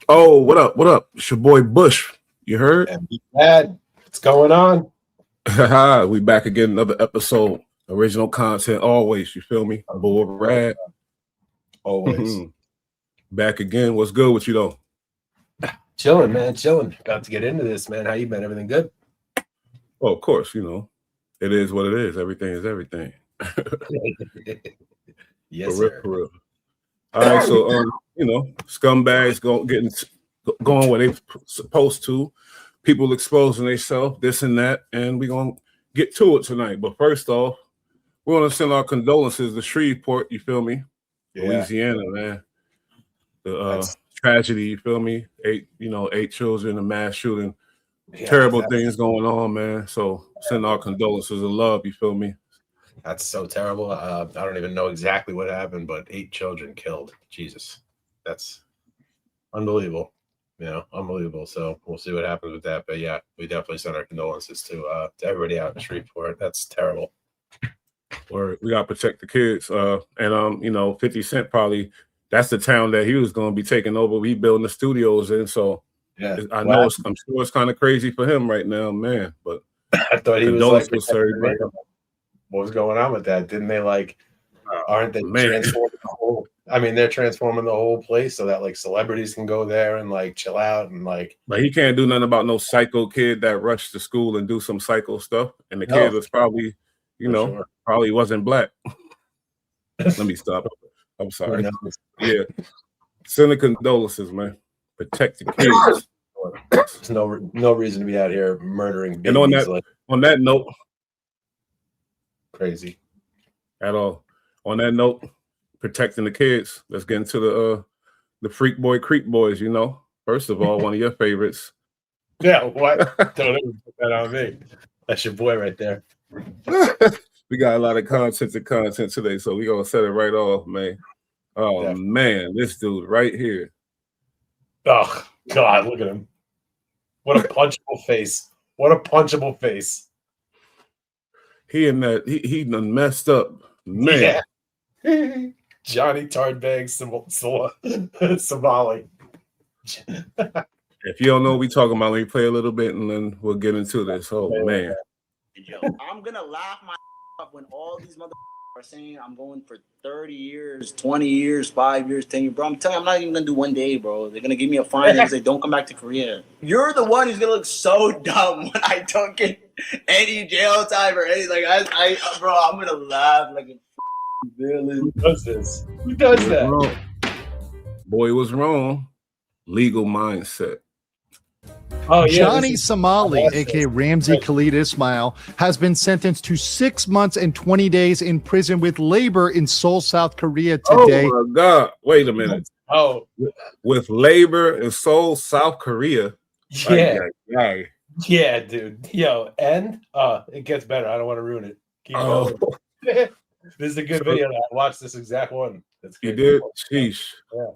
Oh, what up? What up? It's your boy Bush. You heard? And Dad, what's going on? We back again, another episode. Original content always. You feel me? BullRad. Always. Back again. What's good with you though? Chilling, man. Chilling. About to get into this, man. How you been? Everything good? Oh, of course. You know, it is what it is. Everything is everything. Yes, for real, sir. for real. All right, so you know, scumbags going where they supposed to. People exposing themselves, this and that, and we're gonna get to it tonight. But first off, we want to send our condolences to Shreveport. You feel me? Yeah. Louisiana, man. The tragedy. You feel me? 8 children, a mass shooting. Yeah, Terrible things going on, man. So send our condolences and love. You feel me? That's so terrible. I don't even know exactly what happened, but 8 children killed. Jesus, that's unbelievable. You know, unbelievable. So we'll see what happens with that. But yeah, we definitely send our condolences to everybody out in Shreveport. That's terrible. Or we gotta protect the kids. And you know, 50 Cent probably that's the town that he was gonna be taking over, rebuilding the studios in. So Yeah, I know I'm sure it's kind of crazy for him right now, man. But I thought he was like, everybody. What was going on with that? Didn't they aren't they transforming the whole? I mean, they're transforming the whole place so that like celebrities can go there and like chill out and like. But he can't do nothing about no psycho kid that rushed to school and do some psycho stuff. And the kid was probably, probably wasn't black. Let me stop. I'm sorry. Yeah. Send the condolences, man. Protect the kids. There's no reason to be out here murdering babies. And on that note, crazy. At all. On that note, protecting the kids. Let's get into the freak boy creep boys. You know, first of all, one of your favorites. Yeah, what? Don't even put that on me. That's your boy right there. We got a lot of content today, so we gonna set it right off, man. Oh definitely. Man, this dude right here. Oh God, look at him! What a punchable face! What a punchable face! He done messed up, man. Yeah. Johnny Tardbag Somali. If you don't know what we talking about, let me play a little bit and then we'll get into this. Oh man. Yo, I'm gonna laugh my off when all these motherfuckers are saying I'm going for 30 years, 20 years, 5 years, 10 years. Bro, I'm telling you, I'm not even gonna do one day, bro. They're gonna give me a fine and say, don't come back to Korea. You're the one who's gonna look so dumb when I don't get any jail time or anything. Like, bro, I'm gonna laugh like a villain. Who does this? Who does that? Wrong. Boy was wrong. Legal mindset. Oh, yeah, Johnny Somali, aka Ramzi Khalid Ismail, has been sentenced to 6 months and 20 days in prison with labor in Seoul, South Korea today. Oh my God! Wait a minute. Oh, with labor in Seoul, South Korea. Yeah, yeah, dude. Yo, and it gets better. I don't want to ruin it. Keep going. This is a good video. I watched this exact one. That's good. You did? Sheesh. Yeah.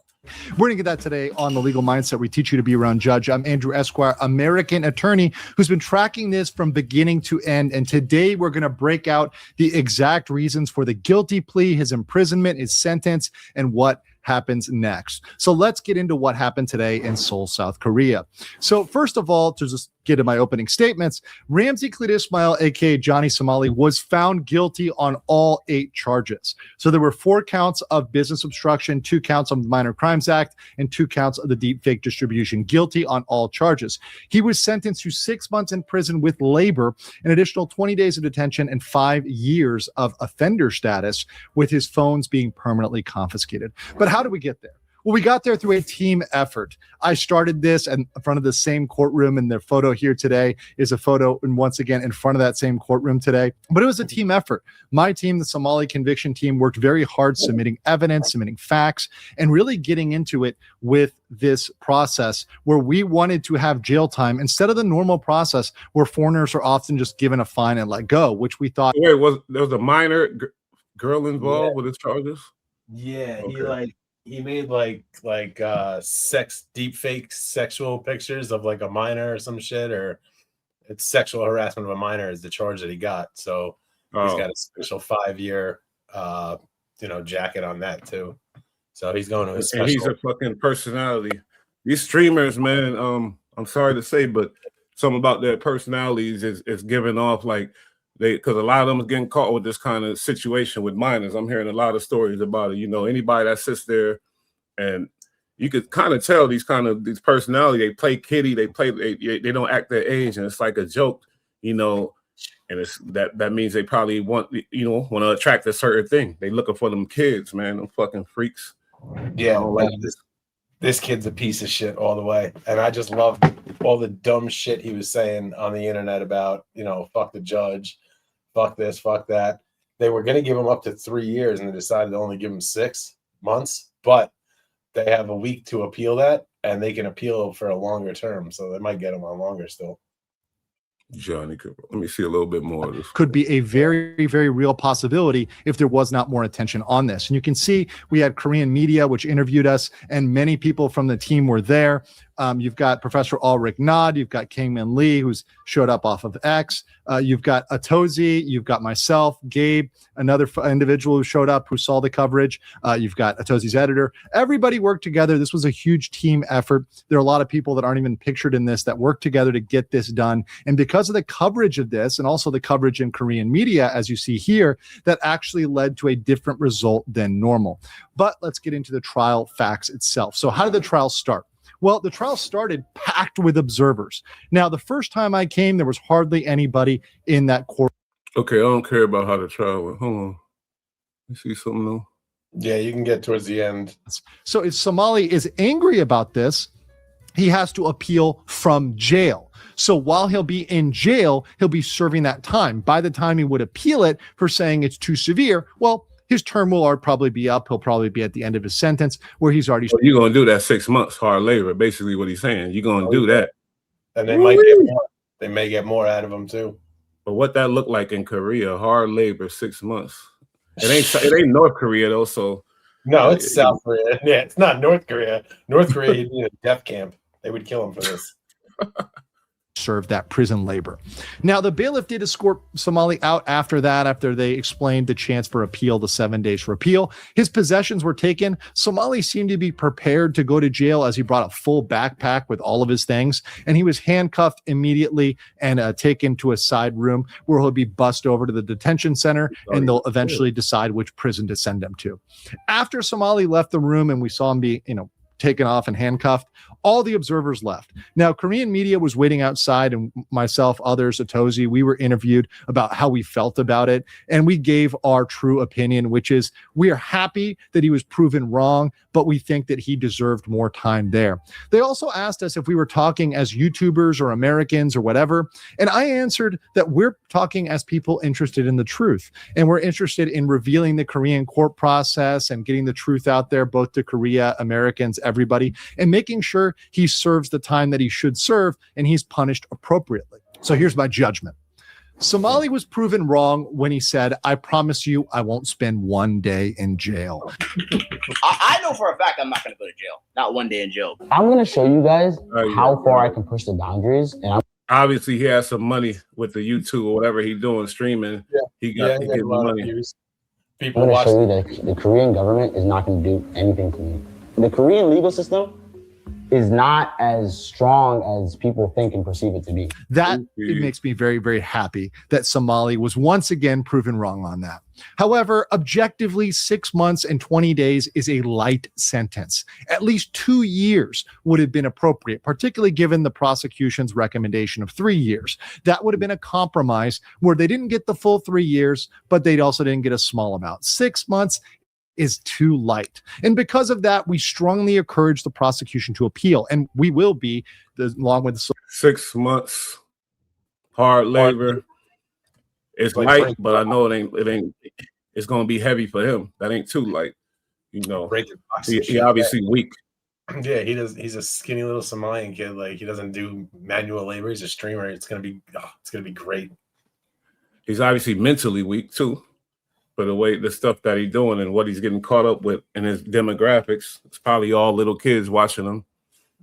We're going to get that today on The Legal Mindset. We teach you to be around judge. I'm Andrew Esquire, American attorney who's been tracking this from beginning to end. And today we're going to break out the exact reasons for the guilty plea, his imprisonment, his sentence, and what happens next. So let's get into what happened today in Seoul, South Korea. So first of all, to just get to my opening statements, Ramzi Khalid Ismail, aka Johnny Somali, was found guilty on all 8 charges. So there were 4 counts of business obstruction, 2 counts of the Minor Crimes Act, and 2 counts of the deep fake distribution. Guilty on all charges. He was sentenced to 6 months in prison with labor, an additional 20 days of detention, and 5 years of offender status, with his phones being permanently confiscated. But how did we get there? Well, we got there through a team effort. I started this in front of the same courtroom, and their photo here today is a photo, and once again, in front of that same courtroom today. But it was a team effort. My team, the Somali conviction team, worked very hard submitting evidence, submitting facts, and really getting into it with this process where we wanted to have jail time instead of the normal process where foreigners are often just given a fine and let go, which we thought. Wait, there was a minor girl involved with his charges? Yeah, okay. He made deep fake sexual pictures of like a minor or some shit, or it's sexual harassment of a minor is the charge that he got. So he's got a special 5-year jacket on that too. So he's going to his special. And he's a fucking personality. these streamers, man. I'm sorry to say, but something about their personalities is giving off like because a lot of them are getting caught with this kind of situation with minors. I'm hearing a lot of stories about it. You know, anybody that sits there and you could kind of tell these personality. They play kitty. They don't act their age, and it's like a joke, you know. And it's that means they probably want to attract a certain thing. They looking for them kids, man. Them fucking freaks. Yeah, like this kid's a piece of shit all the way, and I just love all the dumb shit he was saying on the internet about fuck the judge, fuck this, fuck that. They were going to give him up to 3 years, and they decided to only give him 6 months, but they have a week to appeal that, and they can appeal for a longer term, so they might get him on longer still. Johnny, let me see a little bit more of this. Could be a very, very real possibility if there was not more attention on this. And you can see we had Korean media, which interviewed us, and many people from the team were there. You've got Professor Ulrich Nod, you've got Kingman Lee, who's showed up off of X. You've got Atozi, you've got myself, Gabe, another individual who showed up who saw the coverage. You've got Atozi's editor. Everybody worked together. This was a huge team effort. There are a lot of people that aren't even pictured in this that worked together to get this done. And because of the coverage of this and also the coverage in Korean media, as you see here, that actually led to a different result than normal. But let's get into the trial facts itself. So how did the trial start? Well, the trial started packed with observers. Now, the first time I came, there was hardly anybody in that court. Okay, I don't care about how the trial went. Hold on. You see something new? Yeah, you can get towards the end. So if Somali is angry about this, he has to appeal from jail. So while he'll be in jail, he'll be serving that time. By the time he would appeal it for saying it's too severe, well, his term will probably be up. He'll probably be at the end of his sentence where he's already. Well, you're going to do that 6 months hard labor, basically what he's saying. You're going to do that. And they might get more. They may get more out of him too. But what that look like in Korea, hard labor, 6 months. It ain't North Korea though, so. No, it's South Korea. Yeah, it's not North Korea. North Korea, you'd need a death camp. They would kill him for this. Serve that prison labor. Now, the bailiff did escort Somali out after that, after they explained the chance for appeal, the 7 days for appeal. His possessions were taken. Somali seemed to be prepared to go to jail as he brought a full backpack with all of his things, and he was handcuffed immediately and taken to a side room where he'll be bussed over to the detention center, and they'll eventually decide which prison to send him to. After Somali left the room and we saw him be, taken off and handcuffed, all the observers left. Now, Korean media was waiting outside, and myself, others, Atozi, we were interviewed about how we felt about it. And we gave our true opinion, which is we are happy that he was proven wrong, but we think that he deserved more time there. They also asked us if we were talking as YouTubers or Americans or whatever. And I answered that we're talking as people interested in the truth. And we're interested in revealing the Korean court process and getting the truth out there, both to Korea, Americans, everybody, and making sure he serves the time that he should serve and he's punished appropriately. So here's my judgment. Somali was proven wrong when he said, I promise you I won't spend 1 day in jail. I know for a fact I'm not going to go to jail. Not 1 day in jail. I'm going to show you guys how far I can push the boundaries. And obviously he has some money with the YouTube or whatever he's doing, streaming. Yeah. He got a lot of views. People I'm going to show you that the Korean government is not going to do anything to me. The Korean legal system is not as strong as people think and perceive it to be. That it makes me very, very happy that Somali was once again proven wrong on that. However, objectively, 6 months and 20 days is a light sentence. At least 2 years would have been appropriate, particularly given the prosecution's recommendation of 3 years. That would have been a compromise where they didn't get the full 3 years, but they also didn't get a small amount. 6 months is too light. And because of that, we strongly encourage the prosecution to appeal. And we will be, along with the 6 months, hard labor. It's light, but I know it ain't, it's going to be heavy for him. That ain't too light. He obviously weak. Yeah, he's a skinny little Somalian kid. Like, he doesn't do manual labor. He's a streamer. It's going to be great. He's obviously mentally weak too. For the stuff that he's doing and what he's getting caught up with in his demographics, it's probably all little kids watching him.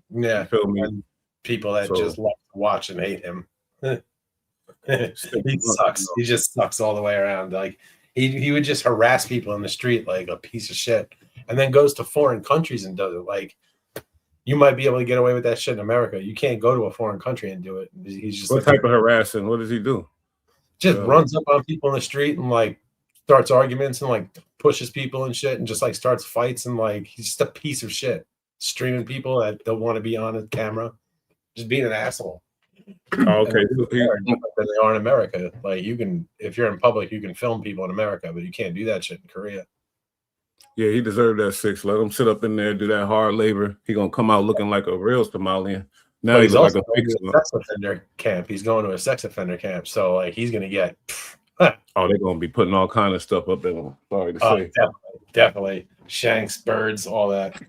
Yeah, you feel me? And people that just love to watch and hate him. He sucks. He just sucks all the way around. Like he would just harass people in the street like a piece of shit, and then goes to foreign countries and does it. Like You might be able to get away with that shit in America. You can't go to a foreign country and do it. He's just What type of harassing? What does he do? just runs up on people in the street and like starts arguments and like pushes people and shit and just like starts fights and like he's just a piece of shit. Streaming people that don't want to be on a camera, just being an asshole. Oh, okay. Than they are in America. Like you can, if you're in public, you can film people in America, but you can't do that shit in Korea. Yeah, he deserved that 6. Let him sit up in there, do that hard labor. He gonna come out looking like a real Somalian. Now he's also like a fake sex offender camp. He's going to a sex offender camp, so like he's gonna get. Oh, they're gonna be putting all kind of stuff up in him. Sorry to say. Definitely shanks, birds, all that.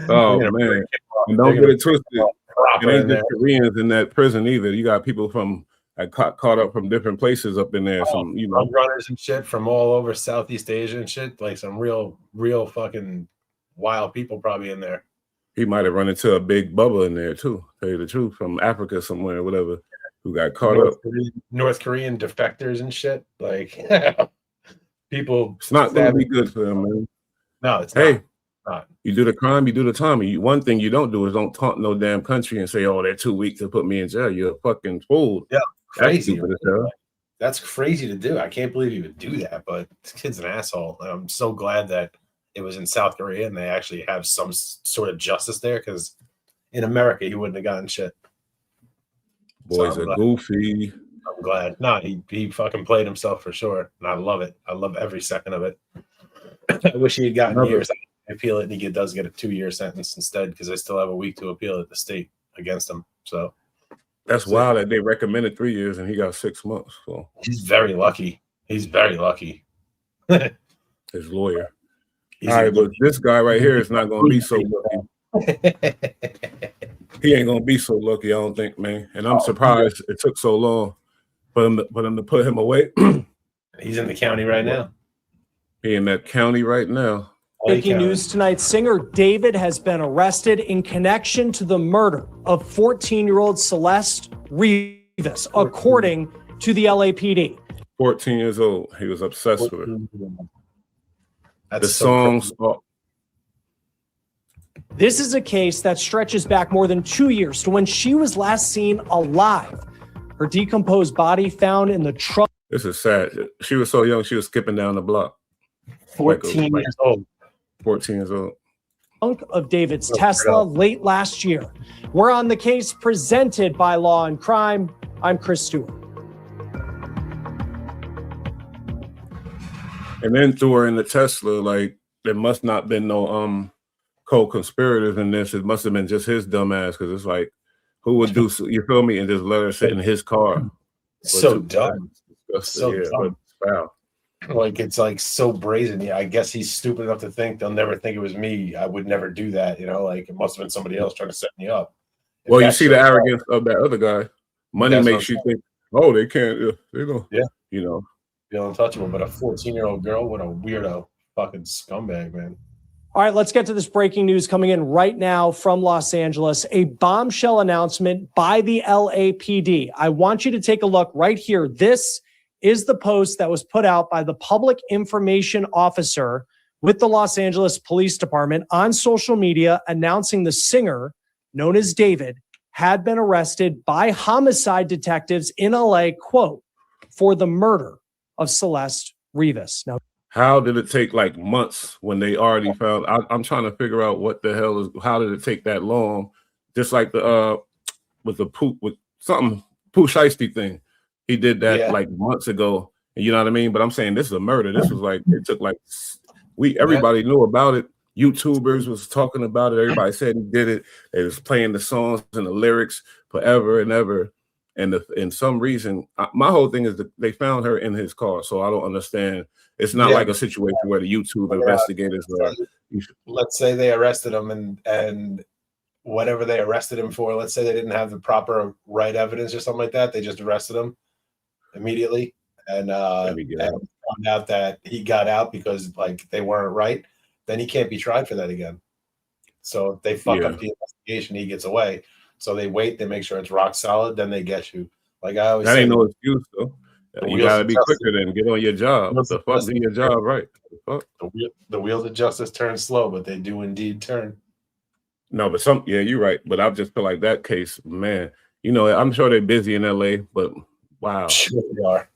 Oh man, and don't get it twisted. It ain't just Koreans in that prison either. You got people from caught up from different places up in there. Some runners and shit from all over Southeast Asia and shit. Like some real fucking wild people probably in there. He might have run into a big bubba in there too. Tell you the truth, from Africa somewhere, whatever, who got caught up. North Korean defectors and shit. Like people. It's not going to be good for them, man. No, it's not. You do the crime, you do the time. One thing you don't do is don't taunt no damn country and say, "Oh, they're too weak to put me in jail." You're a fucking fool. Yeah, crazy. That's crazy to do. I can't believe he would do that. But this kid's an asshole. And I'm so glad that it was in South Korea and they actually have some sort of justice there. Because in America, he wouldn't have gotten shit. Boys are goofy. I'm glad. No, he fucking played himself for sure, and I love it. I love every second of it. I wish he had gotten years. I appeal it, and he does get a 2-year sentence instead because I still have a week to appeal at the state against him. So that's wild that they recommended 3 years and he got 6 months. So he's very lucky. He's very lucky. His lawyer. All right, but this guy right here is not going to be so lucky. He ain't going to be so lucky, I don't think, man. And I'm surprised it took so long for them to put him away. He's in the county right now. He in that county right now. Breaking news tonight, singer David has been arrested in connection to the murder of 14-year-old Celeste Rivas, according to the LAPD. 14 years old. He was obsessed with her. That's the songs. This is a case that stretches back more than 2 years to when she was last seen alive. Her decomposed body found in the truck. This is sad. She was so young, she was skipping down the block. 14 years old. 14 years old. Of David's Tesla late last year. We're on the case presented by Law and Crime. I'm Chris Stewart. And then threw her in the Tesla. Like there must not been no co-conspirators in this. It must have been just his dumb ass, because it's like, who would do you feel me and just let her sit in his car? So dumb. So dumb. Wow. Like it's like so brazen. Yeah, I guess he's stupid enough to think they'll never think it was me. I would never do that. You know, like it must have been somebody else trying to set me up. Well, you see the arrogance of that other guy. Money makes you think, oh, they can't, they don't. Yeah, you know, feel untouchable. But a 14-year-old girl, what a weirdo, fucking scumbag, man. All right, let's get to this breaking news coming in right now from Los Angeles. A bombshell announcement by the LAPD. I want you to take a look right here. This is the post that was put out by the public information officer with the Los Angeles Police Department on social media announcing the singer, known as David, had been arrested by homicide detectives in LA, quote, for the murder of Celeste Rivas. Now, how did it take like months when they already found? I'm trying to figure out what the hell is. How did it take that long? Just like the with something Pooh Shiesty thing, he did that like months ago. You know what I mean? But I'm saying this is a murder. This was like it took like everybody knew about it. YouTubers was talking about it. Everybody said he did it. They was playing the songs and the lyrics forever and ever. And in some reason, my whole thing is that they found her in his car. So I don't understand. It's not like a situation where the YouTube investigators are. Let's say they arrested him and whatever they arrested him for, let's say they didn't have the proper right evidence or something like that. They just arrested him immediately and found out that he got out because like they weren't right. Then he can't be tried for that again. So if they fuck up the investigation, he gets away. So they wait, they make sure it's rock solid, then they get you. Like I always say, ain't no excuse though. You gotta be quicker than get on your job. The fuck do your job right. Fuck? The wheels of justice turn slow, but they do indeed turn. No, but yeah, you're right. But I just feel like that case, man. You know, I'm sure they're busy in LA, but wow, Sure they are.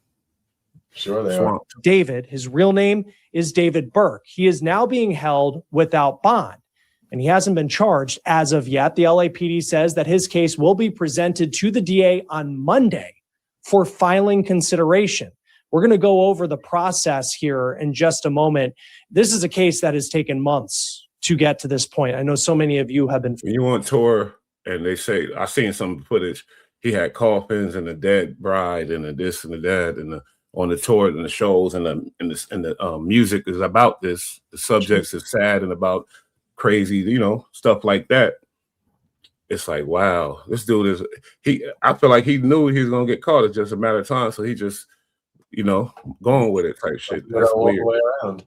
Sure they are. swamped. David, his real name is David Burke. He is now being held without bond, and he hasn't been charged as of yet. The LAPD says that his case will be presented to the DA on Monday for filing consideration. We're going to go over the process here in just a moment. This is a case that has taken months to get to this point. I know so many of you have been. When you on tour, and they say, I seen some footage. He had coffins and a dead bride and a this and a that, and on the tour and the shows and the music is about this. The subjects is sad and about crazy, you know, stuff like that. It's like, wow, this dude is. I feel like he knew he was gonna get caught. It's just a matter of time. So he just, you know, going with it type shit. That's weird. Way around.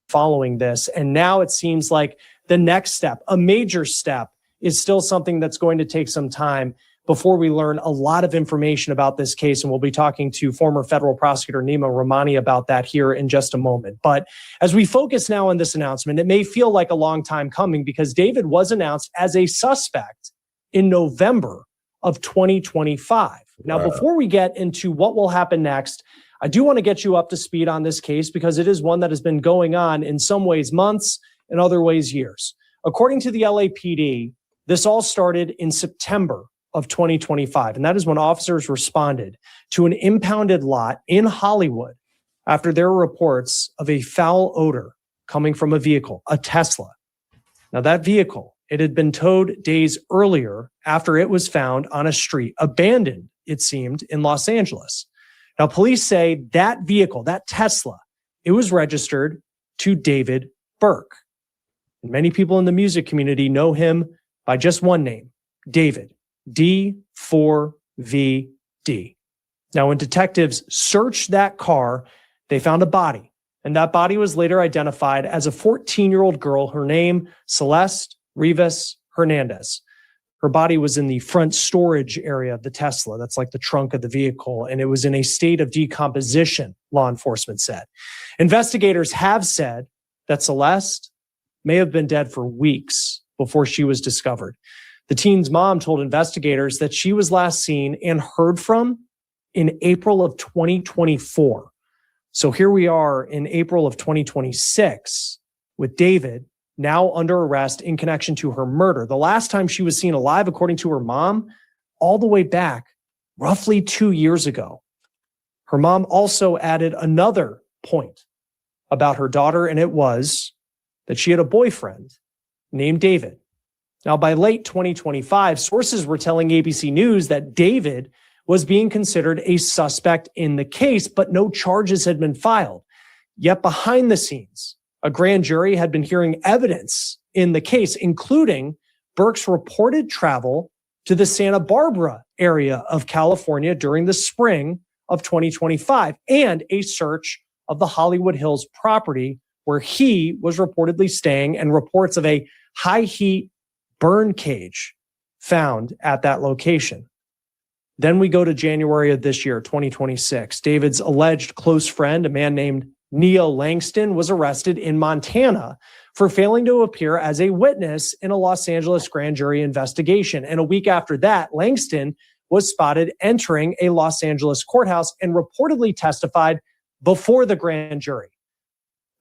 Following this, and now it seems like the next step, a major step, is still something that's going to take some time before we learn a lot of information about this case. And we'll be talking to former federal prosecutor Nima Rahmani about that here in just a moment. But as we focus now on this announcement, it may feel like a long time coming because David was announced as a suspect in November of 2025. Now, before we get into what will happen next, I do want to get you up to speed on this case because it is one that has been going on in some ways months, in other ways years. According to the LAPD, this all started in September of 2025, and that is when officers responded to an impounded lot in Hollywood after there were reports of a foul odor coming from a vehicle, a Tesla. Now, that vehicle, it had been towed days earlier after it was found on a street, abandoned, it seemed, in Los Angeles. Now, police say that vehicle, that Tesla, it was registered to David Burke. And many people in the music community know him by just one name, David, D4VD. Now, when detectives searched that car, they found a body, and that body was later identified as a 14-year-old girl, her name, Celeste Rivas Hernandez. Her body was in the front storage area of the Tesla. That's like the trunk of the vehicle. And it was in a state of decomposition, law enforcement said. Investigators have said that Celeste may have been dead for weeks before she was discovered. The teen's mom told investigators that she was last seen and heard from in April of 2024. So here we are in April of 2026 with David now under arrest in connection to her murder. The last time she was seen alive, according to her mom, all the way back roughly 2 years ago. Her mom also added another point about her daughter, and it was that she had a boyfriend named David. Now, by late 2025, sources were telling ABC News that David was being considered a suspect in the case, but no charges had been filed. Yet behind the scenes, a grand jury had been hearing evidence in the case, including Burke's reported travel to the Santa Barbara area of California during the spring of 2025 and a search of the Hollywood Hills property where he was reportedly staying and reports of a high heat burn cage found at that location. Then we go to January of this year, 2026. David's alleged close friend, a man named Neo Langston, was arrested in Montana for failing to appear as a witness in a Los Angeles grand jury investigation. And a week after that, Langston was spotted entering a Los Angeles courthouse and reportedly testified before the grand jury.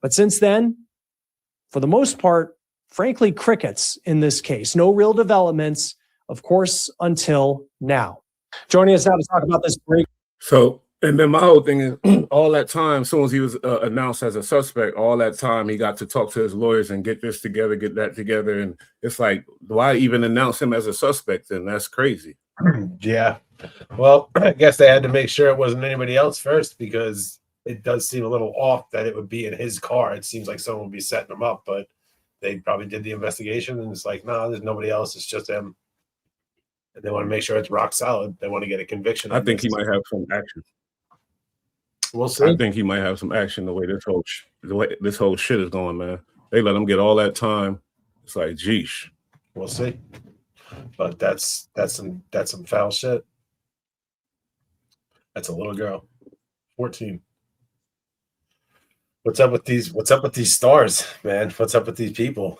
But since then, for the most part, frankly, crickets in this case. No real developments, of course, until now. Joining us now to talk about this break. So, and then my whole thing is all that time, as soon as he was announced as a suspect, all that time he got to talk to his lawyers and get this together, get that together. And it's like, why even announce him as a suspect? Then that's crazy. Yeah. Well, I guess they had to make sure it wasn't anybody else first because it does seem a little off that it would be in his car. It seems like someone would be setting him up, but they probably did the investigation and it's like, no, there's nobody else. It's just him. And they want to make sure it's rock solid. They want to get a conviction. I think he might have some action. We'll see. I think he might have some action the way this whole shit is going, man. They let him get all that time. It's like, geesh. We'll see. But that's some foul shit. That's a little girl, 14. What's up with these stars, man? What's up with these people?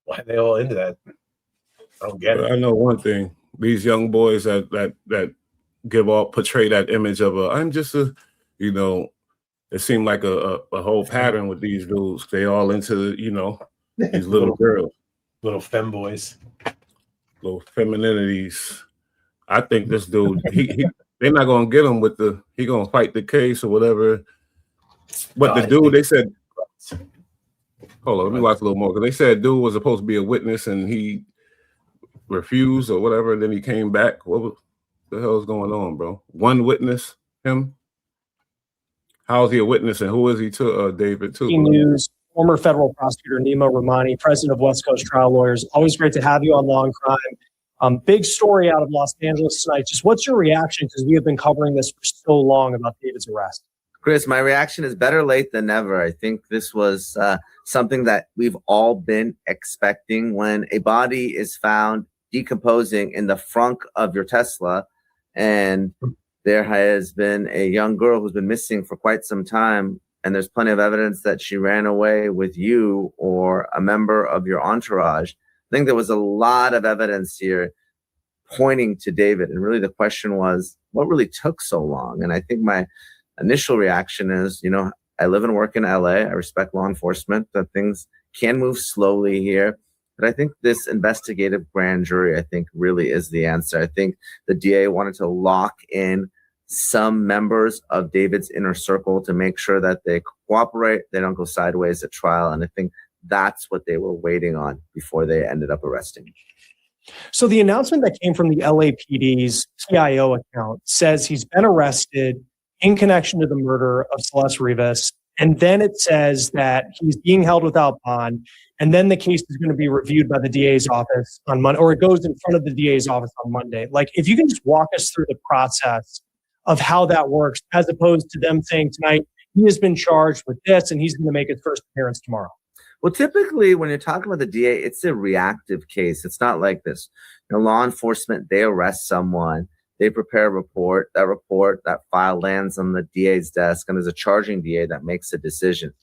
Why are they all into that? I don't get it. I know one thing. These young boys that portray that image of I'm just a, it seemed like a whole pattern with these dudes. They all into, these little girls. Little femboys. Little femininities. I think this dude, they're not gonna get him with he gonna fight the case or whatever. But the dude, they said, hold on, let me watch a little more, because they said dude was supposed to be a witness and he refused or whatever, and then he came back. What the hell is going on, bro? One witness, him? How is he a witness, and who is he to David too? News, former federal prosecutor Nima Rahmani, president of West Coast Trial Lawyers. Always great to have you on Law and Crime. Big story out of Los Angeles tonight. Just what's your reaction? Because we have been covering this for so long about David's arrest. Chris, my reaction is better late than never. I think this was something that we've all been expecting. When a body is found decomposing in the frunk of your Tesla, and there has been a young girl who's been missing for quite some time, and there's plenty of evidence that she ran away with you or a member of your entourage. I think there was a lot of evidence here pointing to David. And really the question was, what really took so long? And I think my initial reaction is, I live and work in LA. I respect law enforcement, that things can move slowly here. But I think this investigative grand jury, I think, really is the answer. I think the DA wanted to lock in some members of David's inner circle to make sure that they cooperate, they don't go sideways at trial. And I think that's what they were waiting on before they ended up arresting him. So the announcement that came from the LAPD's TIO account says he's been arrested in connection to the murder of Celeste Rivas. And then it says that he's being held without bond. And then the case is going to be reviewed by the DA's office on Monday, or it goes in front of the DA's office on Monday. Like, if you can just walk us through the process of how that works, as opposed to them saying tonight, he has been charged with this and he's going to make his first appearance tomorrow. Well, typically when you're talking about the DA, it's a reactive case. It's not like this. Law enforcement, they arrest someone, they prepare a report, that file lands on the DA's desk, and there's a charging DA that makes a decision.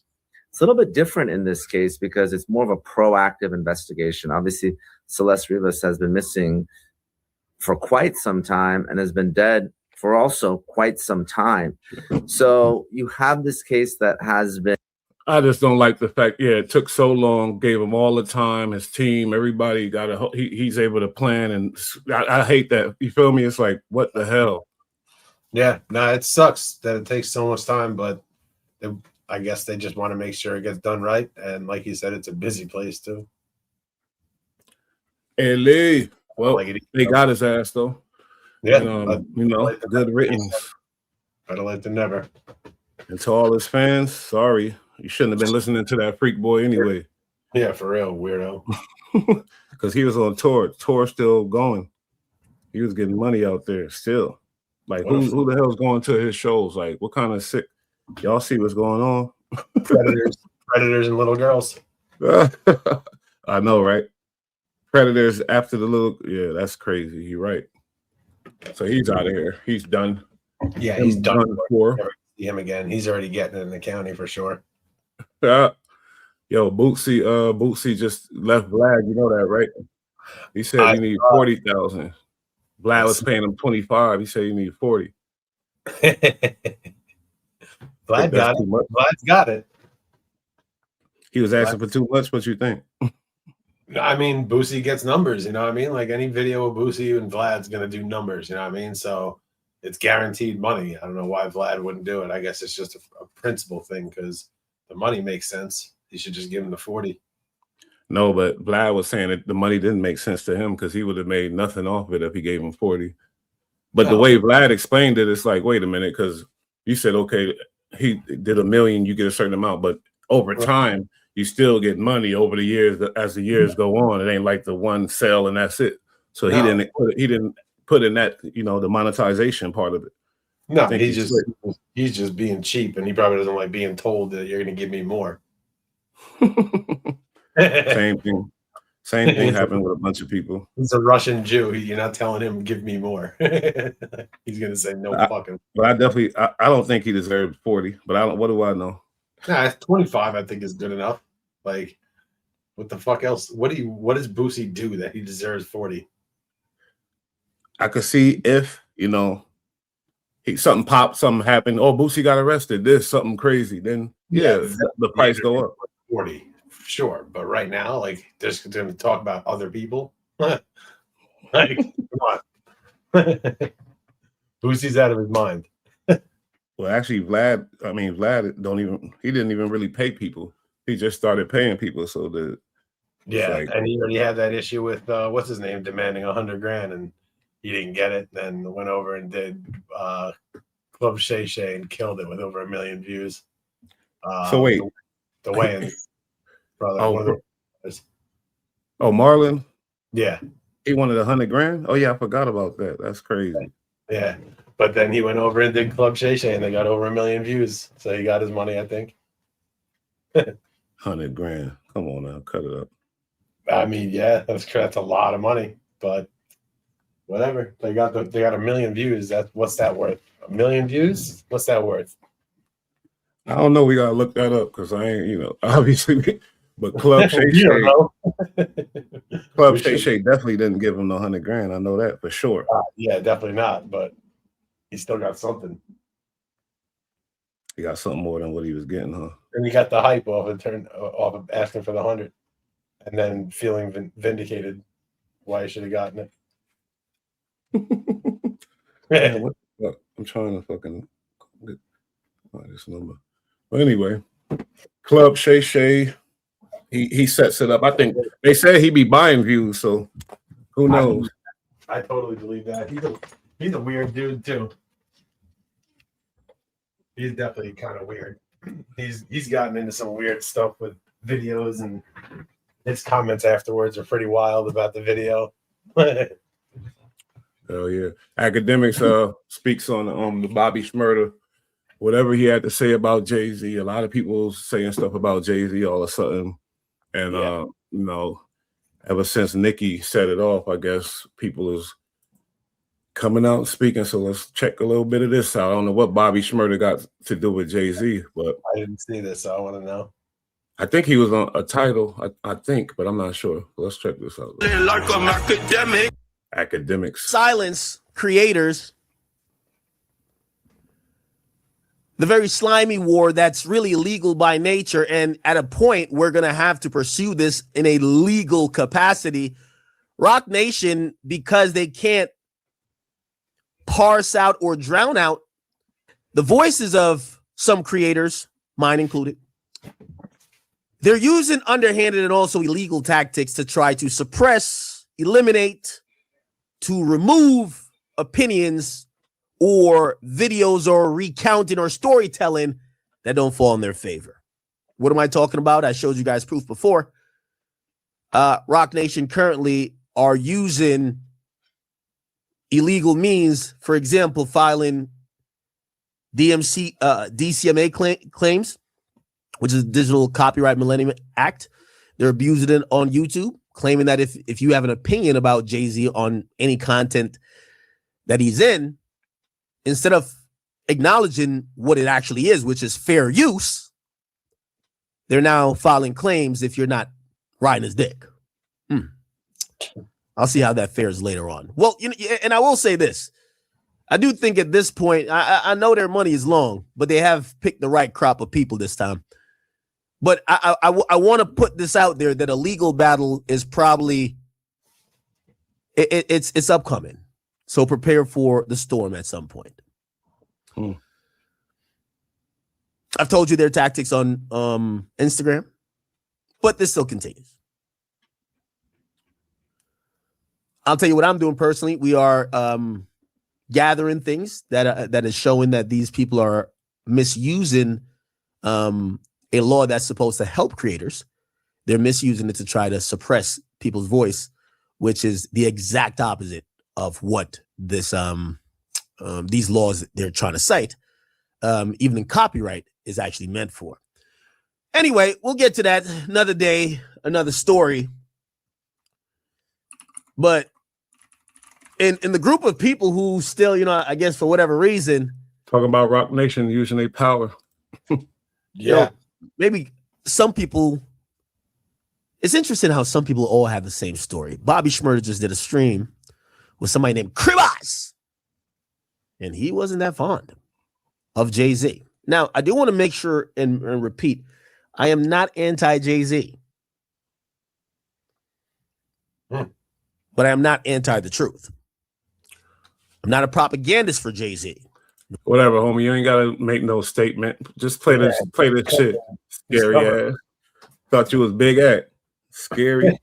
It's a little bit different in this case because it's more of a proactive investigation. Obviously, Celeste Rivas has been missing for quite some time and has been dead for also quite some time. So you have this case that has been. I just don't like the fact, it took so long, gave him all the time, his team, everybody got he's able to plan, and I hate that. You feel me? It's like, what the hell? Yeah, no, it sucks that it takes so much time, but I guess they just want to make sure it gets done right. And like you said, it's a busy place too. Hey, Lee. Well, they got his ass though. Yeah, and, good riddance. Better late than never. And to all his fans, sorry. You shouldn't have been listening to that freak boy anyway. Yeah, for real, weirdo. Because he was on tour. Tour still going. He was getting money out there still. Like, who the hell's going to his shows? Like, what kind of sick? Y'all see what's going on? Predators and little girls. I know, right? Predators after the little, that's crazy. You're right. So he's out of here. He's done. Yeah, he's done for. Never see him again. He's already getting it in the county for sure. Yo, Boosie just left Vlad. You know that, right? He said he need 40,000. Vlad was paying him 25. He said he need 40. Vlad got it. Vlad's got it. He was asking for too much. What you think? I mean, Boosie gets numbers. You know what I mean? Like any video of Boosie and Vlad's gonna do numbers. You know what I mean? So it's guaranteed money. I don't know why Vlad wouldn't do it. I guess it's just a principle thing because the money makes sense. He should just give him the 40. No, but Vlad was saying that the money didn't make sense to him because he would have made nothing off of it if he gave him 40. But the way Vlad explained it, it's like, wait a minute, because you said, okay, he did $1 million, you get a certain amount, but over time, you still get money over the years as the years go on. It ain't like the one sale and that's it. So he didn't put in that, the monetization part of it. No, he's just being cheap, and he probably doesn't like being told that you're going to give me more. Same Same thing happened with a bunch of people. He's a Russian Jew. You're not telling him, give me more. He's going to say no fucking. But I don't think he deserved 40, but what do I know? Nah, 25 I think is good enough. Like, what the fuck else? What does Boosie do that he deserves 40? I could see if, something popped, something happened. Oh, Boosie got arrested. There's something crazy. Then, the price go up. 40, sure. But right now, like, just going to talk about other people. Like, come on. Boosie's out of his mind. Well, actually, Vlad didn't even really pay people. He just started paying people. So and he already had that issue with what's his name demanding $100,000, and he didn't get it. Then went over and did Club Shay Shay and killed it with over 1 million views. So wait, the Wayans brother. Marlon. Yeah, he wanted $100,000. Oh yeah, I forgot about that. That's crazy. Yeah, but then he went over and did Club Shay Shay, and they got over 1 million views. So he got his money, I think. $100,000. Come on now, cut it up. I mean, yeah, that's a lot of money, but whatever. They got 1 million views. What's that worth? 1 million views? What's that worth? I don't know. We gotta look that up because I ain't, obviously. But Club Shay Shay, Club Shay Shay definitely didn't give him the $100,000. I know that for sure. Yeah, definitely not. But he still got something. He got something more than what he was getting, huh? And he got the hype off of asking for the 100, and then feeling vindicated why he should have gotten it. Man, what the fuck? I'm trying to fucking get this number. But anyway, Club Shay Shay, he sets it up. I think they said he be buying views, so who knows? I totally believe that. He's a weird dude too. He's definitely kind of weird. He's gotten into some weird stuff with videos, and his comments afterwards are pretty wild about the video. Oh yeah, Academics speaks on the Bobby Shmurda, whatever he had to say about Jay-Z. A lot of people saying stuff about Jay-Z all of a sudden, and ever since Nicki set it off, I guess people is coming out and speaking. So let's check a little bit of this out. I don't know what Bobby Shmurda got to do with Jay-Z, but I didn't see this, so I want to know. I think he was on a title, I think, but I'm not sure. Let's check this out. Academics. Silence creators. The very slimy war that's really illegal by nature. And at a point, we're going to have to pursue this in a legal capacity. Rock Nation, because they can't parse out or drown out the voices of some creators, mine included, they're using underhanded and also illegal tactics to try to suppress, eliminate, to remove opinions or videos or recounting or storytelling that don't fall in their favor. What am I talking about? I showed you guys proof before. Rock Nation currently are using illegal means, for example, filing DCMA claims, which is Digital Copyright Millennium Act. They're abusing it on YouTube, claiming that if you have an opinion about Jay-Z on any content that he's in, instead of acknowledging what it actually is, which is fair use, they're now filing claims if you're not riding his dick. I'll see how that fares later on. Well, and I will say this. I do think at this point, I know their money is long, but they have picked the right crop of people this time. But I want to put this out there that a legal battle is probably it's upcoming. So prepare for the storm at some point. I've told you their tactics on Instagram, but this still continues. I'll tell you what I'm doing personally. We are gathering things that is showing that these people are misusing a law that's supposed to help creators. They're misusing it to try to suppress people's voice, which is the exact opposite of what this these laws they're trying to cite, even in copyright, is actually meant for. Anyway, we'll get to that another day, another story. But in the group of people who still, I guess for whatever reason, Talking about Rock Nation using their power. Maybe some people. It's interesting how some people all have the same story. Bobby Shmurda just did a stream with somebody named Kribas, and he wasn't that fond of Jay-Z. Now, I do want to make sure and repeat, I am not anti-Jay-Z, but I am not anti the truth. I'm not a propagandist for Jay-Z. Whatever, homie. You ain't gotta make no statement. Just play this shit. Scary ass. Thought you was big at. Scary.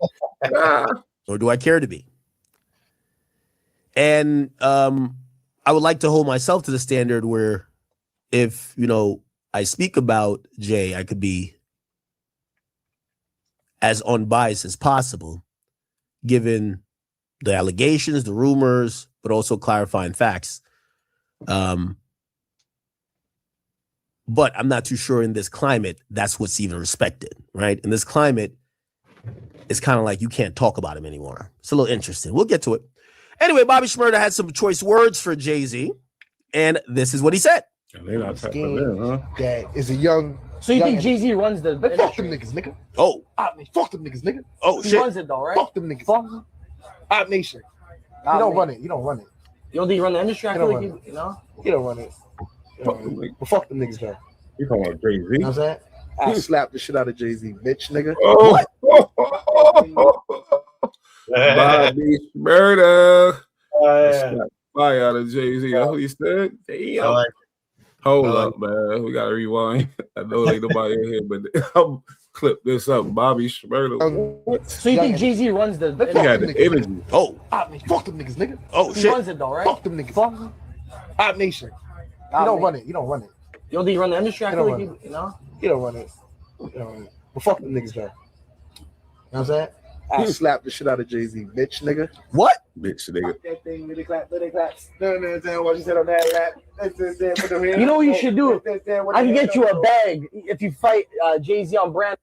Or do I care to be? And I would like to hold myself to the standard where if, I speak about Jay, I could be as unbiased as possible, given the allegations, the rumors, but also clarifying facts. But I'm not too sure in this climate that's what's even respected, right? In this climate, it's kind of like you can't talk about him anymore. It's a little interesting. We'll get to it. Anyway, Bobby Shmurda had some choice words for Jay-Z, and this is what he said. They're not typing in, huh? That is a young. So you think Jay-Z runs the But fuck them niggas, nigga. Oh, Fuck them niggas, nigga. oh he shit. runs it though, right? Fuck them niggas. Fuck. Op Nation. You don't run it. You don't run it. You don't think you run the industry? I You feel don't like you know. You don't run it. Fuck them niggas. But fuck them niggas, though. You talking about Jay-Z? You know what I'm saying? I slap the shit out of Jay-Z, bitch, nigga. Oh, Bobby Shmurda. Slap fire out of Jay-Z. That's what he said. Damn. Hold up, man. We gotta rewind. I know ain't nobody in here, but I'll clip this up. Bobby Shmurda. What? So you think Jay-Z runs the He got the energy. Oh, Fuck them niggas, nigga. oh he shit. runs it though, right? Fuck them niggas. Fuck. Op Nation. You don't run it. You don't run it. You don't think you run the industry? I You feel don't like run you know. You don't run it. You don't run it. But fuck them niggas, though. You know what I'm saying? I slap the shit out of Jay-Z, bitch, nigga. What? Bitch, nigga. That thing, really clap, really claps. No, what you said on that rap. You know what you should do? I can get you a bag if you fight Jay-Z on brand.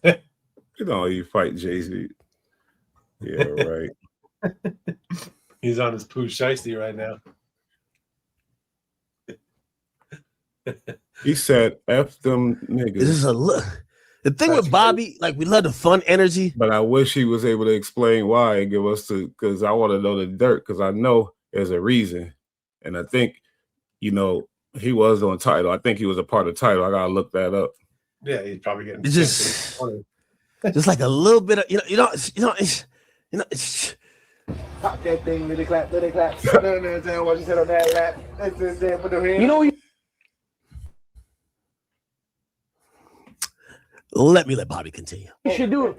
You know you fight Jay-Z. Yeah, right. He's on his poo shiesty right now. He said, F them niggas. This is a look. The thing with Bobby, like we love the fun energy. But I wish he was able to explain why and give us because I want to know the dirt because I know there's a reason. And I think, he was on title. I think he was a part of title. I gotta look that up. Yeah, he's probably getting It's just like a little bit of, Pop that thing, really clap, really claps. No, what you said on that rap. You know what let Bobby continue. you should do?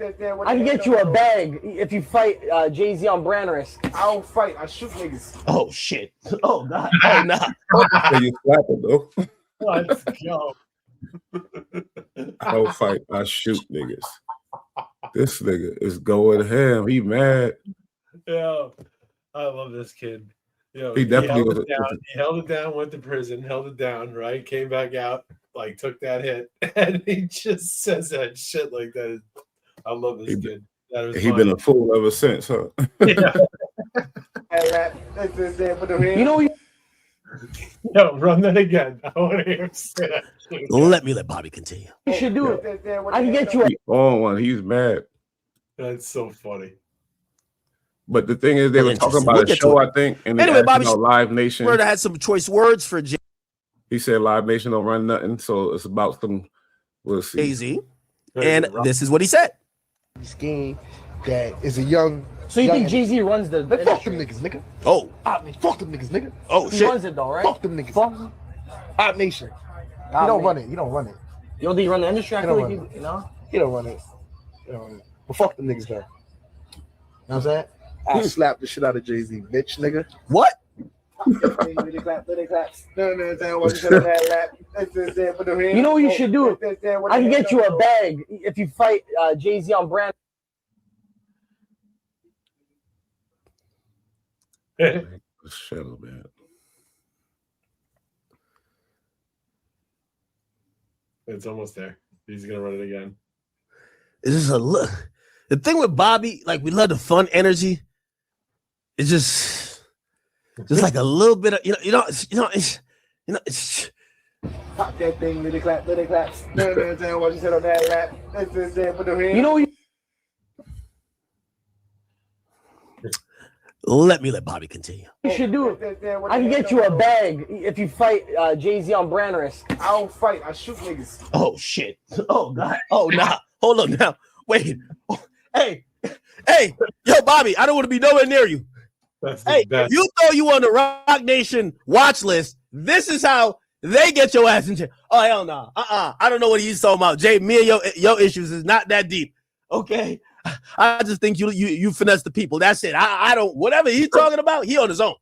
I can get you a bag if you fight Jay-Z on brand risk. I don't fight. I shoot niggas. Oh shit. Oh god. Oh no. Say you slap it though. Let's go. I don't fight. I shoot niggas. This nigga is going ham. He mad. Yeah, I love this kid. He definitely was. He held it down, went to prison, held it down, right? Came back out, took that hit, and he just says that shit like that. I love this kid. He been a fool ever since, huh? Yeah. You know what No, run that again. I want to hear him say that shit. Let Bobby continue. you should do? I can get you a He on one. He's mad. That's so funny. But the thing is, they were talking about a show, I think, and Anyway, Bobby Live Nation. Shmurda had some choice words for He said Live Nation don't run nothing, so it's about some. We'll see. Jay-Z, and this is what he said. Scheme that is a young. So you think Jay-Z runs the Fuck them industry? niggas, nigga. Oh, Fuck them niggas, nigga. oh He shit. runs it though, right? Fuck them niggas. Fuck. Op Nation. You don't run it. You don't run it. You don't think you run the industry? I You feel don't like run you know. You don't run it. You don't run it. But fuck them niggas, though. You know what I'm saying? I slap the shit out of Jay-Z, bitch, nigga. What? Really clap, really claps. No, what you said on that rap. You know what you should do? I can get you a bag if you fight Jay-Z on brand. Shadow man. It's almost there. He's gonna run it again. This is a look. The thing with Bobby, like we love the fun energy. It's just like a little bit of it's Pop that thing, little clap, little clap. No, what you said on that rap. Put the hand. You know, let Bobby continue. you should do it. I can get you a bag if you fight Jay-Z on brand risk. I don't fight. I shoot niggas. Oh shit. Oh god. Oh nah. Hold on now. Wait. Oh, hey, yo, Bobby, I don't want to be nowhere near you. Hey, if you know you on the Rock Nation watch list, this is how they get your ass in jail. Oh hell no. I don't know what he's talking about. Jay, me and your issues is not that deep. Okay. I just think you finesse the people. That's it. I don't whatever he's talking about, he on his own.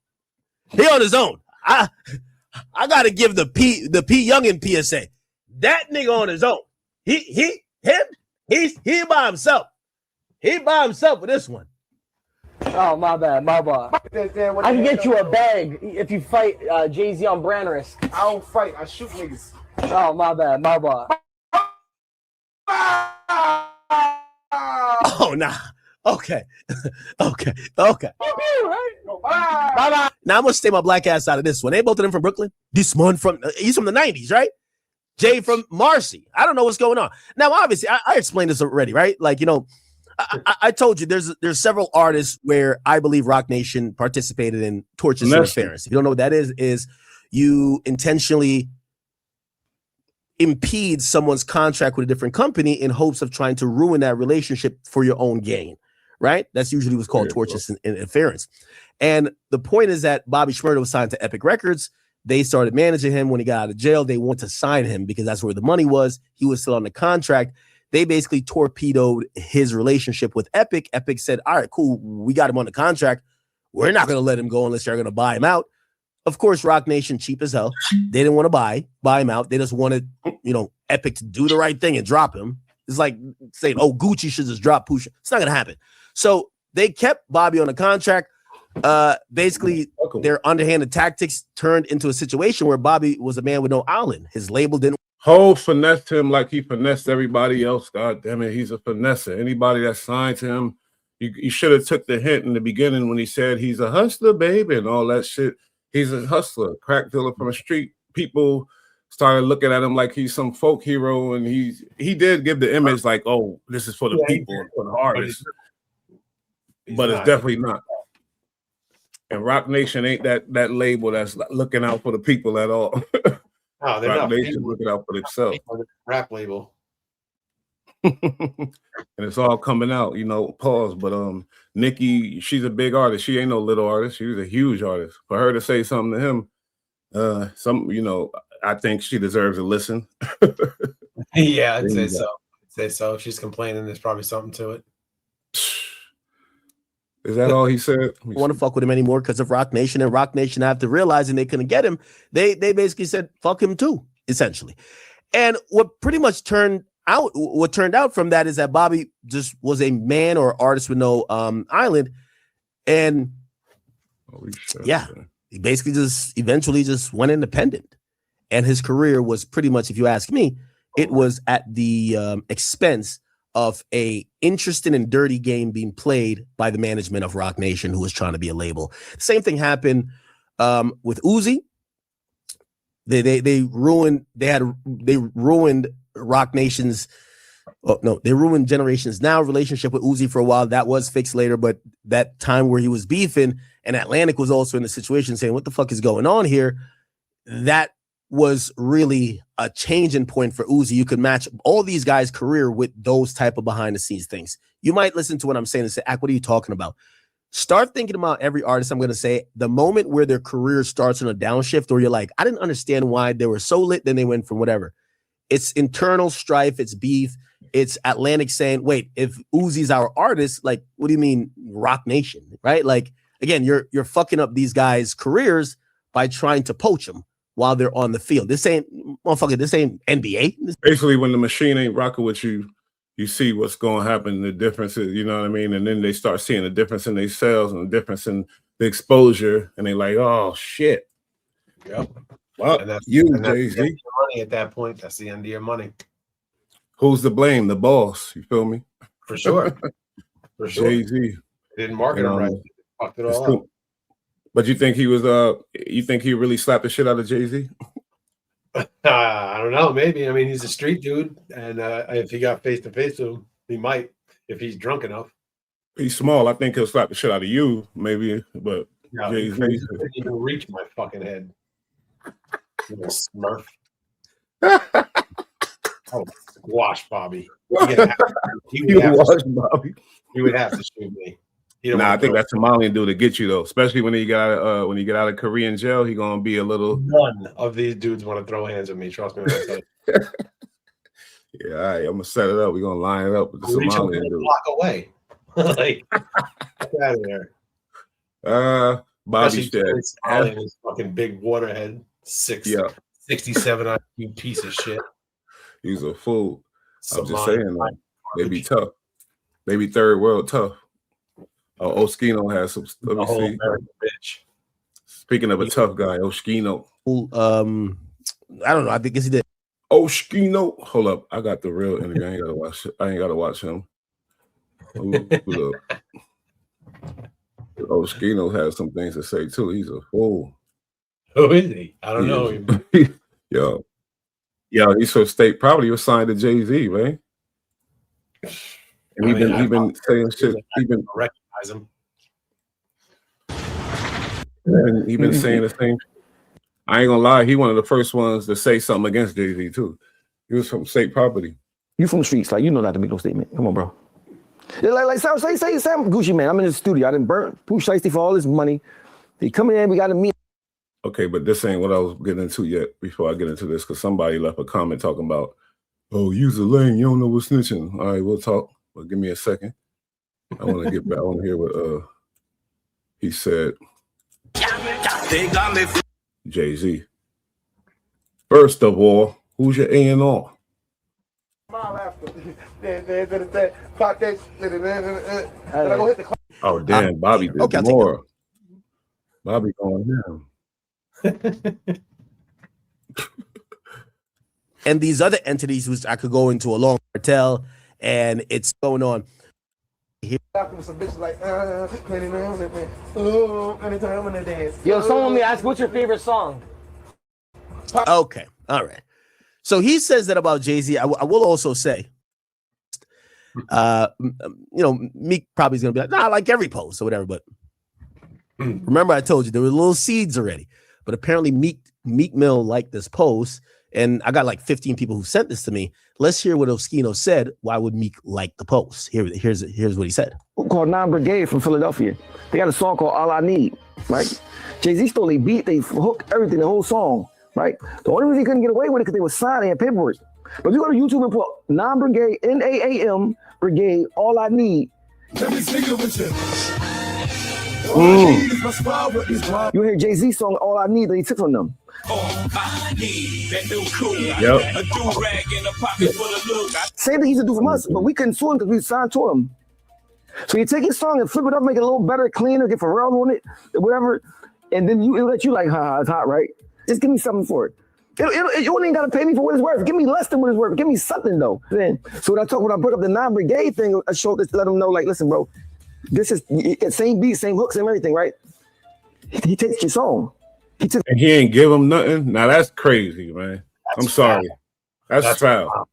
He on his own. I gotta give the P Youngin PSA. That nigga on his own. He's by himself. He by himself with this one. Oh, my bad. I can get you a bag if you fight Jay-Z on brand risk. I don't fight. I shoot niggas. Oh, my bad. Oh, nah. Okay. Okay. Bye-bye. Now I'm gonna stay my black ass out of this one. Ain't both of them from Brooklyn? This one he's from the 90s, right? Jay from Marcy. I don't know what's going on. Now, obviously, I explained this already, right? Like, I told you there's several artists where I believe Rock Nation participated in tortious interference. If you don't know what that is you intentionally impede someone's contract with a different company in hopes of trying to ruin that relationship for your own gain, right? That's usually what's called tortious interference. And the point is that Bobby Shmurda was signed to Epic Records. They started managing him when he got out of jail. They wanted to sign him because that's where the money was. He was still on the contract. They basically torpedoed his relationship with Epic. Epic said, all right, cool. We got him on the contract. We're not going to let him go unless you're going to buy him out. Of course, Rock Nation, cheap as hell. They didn't want to buy him out. They just wanted, Epic to do the right thing and drop him. It's like saying, oh, Gucci should just drop Pusha. It's not going to happen. So they kept Bobby on the contract. Basically, their underhanded tactics turned into a situation where Bobby was a man with no island. His label didn't. Hov finessed him like he finessed everybody else. God damn it, he's a finesser. Anybody that signed to him, you should have took the hint in the beginning when he said he's a hustler, baby, and all that shit. He's a hustler, crack dealer from the street. People started looking at him like he's some folk hero, and he did give the image like, oh, this is for the people and for the artists. But it's definitely not. And Rock Nation ain't that label that's looking out for the people at all. Oh, they're Rock not Nation looking out for themselves. Rap label. And it's all coming out, pause. But Nikki, she's a big artist. She ain't no little artist. She was a huge artist. For her to say something to him, I think she deserves a listen. Yeah, I'd say so. If she's complaining, there's probably something to it. Is that all he said? I want to fuck with him anymore because of Rock Nation, and Rock Nation, after realizing they couldn't get him, they basically said fuck him too, essentially. And what turned out from that is that Bobby just was a man or artist with no island, and he basically just eventually just went independent, and his career was pretty much, if you ask me, it was at the expense of a interesting and dirty game being played by the management of Rock Nation, who was trying to be a label. Same thing happened with Uzi. They ruined Rock Nation's. Oh no, they ruined Generations Now relationship with Uzi for a while. That was fixed later, but that time where he was beefing and Atlantic was also in the situation saying, "What the fuck is going on here?" That was really a changing point for Uzi. You could match all these guys' career with those type of behind the scenes things. You might listen to what I'm saying and say, "Ak, what are you talking about?" Start thinking about every artist. I'm going to say the moment where their career starts on a downshift, or you're like, I didn't understand why they were so lit, then they went from whatever. It's internal strife. It's beef. It's Atlantic saying, wait, if Uzi's our artist, like, what do you mean Rock Nation, right? Like, again, you're fucking up these guys' careers by trying to poach them while they're on the field. This ain't NBA. Basically, when the machine ain't rocking with you, you see what's going to happen, the differences, you know what I mean? And then they start seeing the difference in their sales and the difference in the exposure, and they're like, oh, shit. Yep. Well, and that's Jay-Z. money at that point. That's the end of your money. Who's to blame? The boss. You feel me? For sure. For sure. Jay-Z. Didn't market him right. Fucked it all up. But you think he was you think he really slapped the shit out of Jay-Z? I don't know. Maybe. I mean, he's a street dude, and if he got face to face with him, he might if he's drunk enough. He's small. I think he'll slap the shit out of you, maybe. But No, Jay-Z he couldn't even reach my fucking head. You know, Smurf. Oh, squash Bobby. He would have to shoot me. Nah, I think that's Somalian dude to get you though, especially when you get out of Korean jail. He gonna be a little. None of these dudes want to throw hands at me. Trust me. When I tell you. Yeah, all right. I'm gonna set it up. We're gonna line it up with the Somalian dude. Block away. Like, get out of there. Bobby said, his fucking big waterhead, 67 IQ piece of shit. He's a fool. I'm just saying, man. They be tough. They be third world tough. Oskino has some. Let me see. Bitch. Speaking of a tough guy, Oskino. I don't know. I think he did. Oskino. Hold up. I got the real interview. I ain't gotta watch it. I ain't gotta watch him. Oskino has some things to say too. He's a fool. Who is he? I don't know him. Yo, he's from state. Probably was signed to Jay-Z, man. And he been saying shit. He been recognize him. And he been saying the same. I ain't gonna lie. He one of the first ones to say something against Jay-Z too. He was from state property. You from the streets, like you know not to make no statement. Come on, bro. Like say Gucci man. I'm in the studio. I didn't burn Pooh Shiesty for all this money. He come in, we got to meet. Okay, but this ain't what I was getting into yet. Before I get into this, because somebody left a comment talking about, "Oh, you's a lame. You don't know what's snitching." All right, we'll talk. But give me a second. I want to get back. I want to hear what he said. Jay-Z. First of all, who's your A&R? Oh damn, Bobby did more. Bobby going down. And these other entities, which I could go into a long cartel, and it's going on. Yo, someone want me to ask, what's your favorite song? Okay, all right. So he says that about Jay-Z. I will also say, Meek probably is gonna be like, nah, I like every post or whatever. But remember, I told you there were little seeds already. But apparently, Meek Mill liked this post, and I got like 15 people who sent this to me. Let's hear what Oskino said. Why would Meek like the post? Here's what he said. Called 9 Brigade from Philadelphia. They got a song called All I Need, right? Jay-Z stole a beat, they hook everything, the whole song, right? The only reason he couldn't get away with it because they were signed, they had paperwork. But if you go to YouTube and put 9 Brigade, NAAM Brigade, All I Need. Let me sing it with you. You hear Jay-Z song All I Need that he took from them. Same thing he used to do from us, but we couldn't sue him because we signed to him. So you take his song and flip it up, make it a little better, cleaner, get Pharrell on it, whatever, and then it'll let you like, it's hot, right? Just give me something for it. You ain't gotta pay me for what it's worth. Give me less than what it's worth. Give me something though. So when I broke up the 9 Brigade thing, I showed this to let them know, like, listen, bro, this is same beat, same hooks, same everything, right? He takes your song. And he ain't give him nothing. Now that's crazy, man. I'm sorry. That's foul.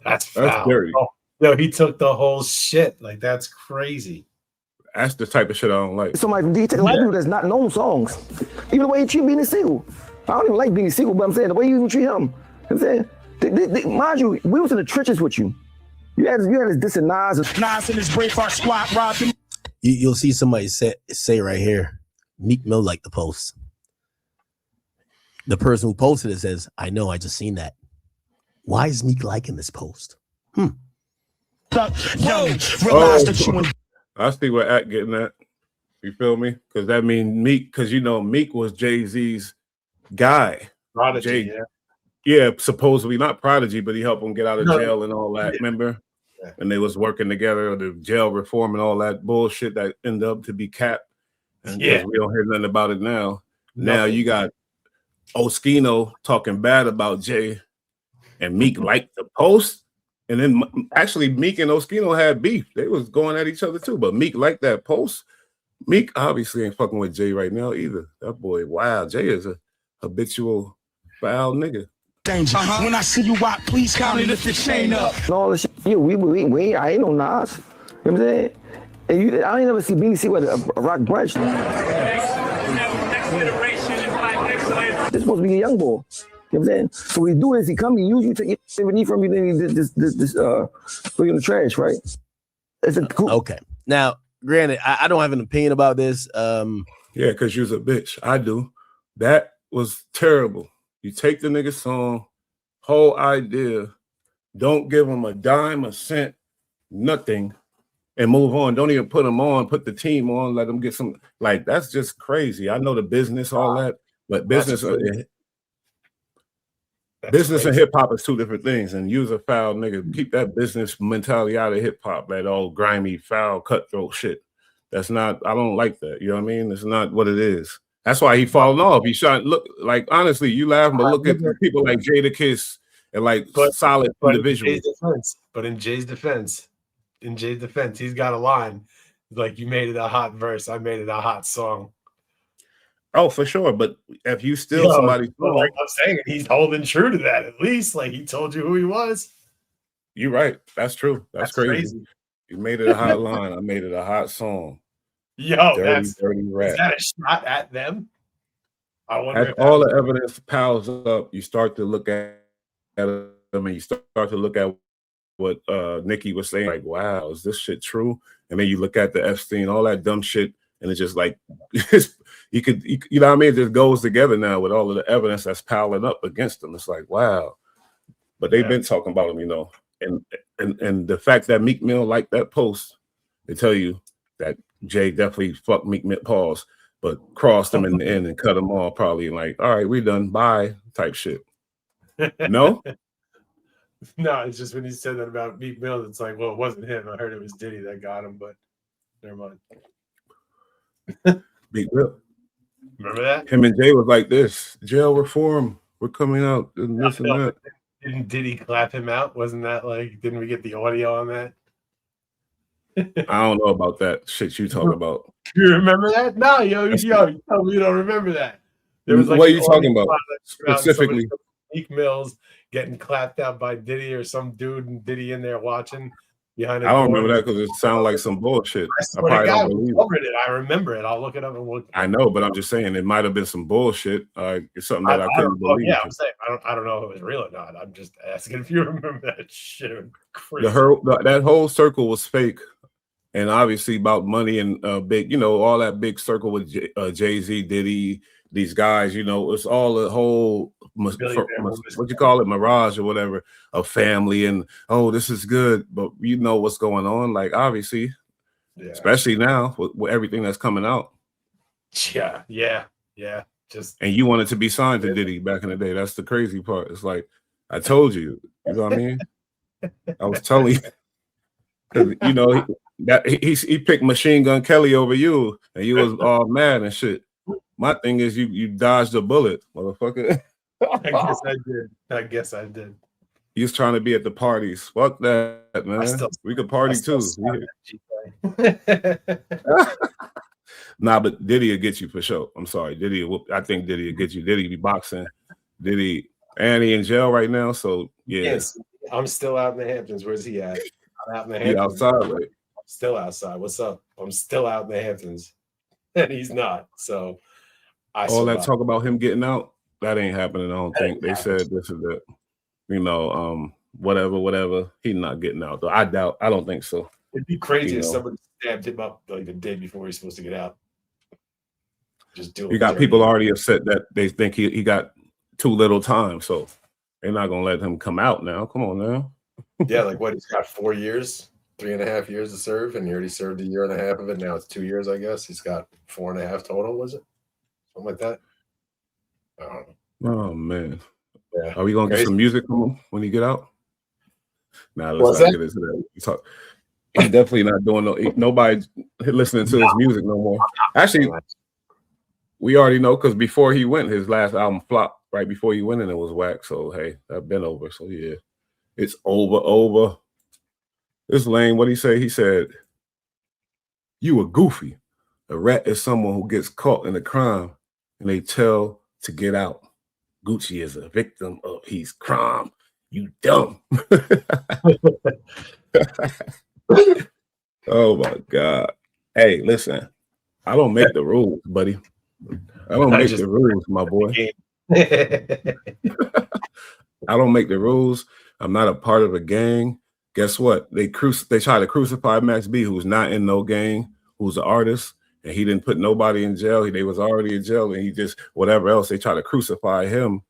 That's foul. Dirty. Oh, yo, he took the whole shit. Like, that's crazy. That's the type of shit I don't like. Somebody he take a lot of people that's not known songs. Even the way he treat Beanie Siegel. I don't even like Beanie Siegel, but I'm saying the way you even treat him. I'm saying, mind you, we was in the trenches with you. You had this dissing Nas in his Braveheart squad, robbed him. You'll see somebody say right here, Meek Mill liked the post. The person who posted it says, I know, I just seen that. Why is Meek liking this post? I see what Act getting at. You feel me? Because that means Meek, because Meek was Jay-Z's guy. Prodigy, yeah, supposedly not Prodigy, but he helped him get out of jail and all that. Remember? Yeah. And they was working together, the jail reform and all that bullshit that ended up to be capped. And we don't hear nothing about it now. Now you got Oskino talking bad about Jay, and Meek liked the post, And then actually Meek and Oskino had beef. They was going at each other too. But Meek liked that post. Meek obviously ain't fucking with Jay right now either. That boy, wow. Jay is a habitual foul nigga. Danger. When I see you out, please count it, lift the chain up. And all this shit. Yeah, we I ain't no Nas. You know what I'm saying? And I ain't never see BBC with a rock brunch. This supposed to be a young boy. You know what I'm saying? So what he do is he come, he use you, take what he need from you, then he this put you in the trash, right? It's a cool. Okay. Now, granted, I don't have an opinion about this. Yeah, because you's a bitch. I do. That was terrible. You take the nigga's song, whole idea, don't give him a dime, a cent, nothing, and move on. Don't even put him on, put the team on, let them get some. Like, that's just crazy. I know the business, all that, but business and hip hop is two different things. And you's a foul nigga. Keep that business mentality out of hip hop, that old grimy, foul, cutthroat shit. That's not, I don't like that. You know what I mean? It's not what it is. That's why he falling off. He shot. Look, like, honestly, you laugh, but look at people like Jadakiss and like solid individuals. But in Jay's defense, he's got a line like, "You made it a hot verse, I made it a hot song." Oh, for sure. But if you steal somebody's song, like I'm saying, he's holding true to that. At least, like, he told you who he was. You're right. That's true. That's crazy. You made it a hot line. I made it a hot song. Yo, dirty rap. Is that a shot at them? I wonder. As all the evidence piles up, you start to look at them, and you start to look at what Nikki was saying. Like, wow, is this shit true? And then you look at the Epstein, all that dumb shit, and it's just like you know what I mean? It just goes together now with all of the evidence that's piling up against them. It's like, wow. But they've been talking about him, you know, and the fact that Meek Mill liked that post, they tell you that Jay definitely fucked Meek Mill, pause, but crossed him in the end and cut him off, probably like, all right, we done, bye, type shit. No? No, it's just when he said that about Meek Mill, it's like, well, it wasn't him. I heard it was Diddy that got him, but never mind. Meek Mill. Remember that? Him and Jay was like this, jail reform, we're coming out, and this and that. Didn't Diddy clap him out? Wasn't that like, didn't we get the audio on that? I don't know about that shit you talk about. You remember that? No, you tell me you don't remember that. There was like, what are you talking about specifically? Meek Mill's getting clapped out by Diddy or some dude, and Diddy in there watching behind. I don't remember that because it sounded like some bullshit. I probably don't believe it. I remember it. I'll look it up and look. I know, but I'm just saying it might have been some bullshit. It's something that I couldn't believe. Yeah, I'm saying I don't know if it was real or not. I'm just asking if you remember that shit. Crazy. That whole circle was fake. And obviously about money and big, you know, all that big circle with Jay-Z, Diddy, these guys, you know, it's all a whole, what you call it, mirage or whatever, of family and, oh, this is good. But you know what's going on. Like, obviously, especially now with everything that's coming out. Yeah. And you wanted to be signed to Diddy back in the day. That's the crazy part. It's like, I told you, you know what I mean? I was telling you. Because, you know, he picked Machine Gun Kelly over you, and you was all mad and shit. My thing is, you dodged a bullet, motherfucker. I guess I did. He was trying to be at the parties. Fuck that, man. We could party too. Nah, but Diddy will get you for sure. I'm sorry, I think Diddy will get you. Diddy be boxing. Diddy, and he in jail right now. So yeah. Yes, I'm still out in the Hamptons. Where's he at? I'm out in the He Hamptons. outside, right? I'm still outside. What's up? I'm still out in the Hamptons, and he's not. So all that talk about him getting out, that ain't happening. I don't think they said this is it. You know, whatever. He's not getting out though. I don't think so. It'd be crazy if somebody stabbed him up like the day before he's supposed to get out. Just do it. You got people already upset that they think he got too little time, so they're not gonna let him come out now. Come on now. Yeah, like what? He's got 4 years, 3.5 years to serve, and he already served 1.5 years of it. Now it's 2 years, I guess. He's got 4.5 total. Was it something like that? I don't know. Oh man. Yeah. Are we gonna get some music from him when he get out? Nah, let's not get into that. He's definitely not doing nobody listening to his music no more. Actually, we already know because before he went, his last album flopped. Right before he went, and it was whack. So hey, that's been over. So yeah, It's over. This lame, what he say? He said, you a goofy. A rat is someone who gets caught in a crime and they tell to get out. Gucci is a victim of his crime. You dumb. Oh my God. Hey, listen, I don't make the rules, buddy. I don't make the rules, my boy. I don't make the rules. I'm not a part of a gang. Guess what? They try to crucify Max B, who's not in no gang, who's an artist, and he didn't put nobody in jail. They was already in jail, and he just whatever else. They try to crucify him.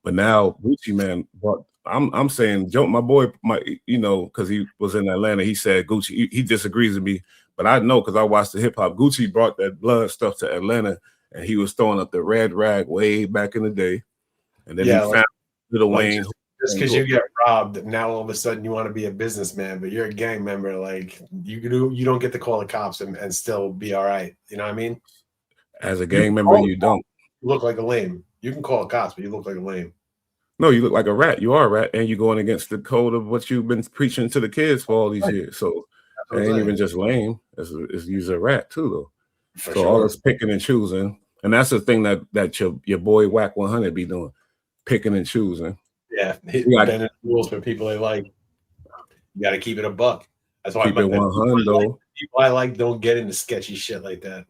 But now Gucci man brought. I'm saying, Joe, my boy, because he was in Atlanta. He said Gucci. He disagrees with me, but I know because I watched the hip hop. Gucci brought that blood stuff to Atlanta, and he was throwing up the red rag way back in the day, and then he found Lil Wayne. Just because you get robbed, now all of a sudden you want to be a businessman, but you're a gang member. Like you don't get to call the cops and still be all right. You know what I mean? As a gang member, you don't. You look like a lame. You can call the cops, but you look like a lame. No, you look like a rat. You are a rat, and you're going against the code of what you've been preaching to the kids for all these years. So it ain't even just lame. It's you're a rat too, though. For so all this picking and choosing, and that's the thing that your boy Whack 100 be doing, picking and choosing. Yeah, bending rules for people they like. You got to keep it a buck. That's why keep it 100 though. People I like don't get into sketchy shit like that.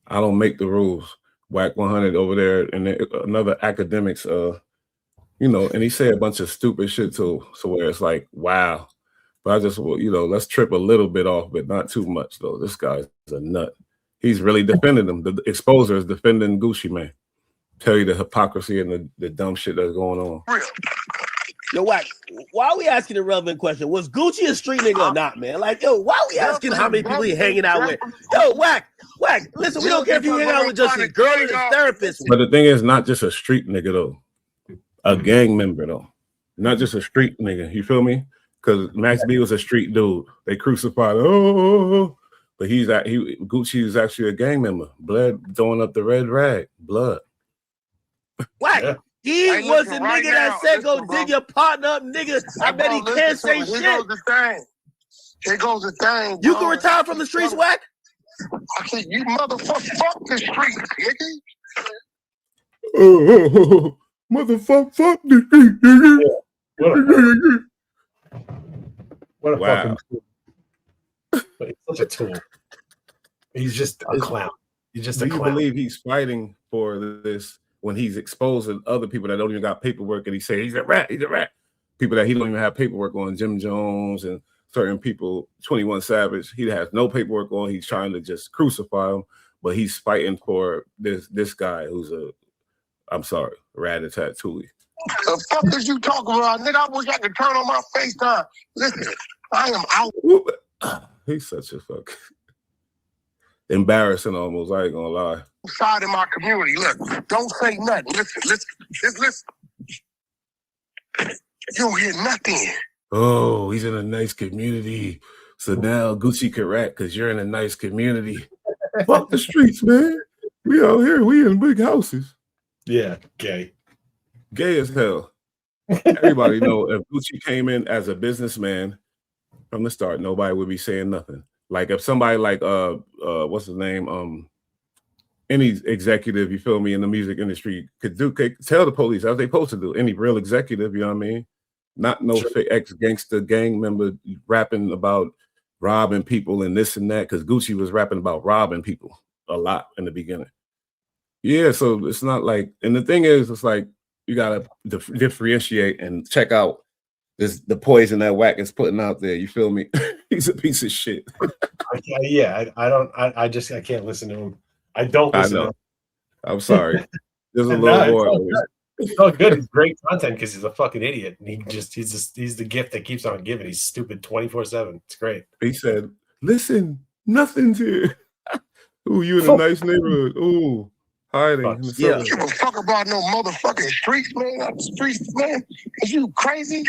I don't make the rules. Whack 100 over there, and another academics, and he said a bunch of stupid shit too. So where it's like, wow. But I just, let's trip a little bit off, but not too much though. This guy's a nut. He's really defending them. The exposer is defending Gucci man. Tell you the hypocrisy and the dumb shit that's going on. Yo, Whack, why are we asking a relevant question? Was Gucci a street nigga or not, man? Like, yo, why are we asking how many people he hanging out with? Yo, Whack, listen, we don't care if you hang out with just his girl and his therapist. But the thing is, not just a street nigga, though. A gang member, though. Not just a street nigga. You feel me? Because Max B was a street dude. They crucified, but Gucci is actually a gang member. Blood throwing up the red rag. Blood. Whack. He was the nigga that said, go dig your partner up, nigga. I bet he can't say shit. Here goes the thing. You can retire from the streets, Whack? I said, you motherfucker, fuck the streets, nigga. Motherfucker, fuck the streets, nigga. What a fucking tool. But he's such a tool. He's just a clown. He's just a clown. Do you believe he's fighting for this when he's exposing other people that don't even got paperwork and he say he's a rat, people that he don't even have paperwork on, Jim Jones and certain people, 21 Savage, he has no paperwork on, he's trying to just crucify him, but he's fighting for this guy who's Rat-a-tat-tooey. The fuck is you talking about, nigga? I wish I could turn on my FaceTime. Listen, I am out. He's such a fuck. Embarrassing almost, I ain't gonna lie. Side of my community, look, don't say nothing. Listen. You don't hear nothing. Oh, he's in a nice community. So now Gucci can rap because you're in a nice community. Fuck the streets, man. We out here, we in big houses. Yeah, gay. Gay as hell. Everybody know if Gucci came in as a businessman from the start, nobody would be saying nothing. Like if somebody like what's his name? Any executive, you feel me, in the music industry could tell the police as they supposed to do. Any real executive, you know what I mean? Not no fake ex-gangster gang member rapping about robbing people and this and that, because Gucci was rapping about robbing people a lot in the beginning. Yeah, so it's not like, and the thing is, it's like you gotta differentiate and check out the poison that Whack is putting out there. You feel me? He's a piece of shit. Yeah, I can't listen to him. I don't listen to him. I'm sorry. There's a little more. It's all good. It's great content because he's a fucking idiot. And he's the gift that keeps on giving. He's stupid 24/7. It's great. He said, listen, nothing's here. Ooh, you in a nice neighborhood. Ooh, hiding. Yeah. You give a fuck about no motherfucking streets, man. Streets, man. Is you crazy?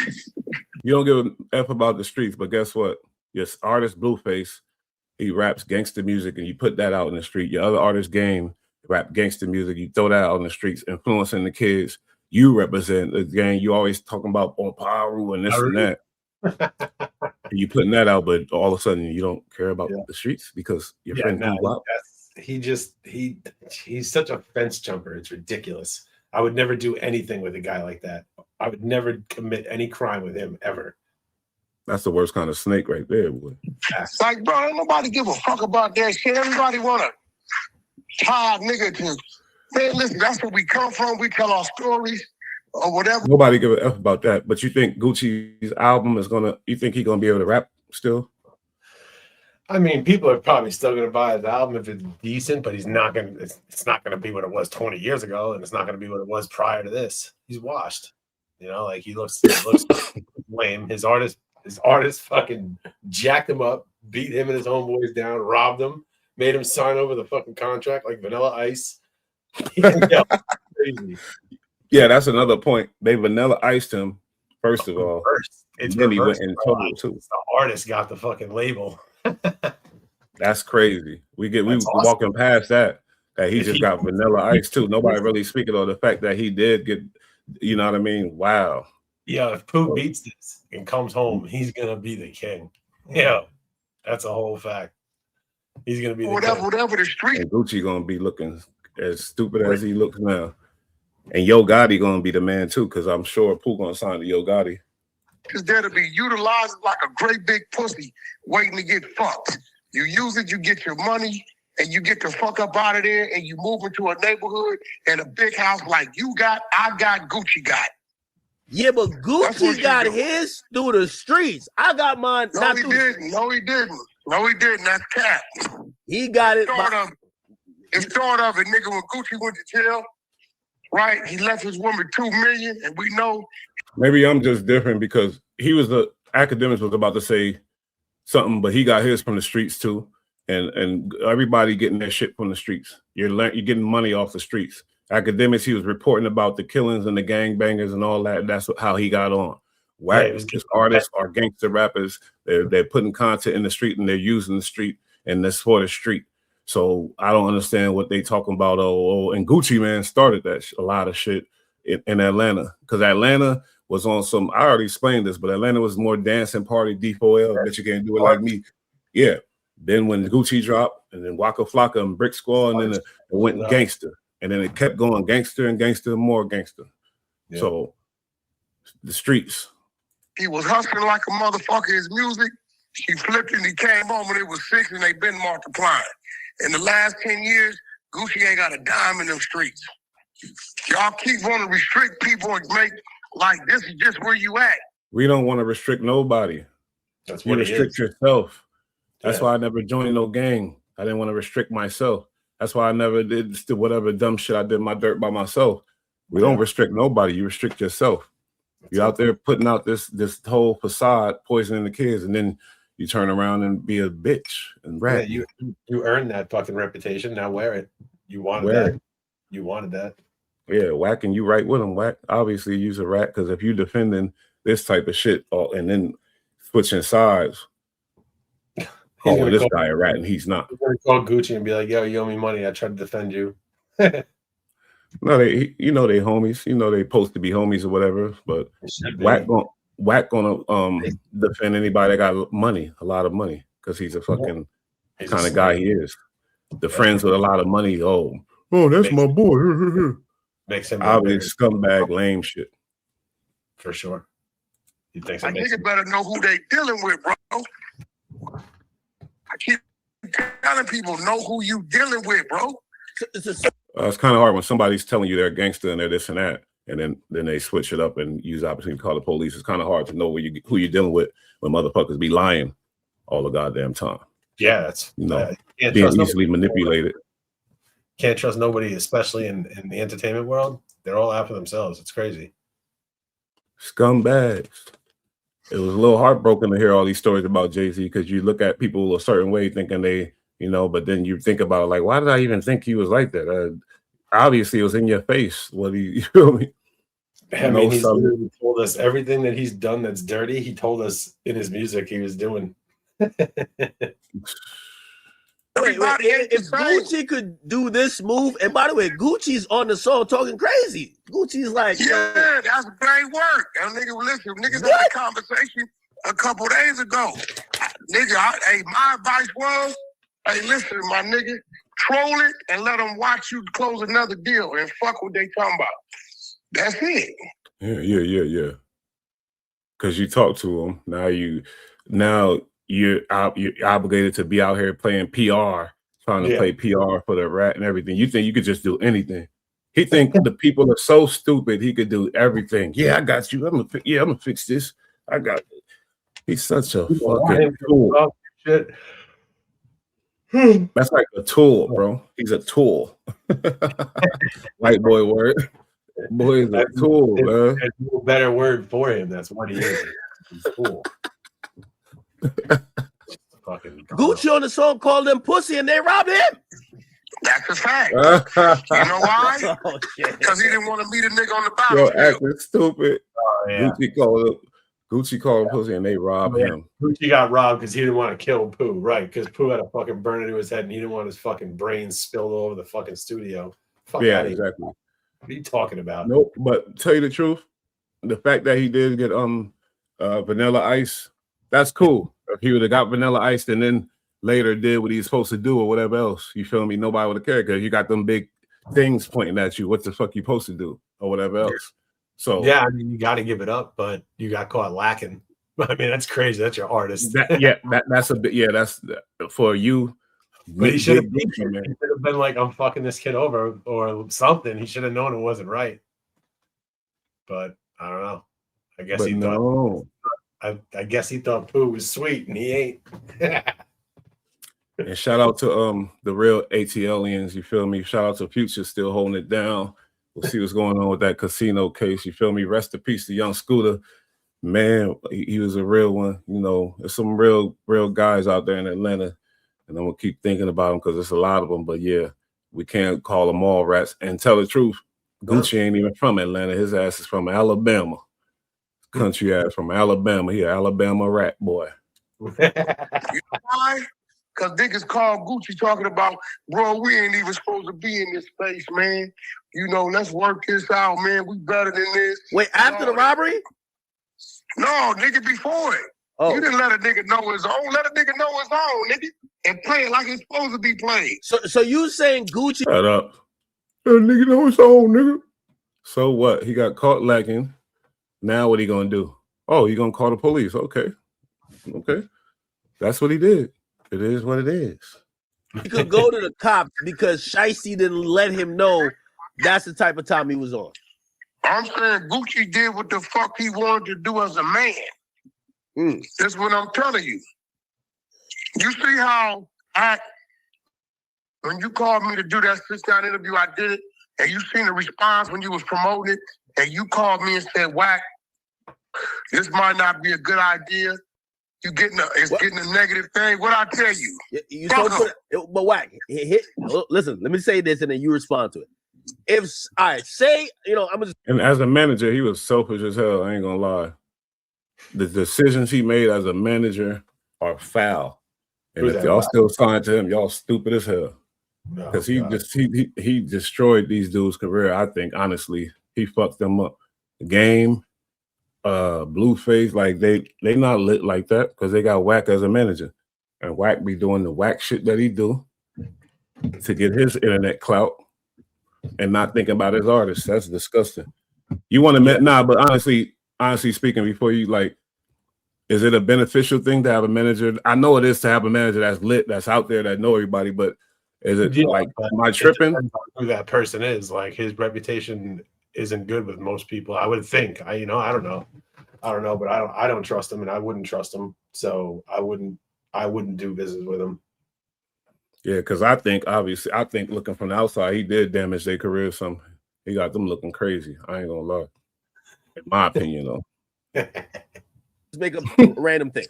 You don't give a F about the streets, but guess what? Your artist Blueface, he raps gangster music and you put that out in the street. Your other artist Game rap gangster music, you throw that out in the streets, influencing the kids. you represent the gang. You always talking about Paru and this and that. And you putting that out, but all of a sudden you don't care about the streets because your friend grew up. He's such a fence jumper. It's ridiculous. I would never do anything with a guy like that. I would never commit any crime with him ever. That's the worst kind of snake right there, boy. Like, bro, ain't nobody give a fuck about that shit. Everybody want a tired nigga to, man, listen, that's where we come from. We tell our stories or whatever. Nobody give a F about that. But you think Gucci's album is you think he's gonna be able to rap still? I mean, people are probably still gonna buy his album if it's decent, but it's not gonna be what it was 20 years ago, and it's not gonna be what it was prior to this. He's washed. You know, like he looks lame. His artist fucking jacked him up, beat him and his homeboys down, robbed him, made him sign over the fucking contract like Vanilla Ice. Crazy. Yeah, that's another point. They Vanilla Iced him, first of all. It's then he went in total too. The artist got the fucking label. That's crazy. We Awesome. walking past that he just got Vanilla Ice too. Nobody really speaking on the fact that he did get, you know what I mean? Wow. Yeah, if Pooh beats this and comes home, he's gonna be the king. Yeah, that's a whole fact. He's gonna be whatever the street. And Gucci gonna be looking as stupid as he looks now. And Yo Gotti gonna be the man too, because I'm sure Pooh gonna sign to Yo Gotti. Because there to be utilized like a great big pussy waiting to get fucked. You use it, you get your money, and you get the fuck up out of there, and you move into a neighborhood and a big house like you got, I got, Gucci got. Yeah, but Gucci got his through the streets. I got mine. No, he didn't. No, he didn't. That's cap. He got it. It started off, a nigga when Gucci went to jail, right? He left his woman $2 million, and we know. Maybe I'm just different because academics was about to say something, but he got his from the streets too, and everybody getting their shit from the streets. You're getting money off the streets. Academics, he was reporting about the killings and the gangbangers and all that. That's how he got on. Whack is just artists or gangster rappers. They're putting content in the street and they're using the street, and that's for the street. So I don't understand what they talking about. And Gucci man started a lot of shit in Atlanta, because Atlanta was on some. I already explained this, but Atlanta was more dancing party, D4L. Bet you can't do it like me. Yeah. Then when Gucci dropped, and then Waka Flocka and Brick Squad, and then it went gangster. And then it kept going gangster and gangster and more gangster. Yeah. So the streets. He was hustling like a motherfucker. His music, he flipped and he came home when it was 6 and they been multiplying. In the last 10 years, Gucci ain't got a dime in them streets. Y'all keep wanting to restrict people and make like this is just where you at. We don't want to restrict nobody. That's what you restrict yourself. That's why I never joined no gang. I didn't want to restrict myself. That's why I never did whatever dumb shit I did my dirt by myself. We don't restrict nobody. You restrict yourself. You're out there putting out this whole facade, poisoning the kids, and then you turn around and be a bitch and rat. Yeah, you earned that fucking reputation. Now wear it. You wanted that. You wanted that. Yeah, whack, and you right with them. Whack. Obviously, use a rat, because if you defending this type of shit and then switching sides. Oh, this guy a rat and he's not. He's gonna call Gucci and be like, "Yo, you owe me money. I tried to defend you." No, they homies. They supposed to be homies or whatever. But Whack gonna defend anybody that got money, a lot of money, because he's a fucking kind of guy he is. The friends with a lot of money. Oh, that's my boy. Makes him obvious scumbag, lame shit. For sure. You think so? Niggas better know who they dealing with, bro. I keep telling people, know who you dealing with, bro. It's kind of hard when somebody's telling you they're a gangster and they're this and that, and then they switch it up and use the opportunity to call the police. It's kind of hard to know who you're dealing with when motherfuckers be lying all the goddamn time. Yeah, that's being easily manipulated. Can't trust nobody, especially in the entertainment world. They're all after themselves. It's crazy. Scumbags. It was a little heartbroken to hear all these stories about Jay-Z, because you look at people a certain way thinking they, but then you think about it like, why did I even think he was like that? Obviously, it was in your face. You feel me? I mean, he's literally told us everything that he's done that's dirty. He told us in his music he was doing. No, Everybody ain't the if same. Gucci could do this move, and by the way, Gucci's on the song talking crazy. Gucci's like, Yeah, that's great work. And nigga, listen, niggas had a conversation a couple days ago. Hey, my advice was, hey, listen, my nigga, troll it and let them watch you close another deal and fuck what they talking about. That's it. Yeah. Because you talk to them now. You're obligated to be out here playing PR, trying to play PR for the rat and everything. You think you could just do anything? He think the people are so stupid he could do everything. Yeah, I got you. I'm gonna fix this. I got it. He's such a fucking tool. Shit. That's like a tool, bro. He's a tool. White boy word. Boy is a tool, man. There's no better word for him. That's what he is. He's cool. Gucci on the song called them pussy and they robbed him. That's a fact. You know why? Because he didn't want to meet a nigga on the battlefield. Yo, acting stupid. Oh, yeah. Gucci called him pussy and they robbed him. Gucci got robbed because he didn't want to kill Pooh, right? Because Pooh had a fucking burn into his head and he didn't want his fucking brains spilled all over the fucking studio. Fuck yeah, outta here. exactly. What are you talking about? Nope. But tell you the truth, the fact that he did get Vanilla Ice, that's cool. If he would have got Vanilla Ice and then later did what he's supposed to do or whatever else, you feel me? Nobody would have cared because you got them big things pointing at you. What the fuck you supposed to do or whatever else? So yeah, I mean, you got to give it up, but you got caught lacking. I mean, that's crazy. That's your artist. That's a bit. Yeah, that's for you. But he should have been like, I'm fucking this kid over or something. He should have known it wasn't right. But I don't know. I guess thought. I guess he thought Pooh was sweet, and he ain't. And shout out to the real ATLians. You feel me? Shout out to Future still holding it down. We'll see what's going on with that casino case. You feel me? Rest in peace to young Scooter. Man, he was a real one. You know, there's some real guys out there in Atlanta. And I'm going to keep thinking about them because there's a lot of them. But yeah, we can't call them all rats. And tell the truth, Gucci ain't even from Atlanta. His ass is from Alabama. Country ass from Alabama. He an Alabama rat boy. You know why? Because niggas call Gucci talking about, bro, we ain't even supposed to be in this space, man. You know, let's work this out, man. We better than this. Wait, after the robbery? No, nigga, before it. Oh. You didn't let a nigga know his own. Let a nigga know his own, nigga. And play it like it's supposed to be played. So you saying Gucci? Shut up. Let a nigga know his own, nigga. So what? He got caught lacking. Now what he gonna do? Oh, he gonna call the police. Okay. That's what he did. It is what it is. He could go to the cops because Shicey didn't let him know that's the type of time he was on. I'm saying Gucci did what the fuck he wanted to do as a man. That's what I'm telling you. You see how when you called me to do that sit-down interview, I did it, and you seen the response when you was promoting it, and you called me and said, Wack, this might not be a good idea. Getting a negative thing. What I tell you? But Wack, listen, let me say this and then you respond to it. And as a manager, he was selfish as hell. I ain't gonna lie. The decisions he made as a manager are foul. And if y'all still signed to him, y'all stupid as hell. Because he destroyed these dudes' career. I think honestly, he fucked them up. The game, Blueface, like they not lit like that because they got Wack as a manager, and Wack be doing the whack shit that he do to get his internet clout and not thinking about his artists. That's disgusting. You want to but honestly speaking, before you is it a beneficial thing to have a manager? I know it is to have a manager that's lit, that's out there, that know everybody, but is it am I tripping? Who that person is, like his reputation isn't good with most people. I would think. I don't know, but I don't trust him, and I wouldn't trust him. So I wouldn't do business with him. Yeah, because I think looking from the outside, he did damage their career some. He got them looking crazy. I ain't gonna lie. In my opinion, though. Let's make a random thing.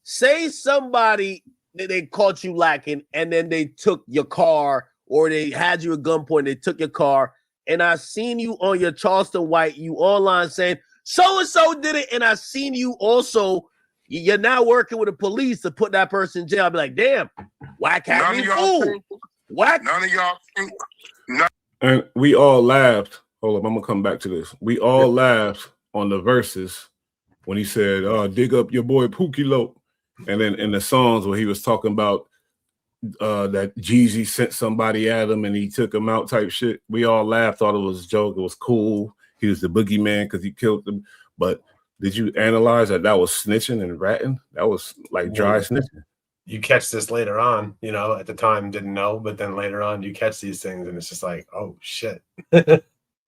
Say somebody they caught you lacking, and then they took your car, or they had you at gunpoint. They took your car, and I seen you on your Charleston White. You online saying so and so did it, and I seen you also. You're now working with the police to put that person in jail. I'll be like, damn, Whack had None me of y'all fooled. think, Whack. none of y'all think, And we all laughed. Hold up, I'm gonna come back to this. We all laughed on the verses when he said, dig up your boy Pookie Lope. And then in the songs where he was talking about that Jeezy sent somebody at him and he took him out type shit. We all laughed, thought it was a joke. It was cool. He was the boogeyman because he killed them. But did you analyze that was snitching and ratting? That was like dry snitching. You catch this later on, you know, at the time didn't know, but then later on you catch these things and it's just like, oh shit. Yeah,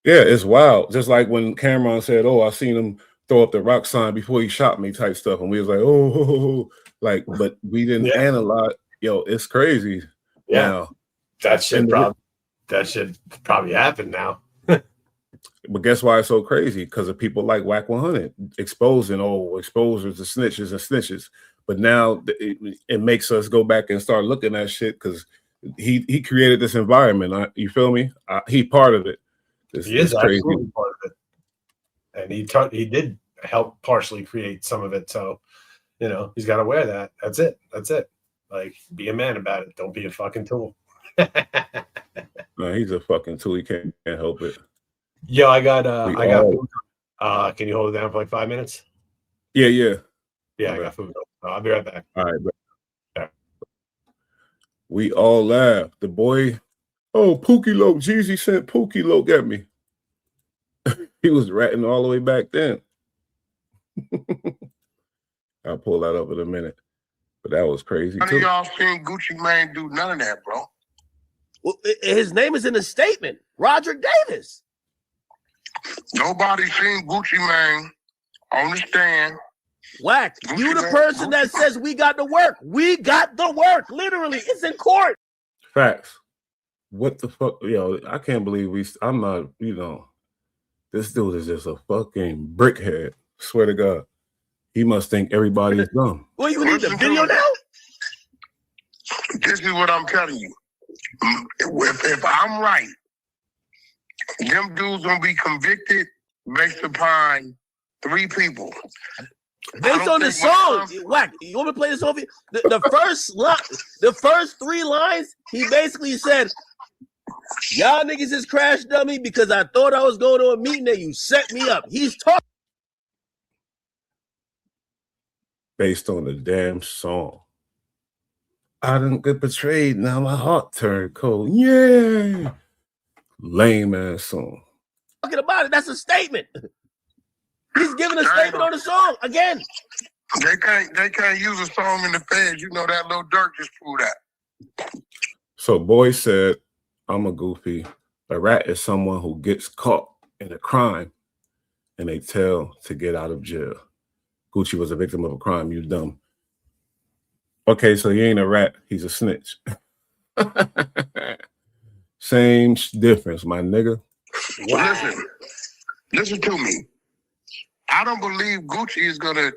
it's wild. Just like when Cameron said, I seen him throw up the rock sign before he shot me type stuff. And we was like, like, but we didn't analyze. Yo, it's crazy. Yeah. Now. That shit probably happened now. But guess why it's so crazy? Because of people like Whack 100 exposing exposers to snitches and snitches. But now it makes us go back and start looking at shit because he created this environment. You feel me? He part of it. He is crazy part of it, and he did help partially create some of it. So, you know, he's got to wear that. That's it. Like, be a man about it. Don't be a fucking tool. No, he's a fucking tool. He can't help it. Yo, I got food. Can you hold it down for like 5 minutes? Yeah. Yeah, I got food. I'll be right back. All right, bro. Yeah. We all laughed. The boy, Pookie Loke, Jeezy sent Pookie Loke at me. He was ratting all the way back then. I'll pull that up in a minute. But that was crazy. None of y'all seen Gucci Mane do none of that, bro. Well, his name is in the statement. Roderick Davis. Nobody seen Gucci Mane on the stand. Whack, you the person that says we got the work. We got the work. Literally, it's in court. Facts. What the fuck? Yo, I can't believe I'm not, this dude is just a fucking brickhead. Swear to God. He must think everybody is dumb. Well, you need the video now? This is what I'm telling you. If I'm right, them dudes gonna be convicted based upon 3 people. Based on the song, Whack. You want me to play this over? The first 3 lines, he basically said, "Y'all niggas is crash dummy because I thought I was going to a meeting and you set me up." He's talking based on the damn song. I didn't get betrayed. Now my heart turned cold. Yeah. Lame ass song. talking about it. That's a statement. He's giving a statement on the song again. They can't use a song in the feds. You know that Lil Durk just proved that. So boy said, I'm a goofy. A rat is someone who gets caught in a crime and they tell to get out of jail. Gucci was a victim of a crime, you dumb. Okay, so he ain't a rat, he's a snitch. Same difference, my nigga. Wow. Listen to me. I don't believe Gucci is gonna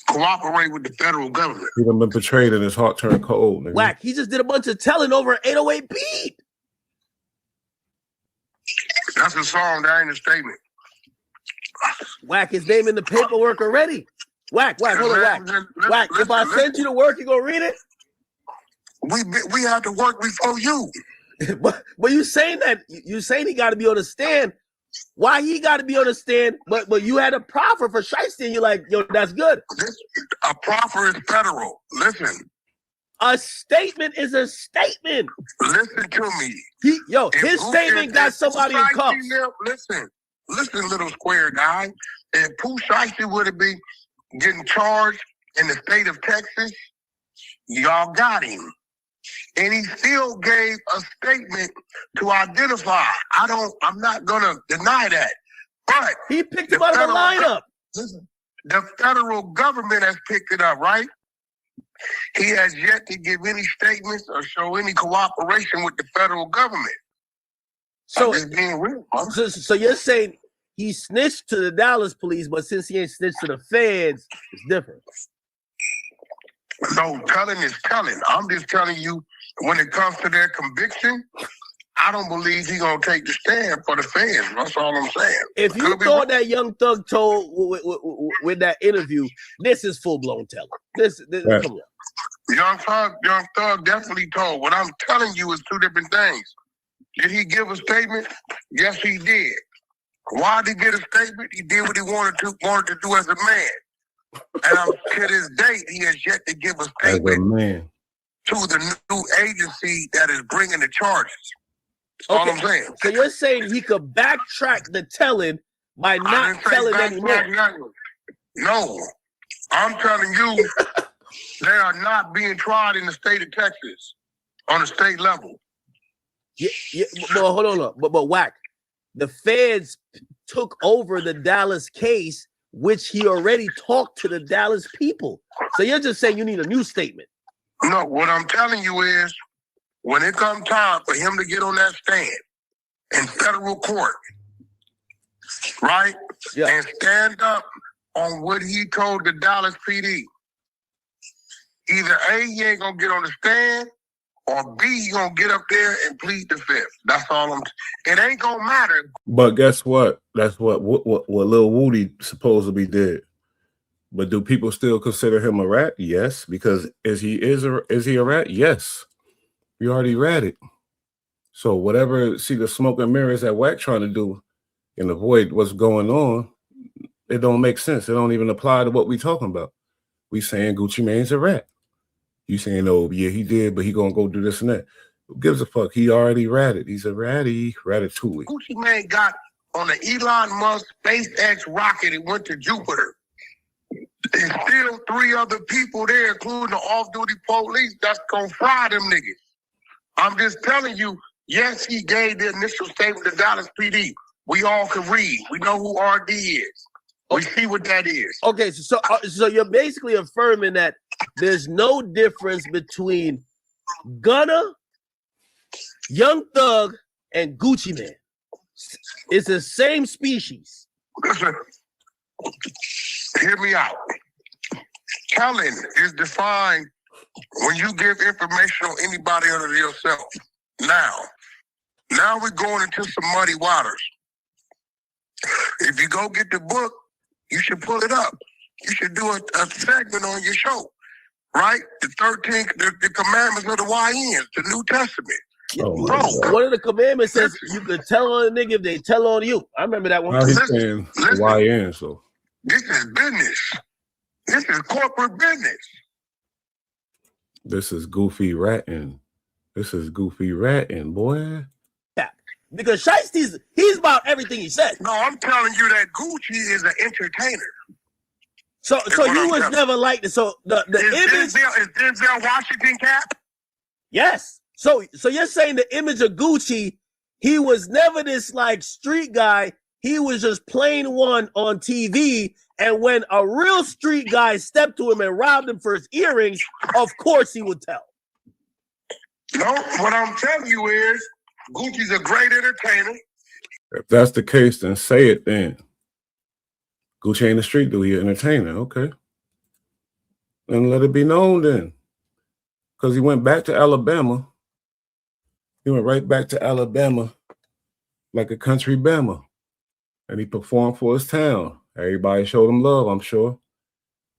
cooperate with the federal government. He done been betrayed and his heart turned cold, nigga. Whack, he just did a bunch of telling over an 808 beat. That's a song, that ain't a statement. Whack, his name in the paperwork already. Whack, hold on, Whack. If I send you to work, you gonna read it? We have to work before you. but you saying that you saying he got to be on the stand. Why he got to be on the stand? But you had a proffer for shiesty, and you're like, yo, that's good. A proffer is federal. Listen. A statement is a statement. Listen to me. His statement got somebody in cuffs. Listen, little square guy. If Pooh Shiesty would have been getting charged in the state of Texas, y'all got him. And he still gave a statement to identify. I'm not gonna deny that. But he picked him out of the lineup. Listen, the federal government has picked it up, right? He has yet to give any statements or show any cooperation with the federal government. So, being real, so you're saying he snitched to the Dallas police, but since he ain't snitched to the feds, it's different. No, telling is telling. I'm just telling you, when it comes to their conviction, I don't believe he's gonna take the stand for the fans. That's all I'm saying. If you thought that Young Thug told with that interview, this is full blown telling. This right. Come on. Young Thug definitely told. What I'm telling you is two different things. Did he give a statement? Yes, he did. Why did he get a statement? He did what he wanted to do as a man. And to this date, he has yet to give a statement as a man to the new agency that is bringing the charges. That's all I'm saying. So you're saying he could backtrack the telling by not telling anymore? No. I'm telling you, they are not being tried in the state of Texas on the state level. Yeah, well, hold on. But Whack, the feds took over the Dallas case, which he already talked to the Dallas people. So you're just saying you need a new statement. No, what I'm telling you is when it comes time for him to get on that stand in federal court, right? Yeah. And stand up on what he told the Dallas PD. Either A, he ain't gonna get on the stand, or B, he gonna get up there and plead the fifth. That's all it ain't gonna matter. But guess what? That's what Lil Woody supposedly did. But do people still consider him a rat? Yes, because is he a rat? Yes. We already ratted. So whatever, see the smoke and mirrors that Wack trying to do and avoid what's going on, it don't make sense. It don't even apply to what we talking about. We saying Gucci Mane's a rat. You saying, oh yeah, he did, but he gonna go do this and that. Who gives a fuck? He already ratted. He's a ratty, ratatouille. Gucci Mane got on the Elon Musk SpaceX rocket and went to Jupiter. There's still 3 other people there, including the off-duty police, that's gonna fry them niggas. I'm just telling you, yes, he gave the initial statement to Dallas PD. We all can read. We know who RD is. We see what that is. Okay, so you're basically affirming that there's no difference between Gunna, Young Thug, and Gucci Mane. It's the same species. Listen, hear me out. Telling is defined when you give information on anybody other than yourself. Now we're going into some muddy waters. If you go get the book, you should pull it up. You should do a segment on your show, right? The 13, the commandments of the YNs, the New Testament. Bro, one of the commandments says you could tell on a nigga if they tell on you. I remember that one. Now he's saying YN, so. This is business. This is corporate business. This is goofy ratting. This is goofy ratting, boy. Yeah, because Shiesty's, he's about everything he said. No, I'm telling you that Gucci is an entertainer. So you was never like this. So the image is Denzel Washington cap? Yes. So you're saying the image of Gucci, he was never this like street guy. He was just plain one on TV. And when a real street guy stepped to him and robbed him for his earrings, of course he would tell. No, what I'm telling you is Gucci's a great entertainer. If that's the case, then say it then. Gucci ain't a street dude, he an entertainer, okay. And let it be known then. Because he went back to Alabama. He went right back to Alabama like a country Bama. And he performed for his town. Everybody showed him love, I'm sure.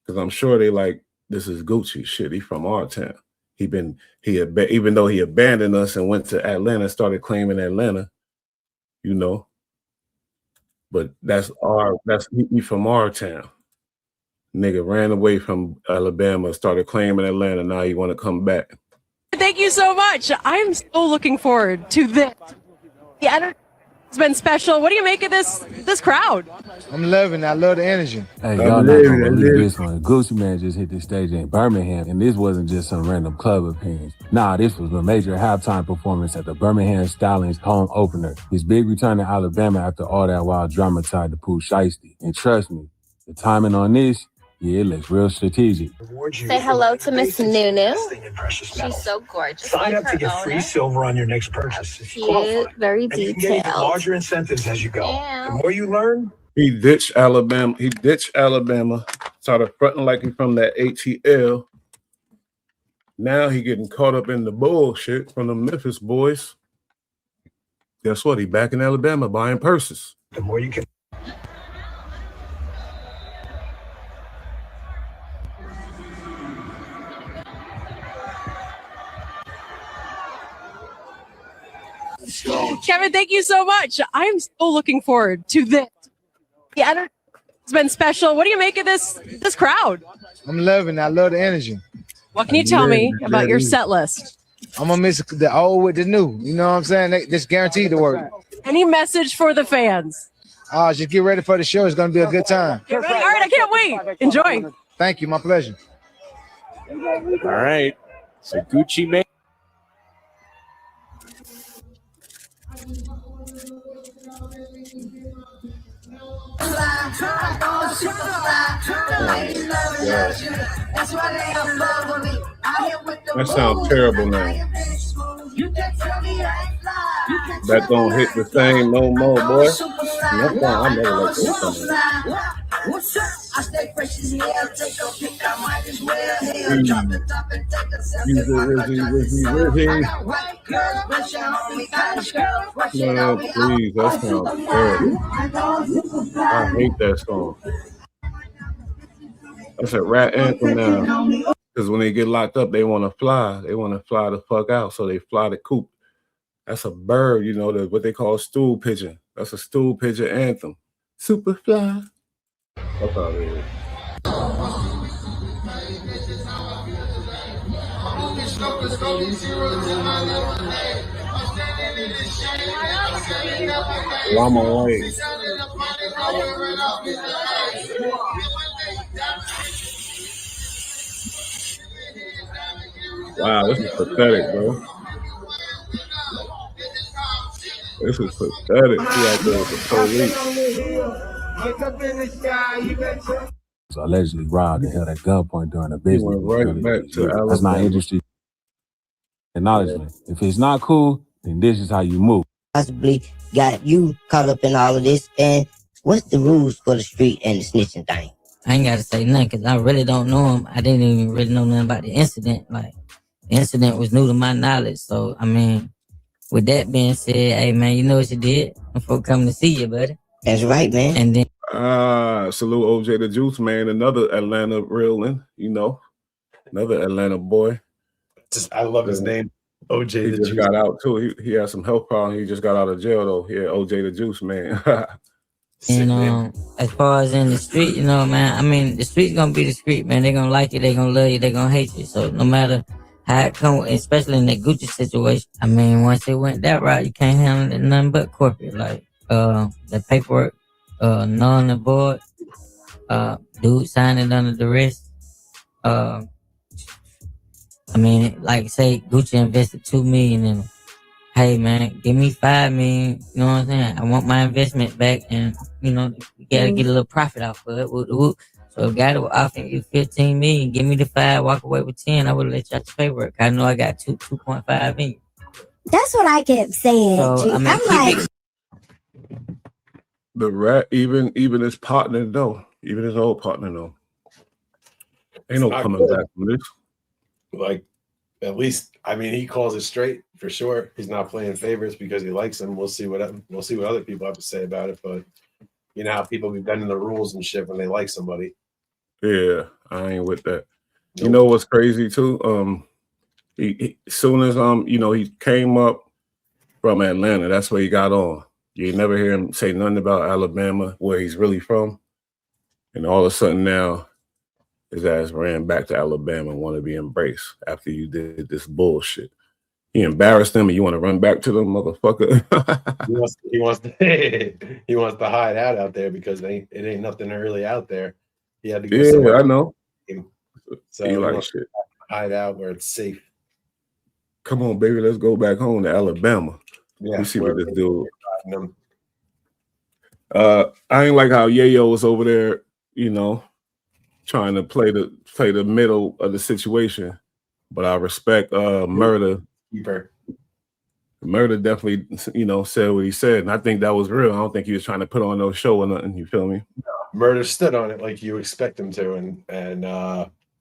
Because I'm sure they like, this is Gucci. Shit, he from our town. Even though he abandoned us and went to Atlanta, started claiming Atlanta, you know. But he from our town. Nigga ran away from Alabama, started claiming Atlanta. Now he want to come back. Thank you so much. I'm so looking forward to this. The energy has been special. What do you make of this crowd? I'm loving it. I love the energy. Hey, y'all not gonna believe this one. Gucci Mane just hit the stage in Birmingham, and this wasn't just some random club appearance. Nah, this was a major halftime performance at the Birmingham Stallings home opener. His big return to Alabama after all that wild drama tied to Pooh Shiesty. And trust me, the timing on this, yeah, it looks real strategic. Say hello to Miss Nunu. She's so gorgeous. Sign up to get free silver on your next purchase. Cute, very and you can get detailed. larger incentives as you go. The more you learn, He ditched Alabama. Started fronting like he from that ATL. Now he getting caught up in the bullshit from the Memphis boys. Guess what? He back in Alabama buying purses. the more you can. Kevin, thank you so much. I'm so looking forward to this. The energy has been special. What do you make of this crowd? I'm loving it. I love the energy. What can you tell me about your set list? I'm gonna mix the old with the new. You know what I'm saying? They just guaranteed to work. Any message for the fans? Just get ready for the show. It's gonna be a good time. All right, I can't wait. Enjoy. Thank you. My pleasure. All right. So Gucci Mane. That sounds terrible now. That don't hit the same no more, boy. That's why I never like this song. No, please, that sounds terrible. I hate that song. That's a rat anthem now. Because when they get locked up, they want to fly. They want to fly the fuck out, so they fly the coop. That's a bird, you know, what they call stool pigeon. That's a stool pigeon anthem. Super fly. That's how it is. Llama Way. Wow, this is pathetic, bro. This is pathetic. He out there with the police. So allegedly robbed and held at gunpoint during a business. Right back to Alabama. That's not industry acknowledgement. If it's not cool, then this is how you move. Possibly got you caught up in all of this. And what's the rules for the street and the snitching thing? I ain't got to say nothing because I really don't know him. I didn't even really know nothing about the incident. Like, the incident was new to my knowledge. So, I mean, with that being said, hey, man, you know what you did? I'm for coming to see you, buddy. That's right, man. And then salute OJ the Juice Man, another Atlanta realin', you know, another Atlanta boy. I love his name, OJ He the just Juice. got out too. He had some health problems. He just got out of jail though. Yeah, OJ the Juice Man. And as far as in the street, you know, man, I mean, the street's gonna be the street, man. They're gonna like you, they're gonna love you, they're gonna hate you. So no matter how it come, especially in that Gucci situation, I mean, once it went that route, you can't handle it nothing but corporate. Like the paperwork, null and void, dude signing under duress. I mean, like say Gucci invested $2 million in him. Hey man, give me $5 million. You know what I'm saying? I want my investment back, and you know, you gotta get a little profit off of it. So if a guy that was offering you $15 million, give me the 5, walk away with 10. I would let you out the paperwork. I know I got 2.5 million. That's what I kept saying. So, I mean, I'm like, The rat, even his partner though, even his old partner though, ain't no not coming good. back from this. Like, at least, I mean, he calls it straight for sure. He's not playing favorites because he likes them. We'll see what other people have to say about it. But you know how people be bending the rules and shit when they like somebody. Yeah, I ain't with that. You know what's crazy too? He soon as you know, he came up from Atlanta. That's where he got on. You never hear him say nothing about Alabama, where he's really from. And all of a sudden now, his ass ran back to Alabama and want to be embraced after you did this bullshit. He embarrassed them and you want to run back to them, motherfucker. he wants to hide out there because it ain't nothing really out there. He had to go Yeah, somewhere. I know. So He he like wants to shit. hide out where it's safe. Come on, baby, let's go back home to Alabama. Yeah, You see what this dude. them. I ain't like how Yayo was over there, you know, trying to play the middle of the situation. But I respect Murda. Murda definitely, you know, said what he said, and I think that was real. I don't think he was trying to put on no show or nothing. You feel me? Murder stood on it like you expect him to, and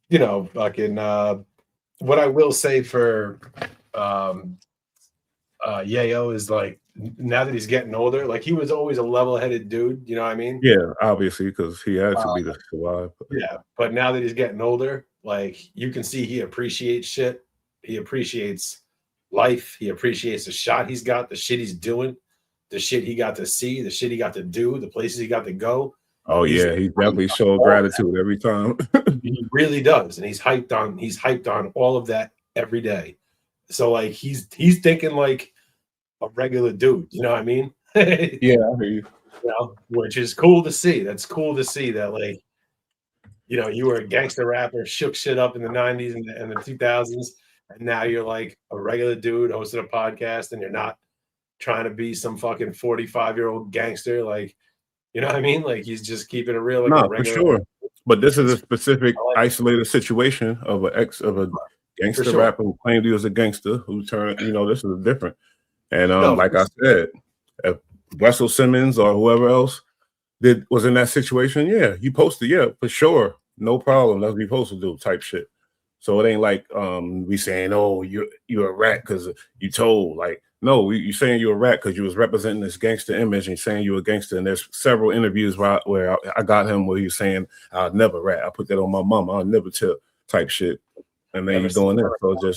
you know, fucking what I will say for Yayo is like, now that he's getting older, like he was always a level-headed dude, you know what I mean? Yeah, obviously, because he had to be to survive. Yeah, but now that he's getting older, like you can see he appreciates shit. He appreciates life. He appreciates the shot he's got, the shit he's doing, the shit he got to see, the shit he got to do, the places he got to go. Oh yeah, he definitely showed gratitude every time. He really does, and he's hyped on all of that every day. So like he's thinking like a regular dude, you know what I mean? Yeah, I hear you. You know, which is cool to see. That's cool to see that, like, you know, you were a gangster rapper, shook shit up in the 90s and the 2000s, and now you're like a regular dude hosting a podcast, and you're not trying to be some fucking 45-year-old gangster. Like, you know what I mean? Like, he's just keeping it real. Like No, a for regular, sure. But this is a specific isolated situation of a gangster sure. rapper who claimed he was a gangster who turned, you know, this is different. And No, like I said, if Russell Simmons or whoever else was in that situation, yeah, you posted, yeah, for sure. No problem. That's what you're supposed to do, type shit. So it ain't like we saying, oh, you're a rat because you told. Like, no, you saying you're a rat because you was representing this gangster image and saying you're a gangster. And there's several interviews where I got him where he was saying, I'll never rat. I put that on my mom. I'll never tell, type shit. And then you're doing it. So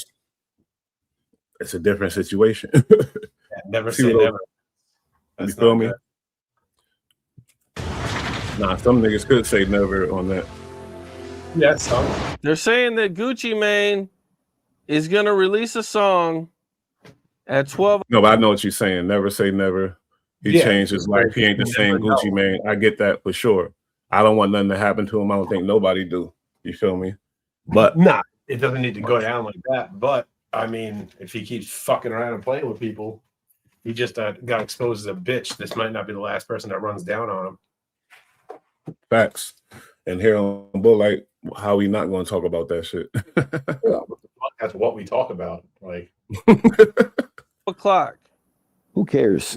it's a different situation. never say never. You feel me? Nah, some niggas could say never on that. Yeah, some. They're saying that Gucci Mane is gonna release a song at 12. No, but I know what you're saying. Never say never. He changed his life. He ain't the same Gucci Mane. I get that for sure. I don't want nothing to happen to him. I don't think nobody do. You feel me? But nah, it doesn't need to go down like that. But I mean, if he keeps fucking around and playing with people, he just got exposed as a bitch. This might not be the last person that runs down on him. Facts. And here on Bull, like, how we not going to talk about that shit? That's what we talk about. Like, o'clock. Who cares?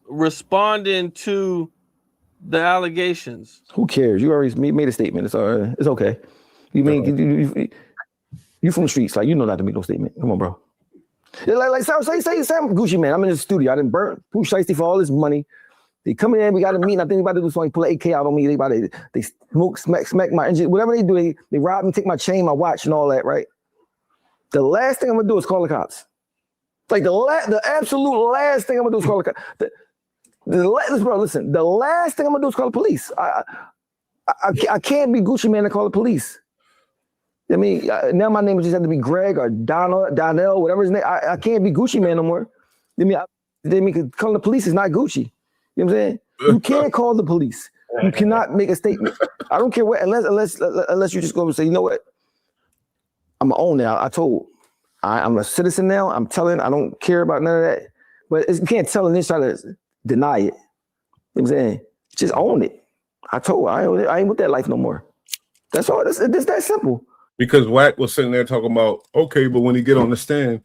Responding to the allegations. Who cares? You already made a statement. It's all right. It's okay. You mean you from the streets? Like, you know not to make no statement. Come on, bro. Like say I'm Gucci Mane. I'm in the studio. I didn't burn Pooh Shiesty for all this money. They come in, we got to meet. And I think they about to do something. Pull an AK out on me. They smoke, smack my engine. Whatever they do, they rob me, take my chain, my watch, and all that. Right. The last thing I'm gonna do is call the cops. Like the absolute last thing I'm gonna do is call the cops. Listen. The last thing I'm gonna do is call the police. I can't be Gucci Mane and call the police. I mean, now my name just have to be Greg or Donnell, whatever his name. I can't be Gucci Mane no more. I mean, calling the police is not Gucci. You know what I'm saying? You can't call the police. You cannot make a statement. I don't care what, unless you just go and say, you know what? I'm gonna own it. I'm a citizen now. I'm telling. I don't care about none of that. But you can't tell and then try to deny it. You know what I'm saying? Just own it. I ain't with that life no more. That's all. It's that simple. Because Wack was sitting there talking about, okay, but when he get on the stand,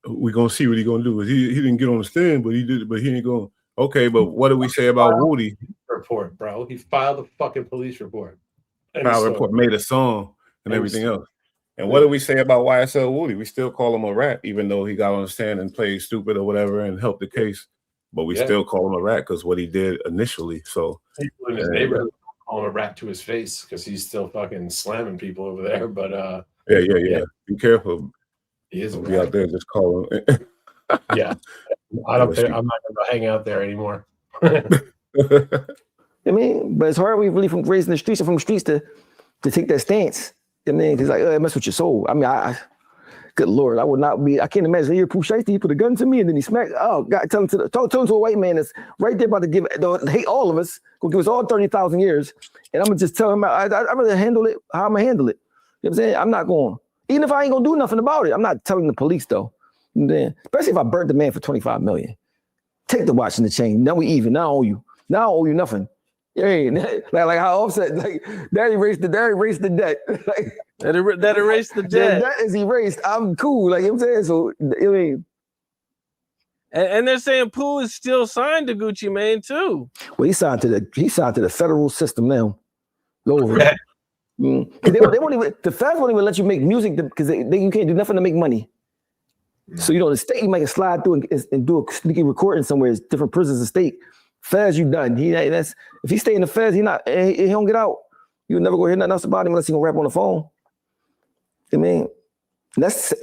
we're gonna see what he gonna do. He didn't get on the stand, but he did. But he ain't going. Okay, but what do we say about Woody? Report, bro. He filed a fucking police report. Filed a report, made a song, and everything else. And what do we say about YSL Woody? We still call him a rat, even though he got on the stand and played stupid or whatever and helped the case. But we still call him a rat because what he did initially. So people in his neighborhood call him a rat to his face because he's still fucking slamming people over there. But yeah. Be careful. He is be out there just calling. Yeah. I'm not gonna hang out there anymore. I mean, but it's hard. We really from raised in the streets and from the streets to take that stance. I mean, it's like it mess with your soul. I mean, good Lord, I would not be. I can't imagine. Here, Pooh Shiesty, he put a gun to me and then he smacked. Oh God, tell him to a white man that's right there about to hate all of us. Gonna give us all 30,000 years, and I'm gonna just tell him I'd rather handle it how I'm gonna handle it. You know what I'm saying? I'm not going. Even if I ain't gonna do nothing about it, I'm not telling the police though. Then, especially if I burnt the man for $25 million. Take the watch and the chain. Now we even. Now I owe you. Now I owe you nothing. Yeah, like how Offset, like that erased the debt. Like, that erased the debt. The debt is erased. I'm cool. Like, you know what I'm saying? So I mean, and they're saying Pooh is still signed to Gucci Mane too. Well, he signed to the federal system now. Go over it. They won't even. The feds won't even let you make music because you can't do nothing to make money. So, the state, you might slide through and do a sneaky recording somewhere. It's different prisons and state. Feds, you done. If he stay in the feds, he don't get out. You'll never go hear nothing else about him unless he gonna rap on the phone. I mean, that's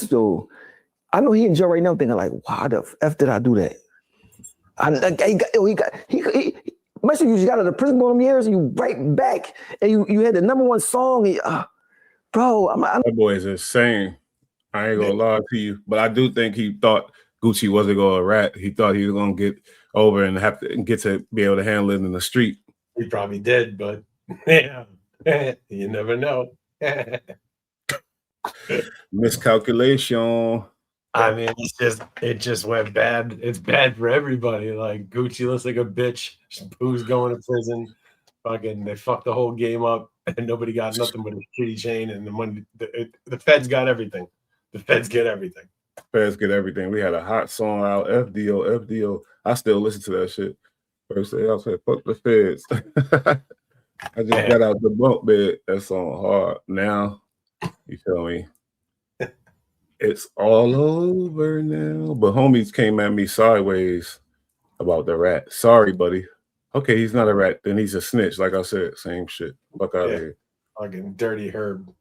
so. I know he in jail right now thinking like, why the F did I do that? Especially you got out of the prison for them years and you right back and you had the #1 song. And, bro, that boy is insane. I ain't gonna lie to you, but I do think he thought Gucci wasn't gonna rat. He thought he was gonna get over and have to get to be able to handle it in the street. He probably did, but yeah, you never know. Miscalculation. I mean, it just went bad. It's bad for everybody. Like Gucci looks like a bitch who's going to prison. Fucking, they fucked the whole game up, and nobody got nothing but a shitty chain. And the money, the feds got everything. The feds get everything. Feds get everything. We had a hot song out, FDO. I still listen to that shit. First day I said, fuck the feds. I just got out the bunk bed. That song hard. Now, you feel me? It's all over now. But homies came at me sideways about the rat. Sorry, buddy. Okay, he's not a rat. Then he's a snitch. Like I said, same shit. Fuck out of here. Fucking dirty Herb.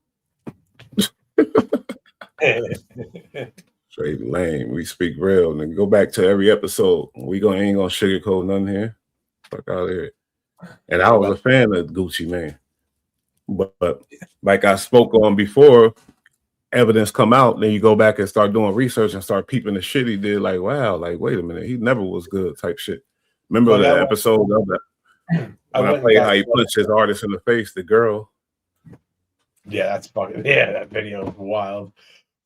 Straight lame. We speak real. And go back to every episode. We ain't gonna sugarcoat nothing here. Fuck out of here. And I was a fan of Gucci Mane. But like I spoke on before, evidence come out, then you go back and start doing research and start peeping the shit he did. Like, wow, like, wait a minute, he never was good type shit. Remember that episode of that? When I played how he punched his artist in the face, the girl. Yeah, that's fucking, that video was wild.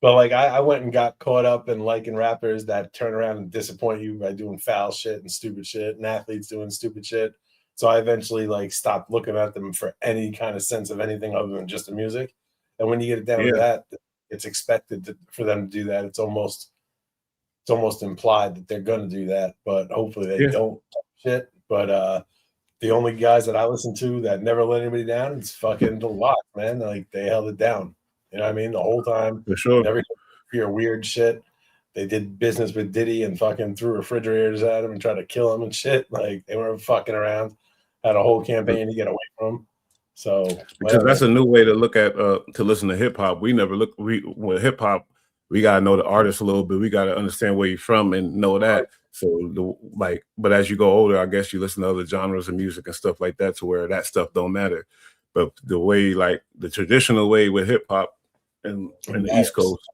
But like I went and got caught up in liking rappers that turn around and disappoint you by doing foul shit and stupid shit, and athletes doing stupid shit. So I eventually like stopped looking at them for any kind of sense of anything other than just the music. And when you get it down to that, it's expected for them to do that. It's almost implied that they're going to do that, but hopefully they don't shit. But the only guys that I listen to that never let anybody down, it's fucking The Lock, man. Like they held it down. You know what I mean? The whole time. For sure. Never hear weird shit. They did business with Diddy and fucking threw refrigerators at him and tried to kill him and shit. Like they weren't fucking around. Had a whole campaign to get away from him. So because that's a new way to look at to listen to hip hop. We never look with hip hop. We gotta know the artist a little bit. We gotta understand where you're from and know that. So but as you go older, I guess you listen to other genres of music and stuff like that to where that stuff don't matter. But the way, like the traditional way with hip hop and the East Coast,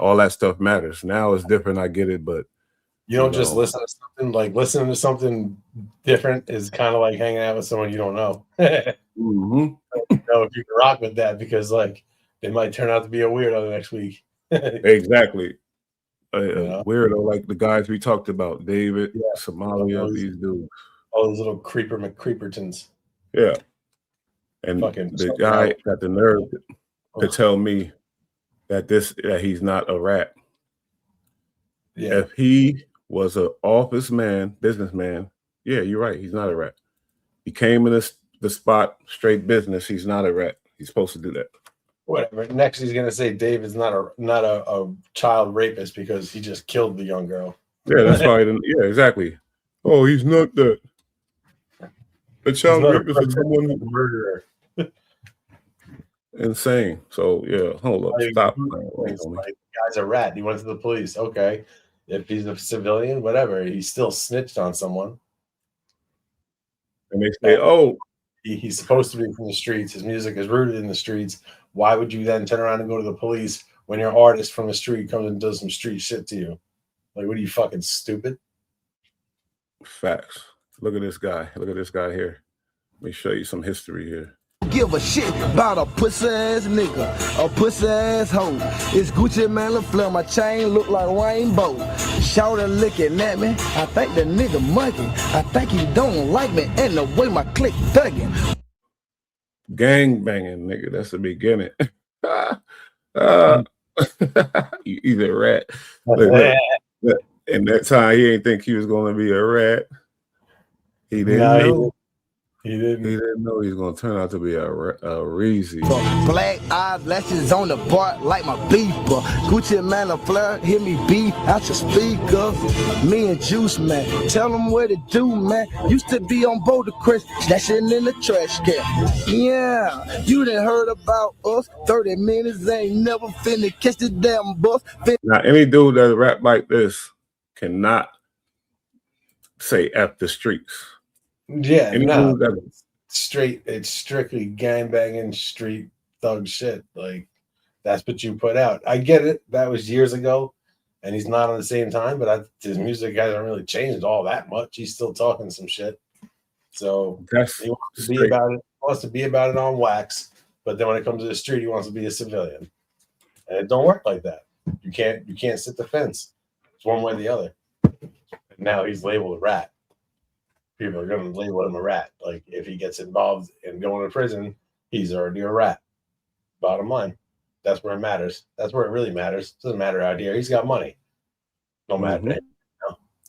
all that stuff matters. Now it's different. I get it, but you don't just listen to something. Like listening to something different is kind of like hanging out with someone you don't know. Mm-hmm. You know if you can rock with that because like they might turn out to be a weirdo the next week. Exactly. Weirdo like the guys we talked about, David, Somali, these dudes. All those little creepertons. Yeah. And the guy got the nerve to tell me that he's not a rat. Yeah. If he was an office man, businessman, you're right. He's not a rat. He came in the spot, straight business. He's not a rat. He's supposed to do that. Whatever. Next, he's gonna say David's not a child rapist because he just killed the young girl. Yeah, that's probably exactly. Oh, he's not that. A child rapist is someone who murderer. Insane. So hold up, stop. Like, guy's a rat. He went to the police. Okay, if he's a civilian, whatever, he still snitched on someone. And they say, "Oh, he's supposed to be from the streets. His music is rooted in the streets. Why would you then turn around and go to the police when your artist from the street comes and does some street shit to you? Like, what are you, fucking stupid?" Facts. Look at this guy. Look at this guy here. Let me show you some history here. Give a shit about a pussy ass nigga, a pussy ass hoe. It's Gucci man, LaFleur, my chain look like rainbow. Shawty looking at me, I think the nigga monkey. I think he don't like me and the way my click thugging. Gang banging, nigga. That's the beginning. He's a rat. Look, in that time, he ain't think he was gonna be a rat. He didn't know. He didn't know he's gonna turn out to be a Reezy. Black eyelashes on the bar like my beeper. Gucci man, a flare, hear me beef out your speaker. Me and Juice man, tell them what to do, man. Used to be on Boulder Crest, snatching in the trash can. Yeah, you done heard about us. 30 minutes ain't never finna catch the damn bus. Now, any dude that rap like this cannot say F the streets. Yeah, Any no, dude that it's strictly gangbanging street thug shit. Like that's what you put out. I get it. That was years ago, and he's not on the same time. But his music hasn't really changed all that much. He's still talking some shit. So he wants to be about it. Wants to be about it on wax. But then when it comes to the street, he wants to be a civilian, and it don't work like that. You can't sit the fence. It's one way or the other. And now he's labeled a rat. People are going to label him a rat. Like if he gets involved in going to prison, he's already a rat. Bottom line, that's where it matters. That's where it really matters. It doesn't matter out here. He's got money. No matter.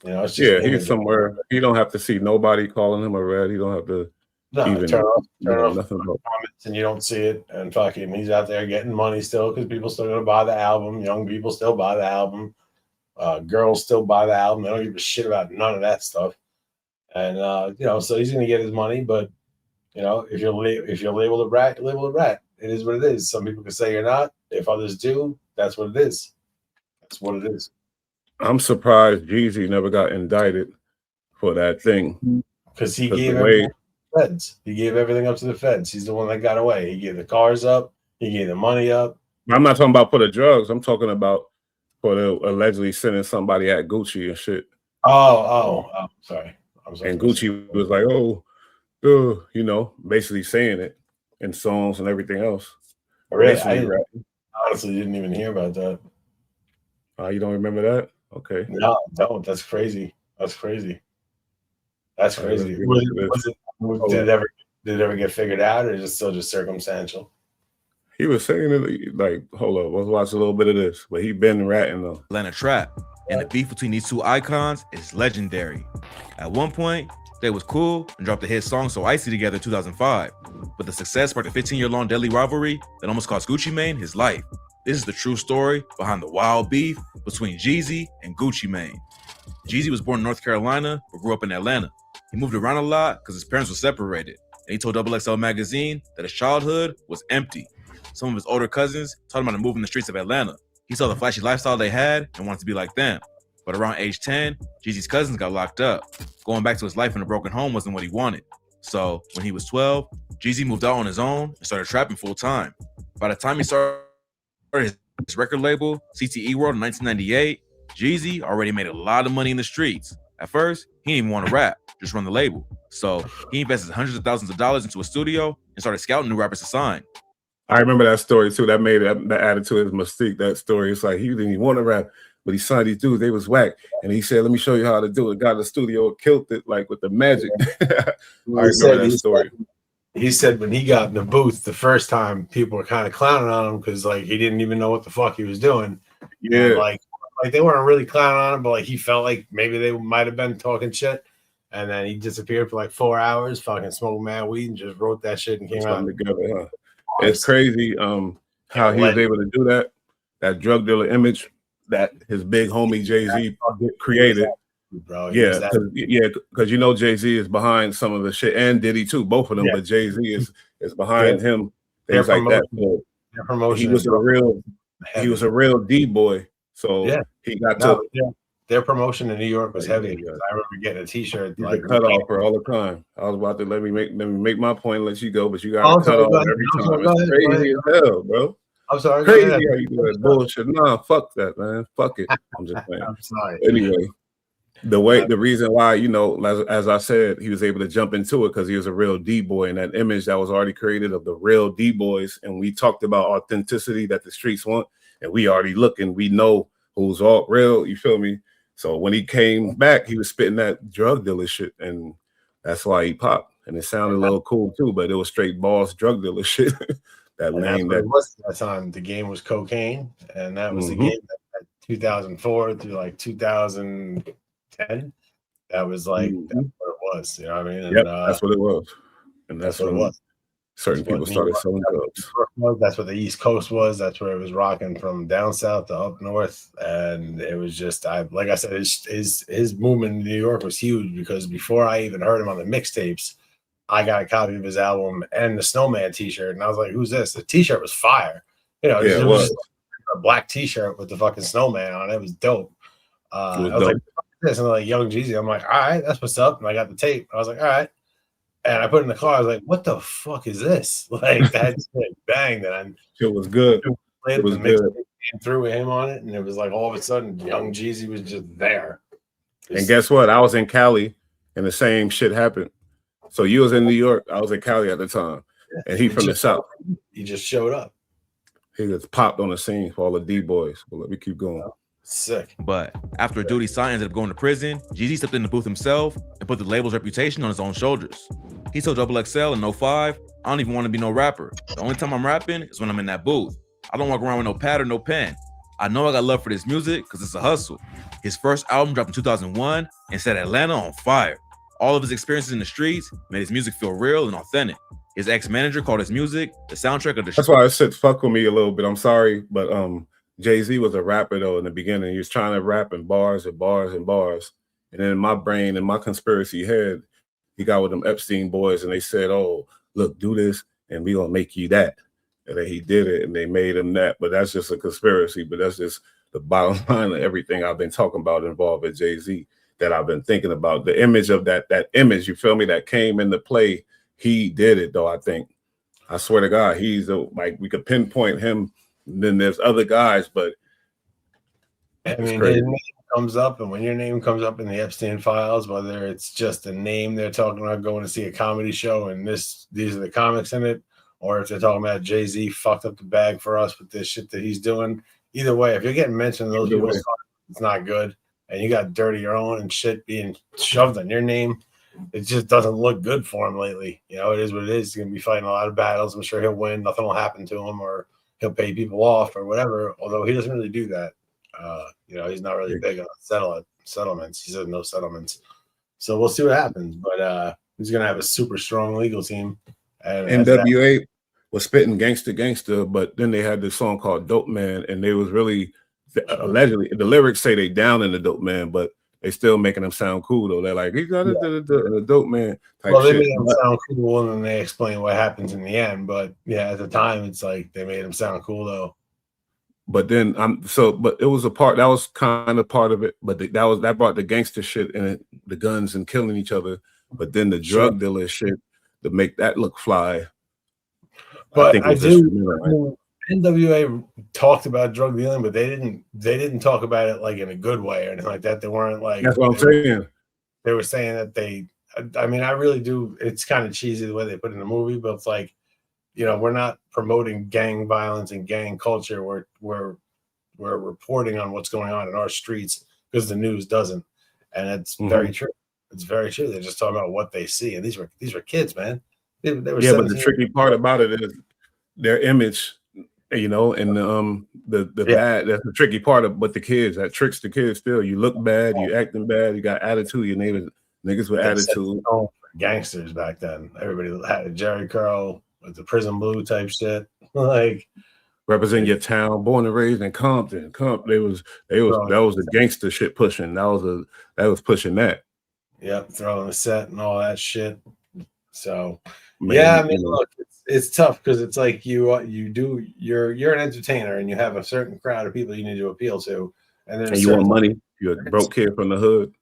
You know, it's just he's somewhere. He don't have to see nobody calling him a rat. He don't have to even turn off nothing about comments and you don't see it. And fucking, he's out there getting money still because people still going to buy the album. Young people still buy the album. Girls still buy the album. They don't give a shit about none of that stuff. And so he's going to get his money, but if you're labeled a rat, you're labeled a rat. It is what it is. Some people can say you're not. If others do, that's what it is. That's what it is. I'm surprised Jeezy never got indicted for that thing because he gave everything to the feds. He gave everything up to the feds. He's the one that got away. He gave the cars up. He gave the money up. I'm not talking about for the drugs. I'm talking about for the allegedly sending somebody at Gucci and shit. Oh, sorry. And Gucci was like, basically saying it in songs and everything else. Really? I honestly didn't even hear about that. You don't remember that? Okay. No, I don't. That's crazy. That's crazy. Did it ever get figured out, or is it still just circumstantial? He was saying it like, hold up, let's watch a little bit of this. But he been ratting though. Atlanta Trap. And the beef between these two icons is legendary. At one point, they was cool and dropped a hit song So Icy together in 2005. But the success sparked a 15-year-long deadly rivalry that almost cost Gucci Mane his life. This is the true story behind the wild beef between Jeezy and Gucci Mane. Jeezy was born in North Carolina but grew up in Atlanta. He moved around a lot because his parents were separated. And he told XXL magazine that his childhood was empty. Some of his older cousins taught him how to move in the streets of Atlanta. He saw the flashy lifestyle they had and wanted to be like them. But around age 10, Jeezy's cousins got locked up. Going back to his life in a broken home wasn't what he wanted. So when he was 12, Jeezy moved out on his own and started trapping full time. By the time he started his record label, CTE World, in 1998, Jeezy already made a lot of money in the streets. At first, he didn't even want to rap, just run the label. So he invested hundreds of thousands of dollars into a studio and started scouting new rappers to sign. I remember that story too. That added to his mystique. That story. It's like he didn't even want to rap, but he signed these dudes. They was whack, and he said, "Let me show you how to do it." Got in the studio, killed it like with the magic. I remember that story. He said when he got in the booth the first time, people were kind of clowning on him because like he didn't even know what the fuck he was doing. Yeah, and, like they weren't really clowning on him, but like he felt like maybe they might have been talking shit. And then he disappeared for like 4 hours, fucking smoked mad weed, and just wrote that shit and came out together. Huh? It's crazy how he was able to do that. That drug dealer image that his big homie Jay-Z created. Bro, because Jay-Z is behind some of the shit, and Diddy too, both of them. But Jay-Z is behind him. Things like that. So he was a real D-boy. So he got their promotion in New York was heavy. I remember getting a T-shirt like cut off her all the time. I was about to let me make my point and let you go, but you got to cut off every time. It's crazy as hell, bro. I'm sorry. Crazy how you do that bullshit. Nah, fuck that, man. Fuck it. I'm just saying. I'm sorry. Anyway, the reason why, as I said, he was able to jump into it because he was a real D-boy, and that image that was already created of the real D-boys, and we talked about authenticity that the streets want, and we already looking, we know who's all real. You feel me? So when he came back, he was spitting that drug dealer shit, and that's why he popped. And it sounded a little cool too, but it was straight boss drug dealer shit. That lane that was at that time. The game was cocaine, and that was the game that 2004 through like 2010. That was like that's what it was. You know what I mean? And, that's what it was. and that's what it when was. certain people started selling drugs. That's what the East Coast was. That's where it was rocking from down south to up north, and it was just like I said, his movement in New York was huge because before I even heard him on the mixtapes, I got a copy of his album and the Snowman T-shirt, and I was like, "Who's this?" The T-shirt was fire. You know, it was just a black T-shirt with the fucking snowman on it. It was dope. I was like, "This," and like Young Jeezy. I'm like, "All right, that's what's up." And I got the tape. I was like, "All right." And I put it in the car. I was like, "What the fuck is this?" Like that shit banged, and it was good. It was good. Came through with him on it, and it was like all of a sudden, Young Jeezy was just there. And guess what? I was in Cali, and the same shit happened. So you was in New York. I was in Cali at the time, and he from the South. He just showed up. He just popped on the scene for all the D boys. But let me keep going. Sick. But after a duty sign ended up going to prison, Jeezy stepped in the booth himself and put the label's reputation on his own shoulders. He told XXL in 05, "I don't even want to be no rapper. The only time I'm rapping is when I'm in that booth. I don't walk around with no pad or no pen. I know I got love for this music because it's a hustle." His first album dropped in 2001 and set Atlanta on fire. All of his experiences in the streets made his music feel real and authentic. His ex-manager called his music the soundtrack of the show. That's why I said fuck with me a little bit. I'm sorry, but Jay-Z was a rapper though in the beginning. He was trying to rap in bars and bars and bars. And then in my brain, in my conspiracy head, he got with them Epstein boys and they said, "Oh, look, do this and we gonna make you that." And then he did it and they made him that. But that's just a conspiracy. But that's just the bottom line of everything I've been talking about involved with Jay-Z that I've been thinking about. The image of that image, you feel me, that came into play. He did it though, I think. I swear to God, he's like we could pinpoint him. And then there's other guys, but I mean, his name comes up, and when your name comes up in the Epstein files, whether it's just a name they're talking about going to see a comedy show and these are the comics in it, or if they're talking about Jay-Z fucked up the bag for us with this shit that he's doing, either way, if you're getting mentioned in those people's it's not good, and you got Dirty Your Own and shit being shoved on your name, it just doesn't look good for him lately. You know, it is what it is. He's going to be fighting a lot of battles. I'm sure he'll win. Nothing will happen to him, or he'll pay people off or whatever, although he doesn't really do that. You know, he's not really big on settlements. He says no settlements. So we'll see what happens. But he's going to have a super strong legal team. And NWA was spitting gangster, but then they had this song called Dope Man, and they was really, allegedly, the lyrics say they down in the Dope Man, but they still making them sound cool, though. They're like, he's got a dope man type well, they shit. made him sound cool, and then they explain what happens in the end. But yeah, at the time, it's like they made him sound cool, though. But then but it was a part that was kind of part of it. But that brought the gangster shit and the guns and killing each other. But then the drug dealer shit to make that look fly. But NWA talked about drug dealing, but they didn't talk about it like in a good way or anything like that. They weren't like, that's what I'm saying. They were saying that I mean, I really do. It's kind of cheesy the way they put it in the movie, but it's like, you know, we're not promoting gang violence and gang culture. We're reporting on what's going on in our streets because the news doesn't, and it's very true. It's very true. They're just talking about what they see, and these were kids, man. They were yeah, but the tricky part about it is their image, you know, and the bad. That's the tricky part of what the kids that tricks the kids. Still, you look bad, you acting bad, you got attitude. Your niggas with attitude. Gangsters back then. Everybody had a Jerry curl with the prison blue type shit, like represent your town, born and raised in Compton. That was the gangster shit pushing. That was pushing that. Yep, throwing the set and all that shit. So Man, yeah, I mean, look, it's tough because it's like you're an entertainer and you have a certain crowd of people you need to appeal to, and you want money. You're a broke kid from the hood.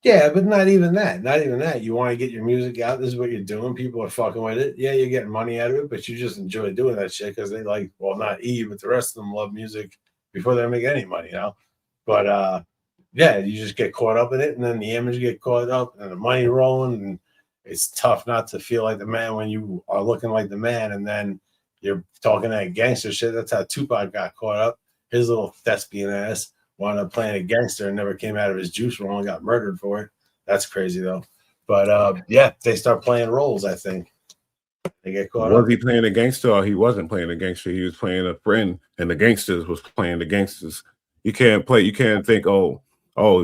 Yeah, but not even that. Not even that. You want to get your music out. This is what you're doing. People are fucking with it. Yeah, you're getting money out of it, but you just enjoy doing that shit because they like, well, not Eve, but the rest of them love music before they make any money, you know? But yeah, you just get caught up in it, and then the image get caught up, and the money rolling, and it's tough not to feel like the man when you are looking like the man, and then you're talking that gangster shit. That's how Tupac got caught up. His little thespian ass wound up playing a gangster and never came out of his juice roll and got murdered for it. That's crazy though. But yeah, they start playing roles. I think they get caught up. Was he playing a gangster or he wasn't playing a gangster? He was playing a friend, and the gangsters was playing the gangsters. You can't think, oh,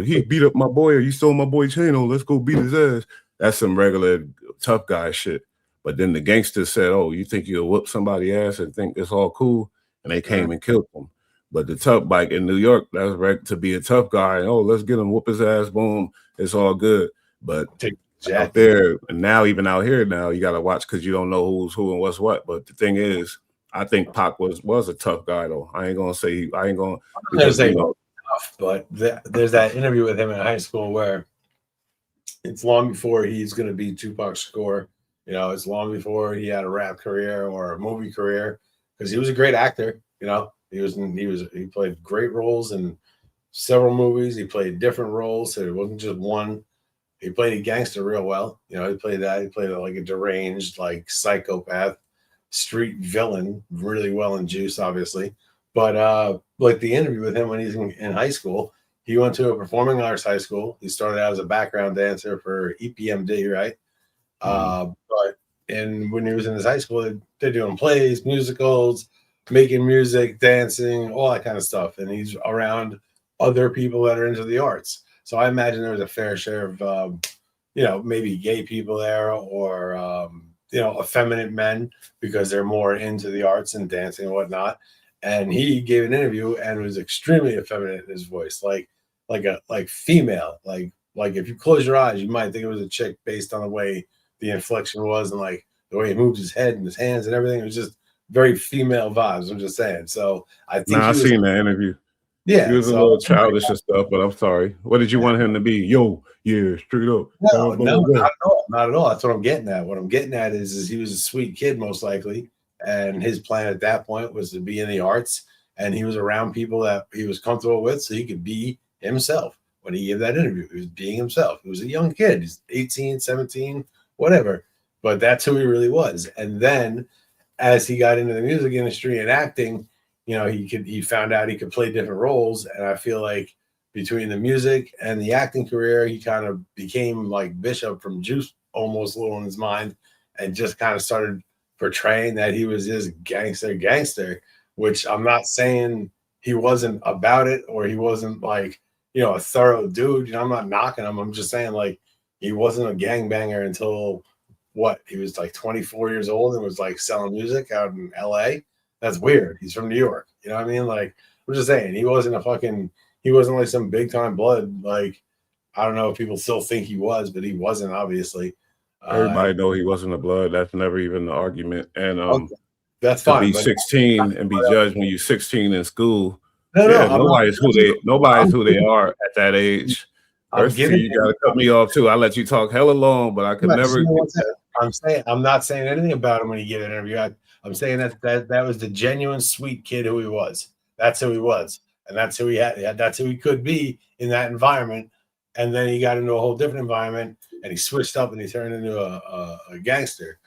he beat up my boy or you stole my boy chain. Oh, let's go beat his ass. That's some regular tough guy shit. But then the gangsters said, "Oh, you think you'll whoop somebody ass and think it's all cool?" And they came and killed them. But the tough bike in New York, that's right to be a tough guy. Oh, let's get him, whoop his ass, boom, it's all good. But out there, and now even out here now, you got to watch because you don't know who's who and what's what. But the thing is, I think Pac was a tough guy though. I ain't gonna say because, say tough, but there's that interview with him in high school where it's long before he's going to be Tupac Shakur. You know, it's long before he had a rap career or a movie career because he was a great actor. You know, he played great roles in several movies. He played different roles, so it wasn't just one. He played a gangster real well. You know, he played that. He played like a deranged, like psychopath, street villain really well in Juice, obviously. But like the interview with him when he's in high school, he went to a performing arts high school. He started out as a background dancer for EPMD, right? And when he was in his high school, they're doing plays, musicals, making music, dancing, all that kind of stuff. And he's around other people that are into the arts. So I imagine there was a fair share of, you know, maybe gay people there or, you know, effeminate men because they're more into the arts and dancing and whatnot. And he gave an interview and was extremely effeminate in his voice, like female, like if you close your eyes, you might think it was a chick based on the way the inflection was and like the way he moved his head and his hands and everything. It was just very female vibes. I'm just saying. So I think I seen that interview. Yeah, he was a little childish and stuff, but I'm sorry. What did you want him to be? Yo, yeah, straight up. No, not at all. Not at all. That's what I'm getting at. What I'm getting at is he was a sweet kid, most likely. And his plan at that point was to be in the arts. And he was around people that he was comfortable with so he could be himself. When he gave that interview, he was being himself. He was a young kid. He's 18, 17, whatever. But that's who he really was. And then as he got into the music industry and acting, you know, he found out he could play different roles. And I feel like between the music and the acting career, he kind of became like Bishop from Juice almost a little in his mind and just kind of started portraying that he was this gangster, which I'm not saying he wasn't about it or he wasn't like, you know, a thorough dude. You know, I'm not knocking him. I'm just saying like he wasn't a gangbanger until he was like 24 years old and was like selling music out in LA. That's weird. He's from New York. You know what I mean? Like, I'm just saying he wasn't like some big time blood. Like, I don't know if people still think he was, but he wasn't, obviously. Everybody know he wasn't a blood. That's never even the argument. And okay. That's fine. To be 16 and be judged when you're 16 in school. No, nobody's who they are at that age. You gotta cut me off too. I let you talk hella long, but I could never. I'm not saying anything about him when he gave an interview. I'm saying that was the genuine sweet kid who he was. That's who he was, and that's who he had. That's who he could be in that environment. And then he got into a whole different environment, and he switched up and he turned into a gangster.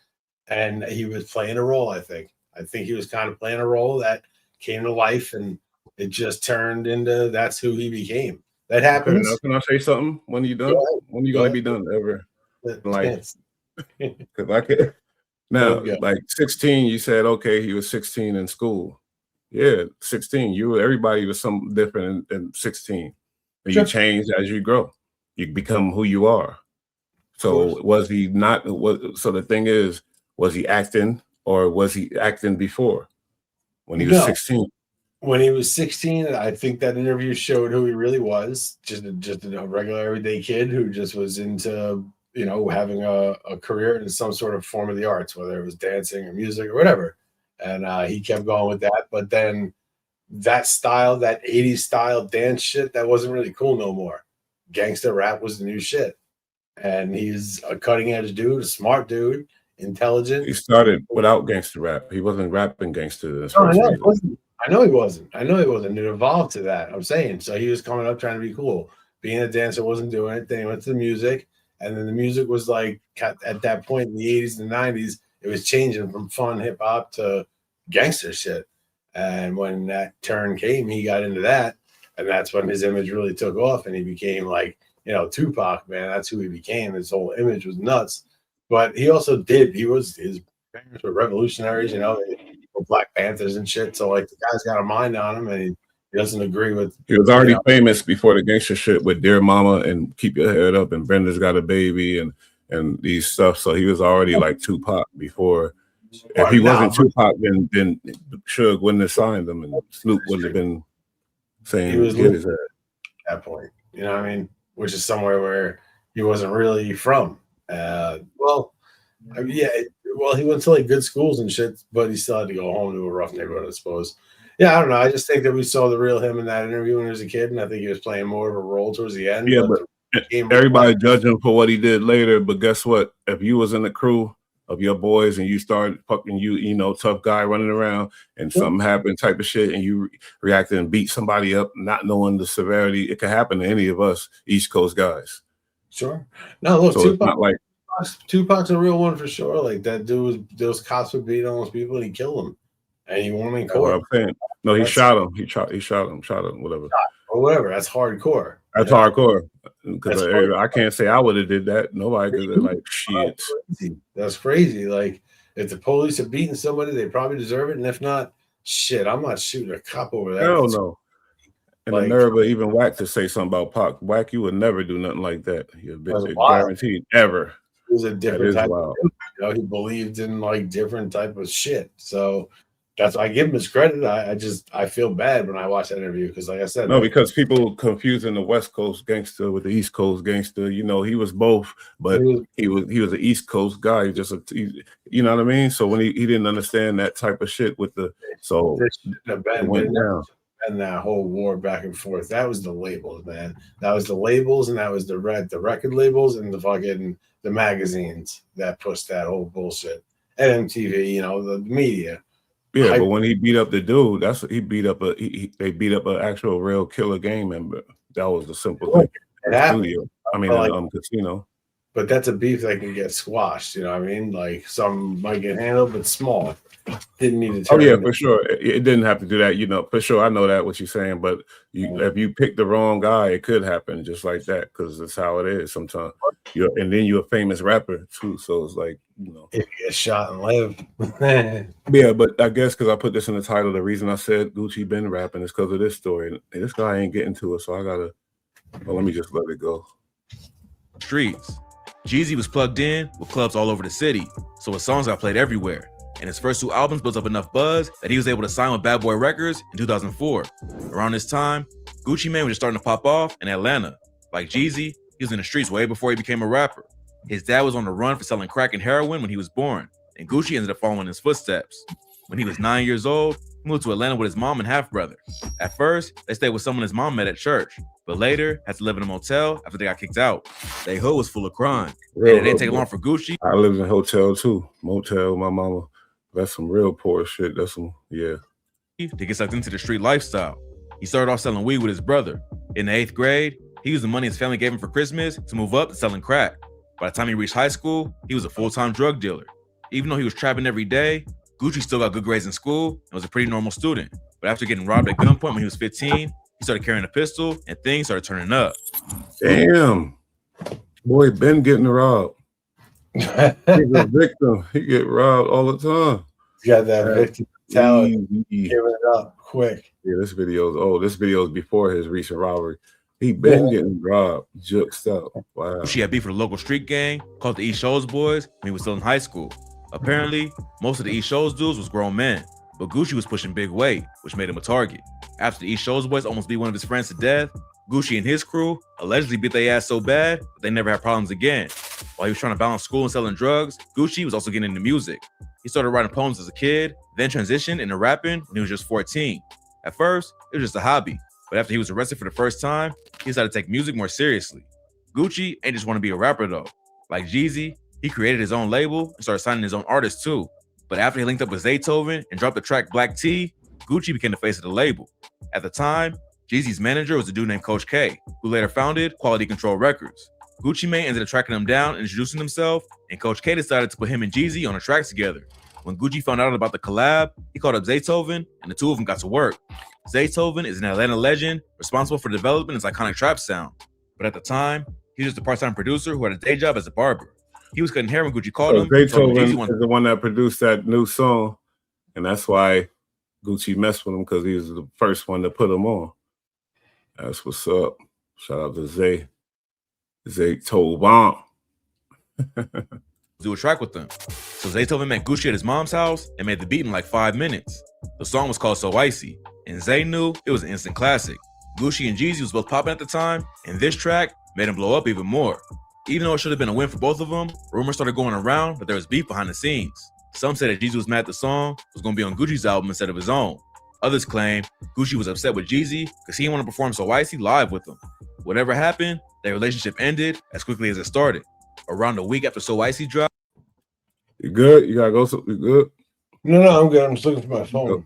And he was playing a role. I think he was kind of playing a role that came to life, and it just turned into that's who he became. That happens. Can I say something? When are you done? When are you gonna be done ever? Like, because I can. Now, like 16, you said, okay, he was 16 in school. Yeah, 16. Everybody was something different in 16. And you change as you grow. You become who you are. So was he not? So the thing is, was he acting or was he acting before when he was 16? When he was 16, I think that interview showed who he really was. Just a regular everyday kid who just was into, you know, having a career in some sort of form of the arts, whether it was dancing or music or whatever. And he kept going with that. But then that style, that 80s style dance shit, that wasn't really cool no more. Gangster rap was the new shit. And he's a cutting edge dude, a smart dude, intelligent. He started without gangster rap. He wasn't rapping gangster. I know he wasn't. It evolved to that. I'm saying. So he was coming up trying to be cool. Being a dancer wasn't doing it. Then he went to the music. And then the music was like, at that point in the 80s and 90s, it was changing from fun hip hop to gangster shit. And when that turn came, he got into that. And that's when his image really took off. And he became like, you know, Tupac, man. That's who he became. His whole image was nuts. But he also his parents were revolutionaries, you know, Black Panthers and shit. So like the guy's got a mind on him and he doesn't agree with. He was already famous before the gangster shit with Dear Mama and Keep Your Head Up and Brenda's Got a Baby and and these stuff. So he was already like Tupac before. If he wasn't Tupac, then Suge wouldn't have signed him, and Snoop wouldn't have been saying he was get his ass. At that point. You know what I mean? Which is somewhere where he wasn't really from. Well, I mean, yeah. Well, he went to like good schools and shit, but he still had to go home to a rough neighborhood, I suppose. Yeah, I don't know. I just think that we saw the real him in that interview when he was a kid, and I think he was playing more of a role towards the end. Yeah, but everybody judged him for what he did later. But guess what? If you was in the crew of your boys and you started fucking tough guy running around and something happened type of shit and you reacted and beat somebody up, not knowing the severity, it could happen to any of us East Coast guys. Sure. No, look, so Tupac, it's not like Tupac's a real one for sure. Like that dude those cops would beat on those people and he killed them. And he won in court. What I'm saying. No, he shot him. He shot him, whatever. Or whatever. That's hardcore. That's hardcore. Because I can't say I would have did that. Nobody could have like shit. That's crazy. Like if the police are beating somebody, they probably deserve it. And if not, shit, I'm not shooting a cop over that. Hell no. And the nerve of even Wack to say something about Pac. Wack, you would never do nothing like that. You're guaranteed ever. It was a different type of, he believed in like different type of shit. So that's I give him his credit. I feel bad when I watch that interview because, like I said, because people confusing the West Coast gangster with the East Coast gangster. He was both, but he was an East Coast guy. You know what I mean. So when he didn't understand that type of shit with the and that whole war back and forth. That was the labels, man. That was the labels, and that was the record labels, and the magazines that pushed that whole bullshit. And MTV, the media. Yeah, but when he beat up the dude, they beat up an actual real killer gang member. That was the simple thing. Casino. But that's a beef that can get squashed. You know what I mean? Like some might get handled, but small. Didn't need to turn. Oh yeah, for sure. It didn't have to do that. For sure. I know that what you're saying, but if you pick the wrong guy, it could happen just like that because that's how it is sometimes. And then you're a famous rapper too, so it's like if you get shot and live. Yeah, but I guess because I put this in the title, the reason I said Gucci been rapping is because of this story. And this guy ain't getting to it, so I gotta. Well, let me just let it go. Streets. Jeezy was plugged in with clubs all over the city, so his songs got played everywhere. And his first 2 albums built up enough buzz that he was able to sign with Bad Boy Records in 2004. Around this time, Gucci Mane was just starting to pop off in Atlanta. Like Jeezy, he was in the streets way before he became a rapper. His dad was on the run for selling crack and heroin when he was born, and Gucci ended up following in his footsteps. When he was 9 years old, he moved to Atlanta with his mom and half-brother. At first, they stayed with someone his mom met at church, but later had to live in a motel after they got kicked out. They hood was full of crime, and it didn't take long for Gucci. I lived in a hotel too, motel with my mama. That's some real poor shit. That's some, yeah. To get sucked into the street lifestyle. He started off selling weed with his brother. In the 8th grade, he used the money his family gave him for Christmas to move up to selling crack. By the time he reached high school, he was a full-time drug dealer. Even though he was trapping every day, Gucci still got good grades in school and was a pretty normal student. But after getting robbed at gunpoint when he was 15, he started carrying a pistol and things started turning up. Damn. Boy, been getting robbed. He's a victim. He get robbed all the time. He's got that victim talent. Giving it up quick. Yeah, this video is old. This video is before his recent robbery. He been getting robbed, juked up. Wow. She had beef with a local street gang called the East Shows Boys when he was still in high school. Apparently, most of the East Shows dudes was grown men, but Gucci was pushing big weight, which made him a target. After the East Shows Boys almost beat one of his friends to death, Gucci and his crew allegedly beat their ass so bad that they never had problems again. While he was trying to balance school and selling drugs, Gucci was also getting into music. He started writing poems as a kid, then transitioned into rapping when he was just 14. At first, it was just a hobby, but after he was arrested for the first time, he decided to take music more seriously. Gucci ain't just want to be a rapper though. Like Jeezy, he created his own label and started signing his own artists too. But after he linked up with Z.David and dropped the track Black Tea, Gucci became the face of the label. At the time, Jeezy's manager was a dude named Coach K, who later founded Quality Control Records. Gucci Mane ended up tracking him down and introducing himself, and Coach K decided to put him and Jeezy on a track together. When Gucci found out about the collab, he called up Z.David, and the two of them got to work. Z.David is an Atlanta legend responsible for developing his iconic trap sound. But at the time, he was just a part-time producer who had a day job as a barber. He was cutting hair when Gucci called him. Z.David is the one that produced that new song, and that's why Gucci messed with him, because he was the first one to put him on. That's what's up. Shout out to Z.David. do a track with them. So Z.David met Gucci at his mom's house and made the beat in like 5 minutes. The song was called So Icy, and Zay knew it was an instant classic. Gucci and Jeezy was both popping at the time, and this track made him blow up even more. Even though it should have been a win for both of them, rumors started going around that there was beef behind the scenes. Some said that Jeezy was mad the song was going to be on Gucci's album instead of his own. Others claim Gucci was upset with Jeezy because he didn't want to perform So Icy live with him. Whatever happened, their relationship ended as quickly as it started. Around a week after So Icy dropped. You good? You gotta go. You good? No, I'm good. I'm just looking for my phone.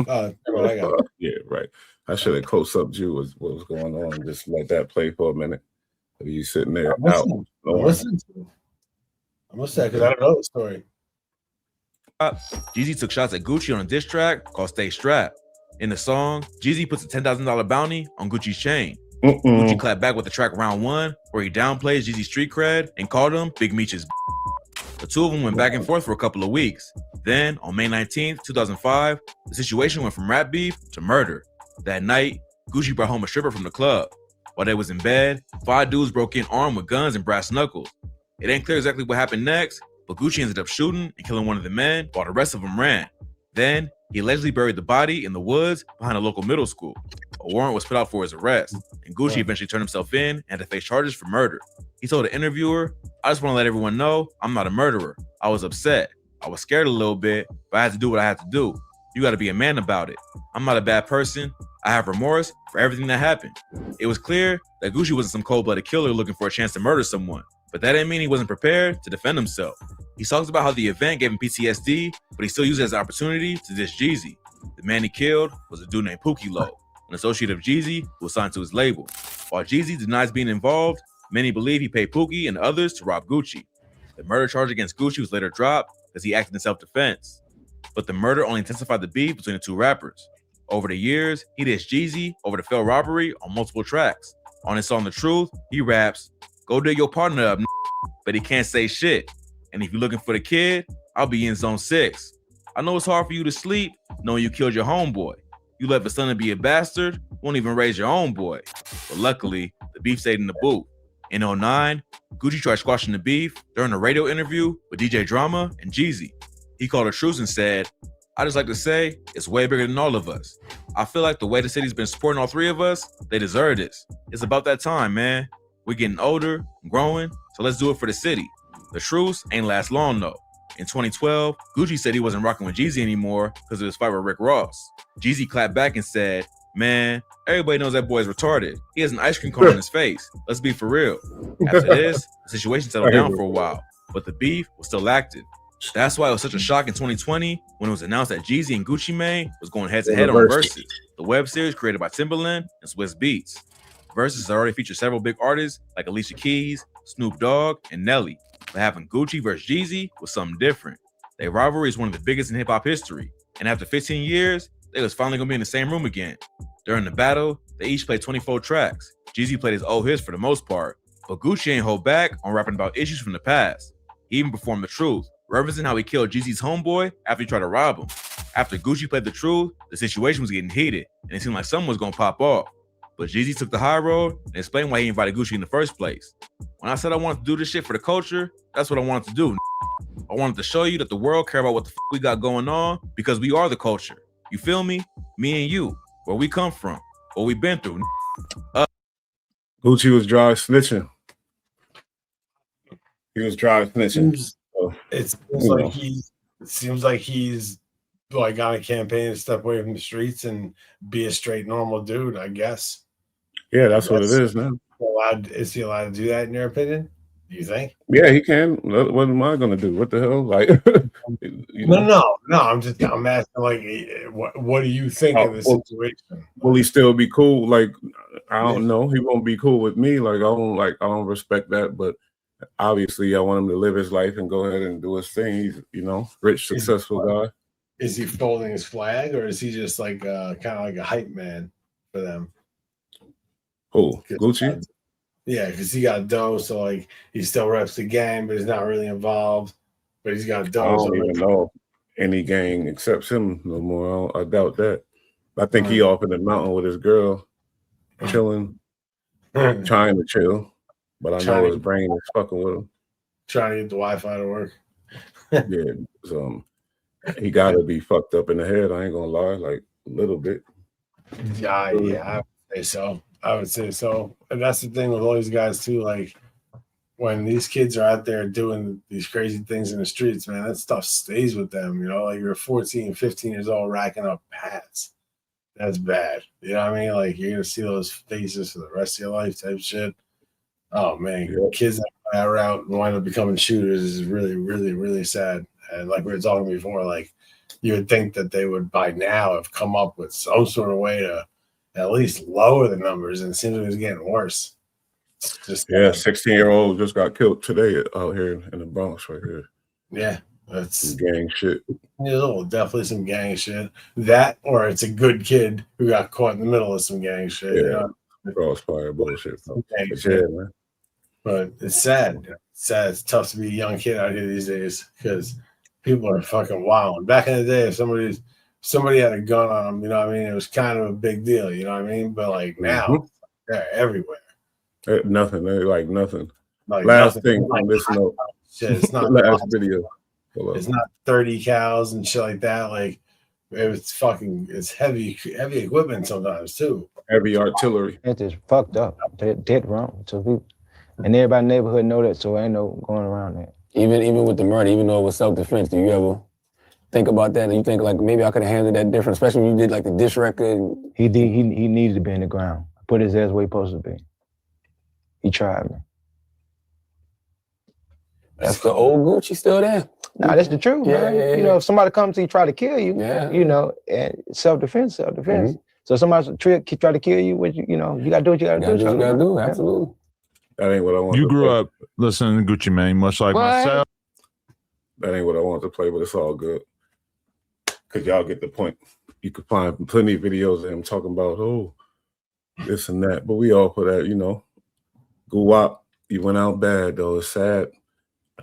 I got. Yeah, right. I should have close up you what was going on. Just let that play for a minute. You sitting there out. I'm listening because I don't know the story. Jeezy took shots at Gucci on a diss track called Stay Strapped. In the song, Jeezy puts a $10,000 bounty on Gucci's chain. Gucci clapped back with the track Round 1, where he downplays Jeezy's street cred and called him Big Meech's. The two of them went back and forth for a couple of weeks. Then, on May 19th, 2005, the situation went from rap beef to murder. That night, Gucci brought home a stripper from the club. While they was in bed, 5 dudes broke in armed with guns and brass knuckles. It ain't clear exactly what happened next, but Gucci ended up shooting and killing one of the men while the rest of them ran. Then, he allegedly buried the body in the woods behind a local middle school. A warrant was put out for his arrest, and Gucci eventually turned himself in and had to face charges for murder. He told the interviewer, "I just want to let everyone know I'm not a murderer. I was upset. I was scared a little bit, but I had to do what I had to do. You got to be a man about it. I'm not a bad person. I have remorse for everything that happened." It was clear that Gucci wasn't some cold-blooded killer looking for a chance to murder someone, but that didn't mean he wasn't prepared to defend himself. He talks about how the event gave him PTSD, but he still used it as an opportunity to diss Jeezy. The man he killed was a dude named Pookie Low, an associate of Jeezy who was signed to his label. While Jeezy denies being involved, many believe he paid Pookie and others to rob Gucci. The murder charge against Gucci was later dropped because he acted in self-defense. But the murder only intensified the beef between the two rappers. Over the years, he dissed Jeezy over the failed robbery on multiple tracks. On his song The Truth, he raps, "Go dig your partner up, but he can't say shit. And if you're looking for the kid, I'll be in zone 6. I know it's hard for you to sleep knowing you killed your homeboy. You left a son to be a bastard, won't even raise your own boy." But luckily, the beef stayed in the booth. In 2009, Gucci tried squashing the beef during a radio interview with DJ Drama and Jeezy. He called a truce and said, "I just like to say, it's way bigger than all of us. I feel like the way the city's been supporting all 3 of us, they deserve this. It's about that time, man. We're getting older, growing, so let's do it for the city." The truce ain't last long though. In 2012, Gucci said he wasn't rocking with Jeezy anymore because of his fight with Rick Ross. Jeezy clapped back and said, "Man, everybody knows that boy's retarded. He has an ice cream cone in his face. Let's be for real." After this, the situation settled down for a while, but the beef was still active. That's why it was such a shock in 2020 when it was announced that Jeezy and Gucci Mane was going head-to-head on Versus, the web series created by Timbaland and Swizz Beatz. Versus has already featured several big artists like Alicia Keys, Snoop Dogg, and Nelly. But having Gucci versus Jeezy was something different. Their rivalry is one of the biggest in hip-hop history, and after 15 years, they was finally gonna be in the same room again. During the battle, they each played 24 tracks. Jeezy played his old hits for the most part, but Gucci ain't hold back on rapping about issues from the past. He even performed The Truth, referencing how he killed Jeezy's homeboy after he tried to rob him. After Gucci played The Truth, the situation was getting heated, and it seemed like someone was gonna pop off. But Jeezy took the high road and explained why he invited Gucci in the first place. "When I said I wanted to do this shit for the culture, that's what I wanted to do. I wanted to show you that the world care about what the we got going on because we are the culture. You feel me? Me and you, where we come from, what we've been through." Gucci was dry snitching. He was dry snitching. It seems like he's like on a campaign to step away from the streets and be a straight normal dude, I guess. Yeah, that's what it is, man. Is he allowed to do that in your opinion? Do you think? Yeah, he can. What am I gonna do? What the hell? Like, No. I'm asking, like, what do you think of the situation? Will he still be cool? Like, I don't know. He won't be cool with me. Like, I don't respect that. But obviously, I want him to live his life and go ahead and do his thing. He's, rich, successful guy. Is he folding his flag, or is he just like kind of like a hype man for them? Who? Gucci? Yeah, because he got dough, so like he still reps the gang, but he's not really involved. But he's got dough. I don't even know any gang accepts him no more. I doubt that. I think he off in the mountain with his girl, chilling, trying to chill. But I know his brain is fucking with him. trying to get the Wi-Fi to work. Yeah, he got to be fucked up in the head. I ain't gonna lie, like a little bit. Yeah, I would say so. I would say so. And that's the thing with all these guys too. Like when these kids are out there doing these crazy things in the streets, man, that stuff stays with them. You know, like you're 14, 15 years old racking up hats. That's bad. You know what I mean? Like you're gonna see those faces for the rest of your life type shit. Oh man, kids that go that route and wind up becoming shooters is really, really, really sad. And like we were talking before, like you would think that they would by now have come up with some sort of way to at least lower the numbers, and it seems like it's getting worse. It's just 16-year-old just got killed today out here in the Bronx, right here. Yeah, that's some gang shit. Definitely some gang shit. That, or it's a good kid who got caught in the middle of some gang shit. Yeah, you know? Crossfire bullshit. Man. But it's sad. It's sad. It's tough to be a young kid out here these days because people are fucking wild. Back in the day, if somebody had a gun on them, you know what I mean? It was kind of a big deal, you know what I mean? But like now, they're everywhere. Nothing. They're like nothing. Like last nothing. thing on this note. Shit, it's not last video. It's not 30 cows and shit like that. Like it's heavy equipment sometimes too. Heavy artillery. It's just fucked up. They're dead wrong. So and everybody in the neighborhood know that, so ain't no going around that. Even with the murder, even though it was self-defense, do you ever think about that? And you think like maybe I could have handled that different, especially when you did like the diss record. He needed to be in the ground. Put his ass where he supposed to be. He tried, man. That's the old Gucci still there. Nah, that's the truth, man. Yeah. You know, if somebody comes to you, try to kill you, you know, and self-defense. Mm-hmm. So somebody try to kill you, you know, you gotta do what you gotta do. You gotta do, absolutely. That ain't what I want. You grew up listening to Gucci Mane, much like myself. That ain't what I want to play, but it's all good. Cause y'all get the point. You could find plenty of videos of him talking about, this and that. But we all put that, you know, Guwap, you went out bad though. It's sad.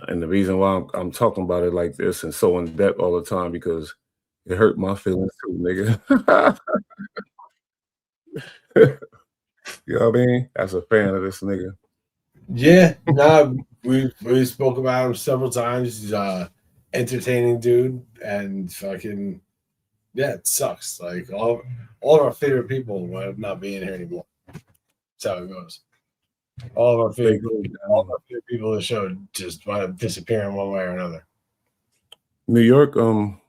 And the reason why I'm talking about it like this and so in depth all the time because it hurt my feelings too, nigga. You know what I mean? As a fan of this nigga. Yeah, we spoke about him several times. He's entertaining dude and fucking it sucks. Like all of our favorite people wind up not being here anymore. That's how it goes. All of our favorite people of the show just wind up disappearing one way or another. New York,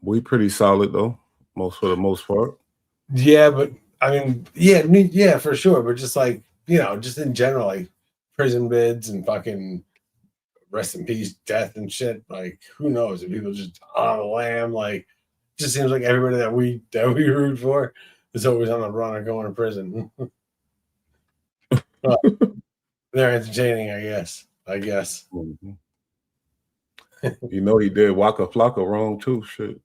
we pretty solid though, for the most part. Yeah, but I mean, yeah, for sure. But just like, you know, just in general, like prison bids and fucking rest in peace, death and shit. Like, who knows? If people just on a lamb, like, just seems like everybody that we root for is always on the run or going to prison. They're entertaining, I guess. Mm-hmm. You know, he did Waka Flocka wrong too. Shit.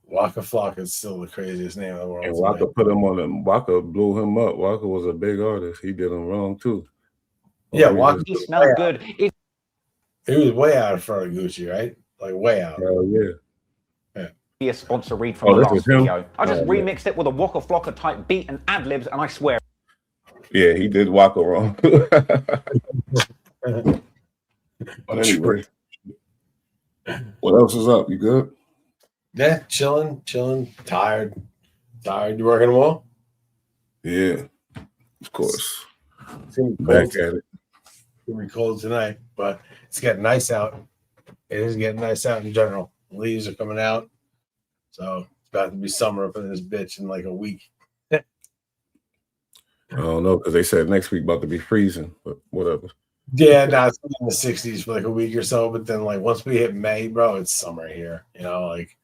Waka Flocka is still the craziest name in the world. And Waka put him on him. Waka blew him up. Waka was a big artist. He did him wrong too. Yeah, Waka smells good. He was way out in front of Gucci, right? Like way out. Oh yeah. Be a sponsor read from the this last is him? video. I just Oh, yeah. remixed it with a Waka Flocka type beat and ad libs, and I swear. Yeah, he did Waka wrong. But anyway, what else is up? You good? Yeah, chilling, tired. You working tomorrow? Yeah, of course. It's gonna be Back cold. at it. It's gonna be cold tonight, but it's getting nice out. It is getting nice out in general. Leaves are coming out, so it's about to be summer up in this bitch in like a week. I don't know because they said next week about to be freezing, but whatever. Yeah, now it's in the 60s for like a week or so, but then like once we hit May, bro, it's summer here. You know, like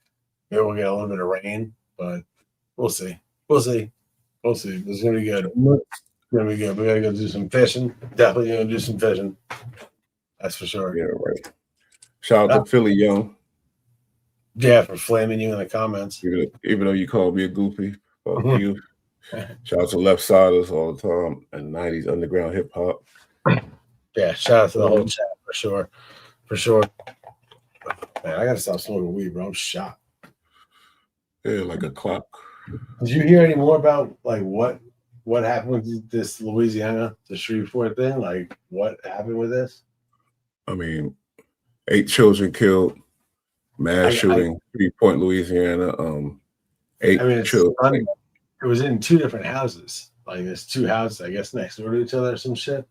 maybe we'll get a little bit of rain, but we'll see. It's gonna be good. We gotta go do some fishing. Definitely gonna do some fishing. That's for sure. Yeah, right. Shout out to Philly Young. Yeah, for flaming you in the comments. Even though you called me a goofy, fuck you. Shout out to Left Siders all the time and 90s underground hip hop. Yeah, shout out to the whole chat for sure. Man, I gotta stop smoking weed, bro. I'm shot. Yeah, like a clock. Did you hear any more about like what happened with this Louisiana, the Shreveport thing? Like what happened with this? I mean, 8 children killed. Mass shooting, Shreveport, Louisiana. 8 I mean, children. it was in 2 different houses. Like there's 2 houses, I guess, next door to each other or some shit.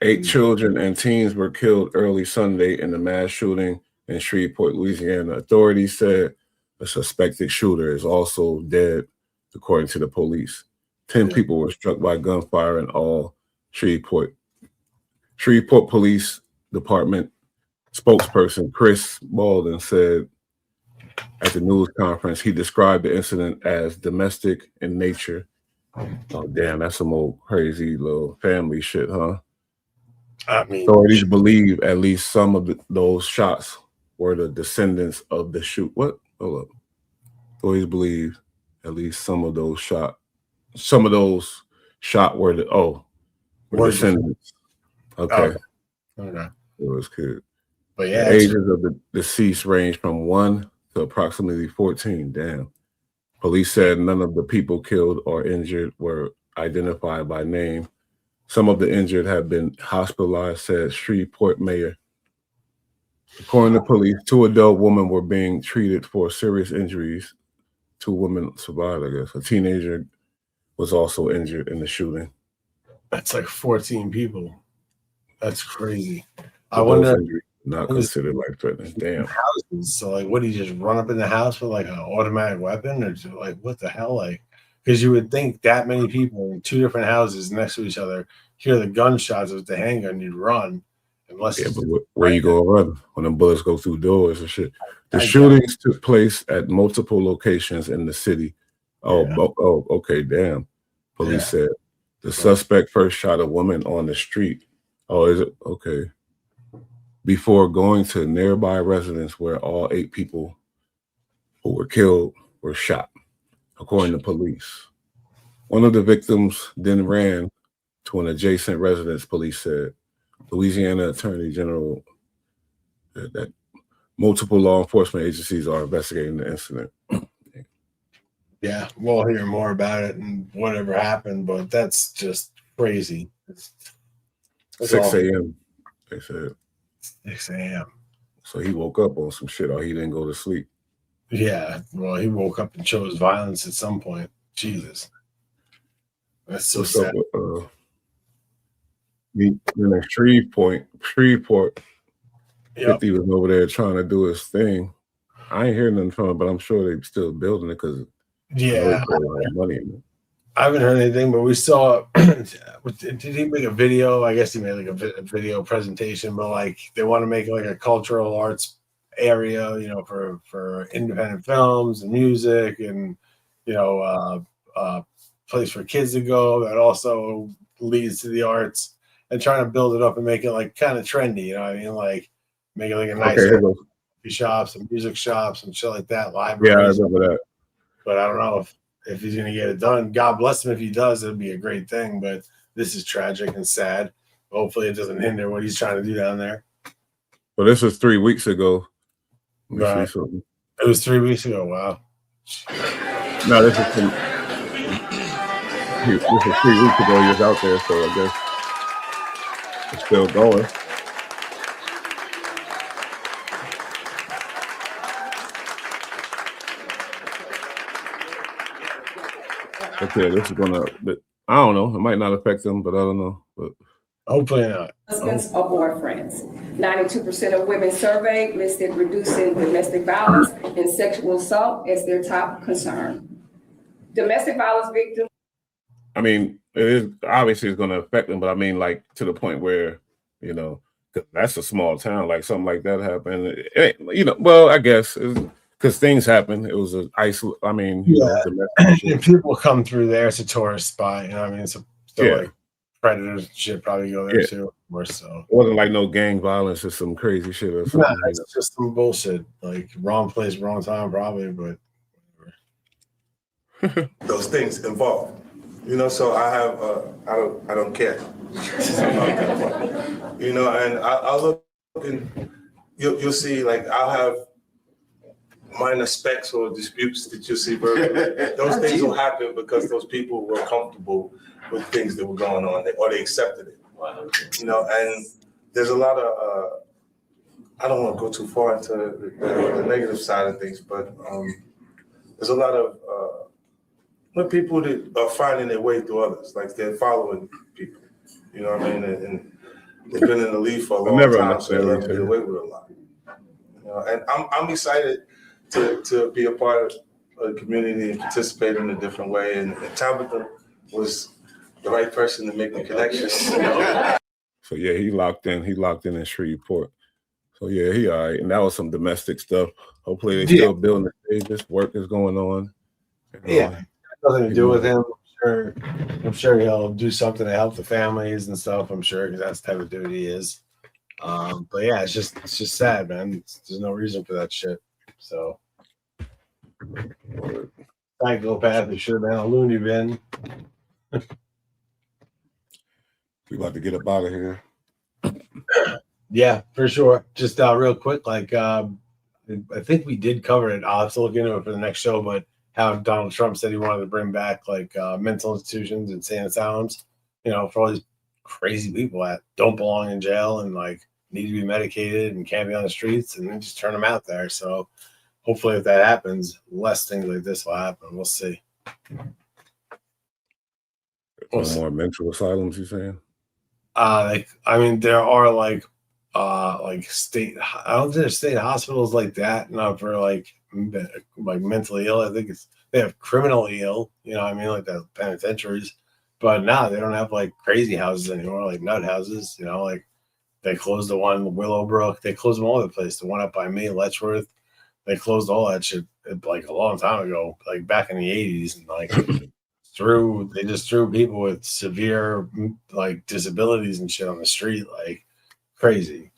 8 children and teens were killed early Sunday in the mass shooting in Shreveport, Louisiana. Authorities said the suspected shooter is also dead, according to the police. 10 people were struck by gunfire in all. Shreveport Police Department spokesperson Chris Baldwin said at the news conference he described the incident as domestic in nature. Oh, damn, that's some old crazy little family shit, huh? I mean, authorities believe at least some of those shots were the descendants of the shoot. What? Hold up. Authorities believe at least some of those shot were the descendants. Okay. Okay. It was good. But yeah, the ages of the deceased range from 1 to approximately 14. Damn. Police said none of the people killed or injured were identified by name. Some of the injured have been hospitalized, said Shreveport mayor. According to police, 2 adult women were being treated for serious injuries. 2 women survived, I guess. A teenager was also injured in the shooting. That's like 14 people. That's crazy. I wonder. Not considered life-threatening. Damn. Houses. So, like, what do you just run up in the house with like an automatic weapon, or just, like, what the hell? Like, because you would think that many people in 2 different houses next to each other hear the gunshots with the handgun, you'd run. Unless but where you gonna run when the bullets go through doors and shit? The shootings took place at multiple locations in the city. Okay, damn. Police said the suspect first shot a woman on the street. Oh, is it? Okay. Before going to a nearby residence where all 8 people who were killed were shot, according to police. One of the victims then ran to an adjacent residence, police said. Louisiana Attorney General that multiple law enforcement agencies are investigating the incident. Yeah, we'll hear more about it and whatever happened, but that's just crazy. That's 6 a.m. They said. 6 a.m. So he woke up on some shit, or he didn't go to sleep. Yeah, well, he woke up and chose violence at some point. Jesus, that's so sad. In Shreveport, 50 was over there trying to do his thing. I ain't hearing nothing from him, but I'm sure they're still building it because they put a lot of money in it. I haven't heard anything, but we saw. Did he make a video? I guess he made like a video presentation, but like they want to make like a cultural arts area, you know, for independent films and music, and you know, place for kids to go that also leads to the arts, and trying to build it up and make it like kind of trendy. You know what I mean? Like make it like a nice coffee shops and music shops and shit like that. Libraries. Yeah, I remember that. But I don't know if he's going to get it done. God bless him if he does. It'd be a great thing. But this is tragic and sad. Hopefully it doesn't hinder what he's trying to do down there. Well, this was 3 weeks ago. Right. It was 3 weeks ago. Wow. No, this is 3 weeks ago. He was out there, so I guess it's still going. Okay, this is gonna. I don't know. It might not affect them, but I don't know. But hopefully not. Husbands or boyfriends. 92% of women surveyed listed reducing domestic violence and sexual assault as their top concern. Domestic violence victims. I mean, it is obviously it's going to affect them, but I mean, like to the point where, you know, that's a small town. Like something like that happened. You know, well, I guess because things happen. It was an I mean, and people come through there. It's a tourist spot. You know, what I mean, it's like predators and shit probably go there too. Or so it wasn't like no gang violence or some crazy shit or something. Nah, it's just some bullshit. Like wrong place, wrong time, probably. But those things involved. You know, so I have I don't care. You know, and I'll look and you'll see like I'll have minor specks or disputes that you'll see. Those things will happen because those people were comfortable with things that were going on, or they accepted it. You know, and there's a lot of I don't want to go too far into the negative side of things, but there's a lot of people that are finding their way through others, like they're following people. You know what I mean? And they've been in the league for a long time, so they let them get away with a lot. You know, and I'm excited to be a part of the community and participate in a different way. And Tabitha was the right person to make the connections. So yeah, he locked in. He locked in Shreveport. So yeah, he all right. And that was some domestic stuff. Hopefully they still building the stages. Work is going on. Yeah, nothing to do with him. I'm sure he'll do something to help the families and stuff. I'm sure because that's the type of dude he is. But yeah, it's just sad, man. There's no reason for that shit. So psychopath, should have been a loony bin. We about to get up out of here. Yeah, for sure. Just real quick, like I think we did cover it. I'll have to look into it for the next show, but how Donald Trump said he wanted to bring back like mental institutions and insane asylums, you know, for all these crazy people that don't belong in jail and like need to be medicated and can't be on the streets, and then just turn them out there. So hopefully if that happens, less things like this will happen. We'll see. No more mental asylums, you saying? Like, I mean, there are like state, I don't think there's state hospitals like that, not for like mentally ill. I think they have criminally ill, you know what I mean, like the penitentiaries, but now they don't have like crazy houses anymore, like nut houses, you know, like they closed the one in Willowbrook, they closed them all over the place, the one up by me, Letchworth, they closed all that shit like a long time ago, like back in the 80s, and like they just threw people with severe like disabilities and shit on the street, like crazy.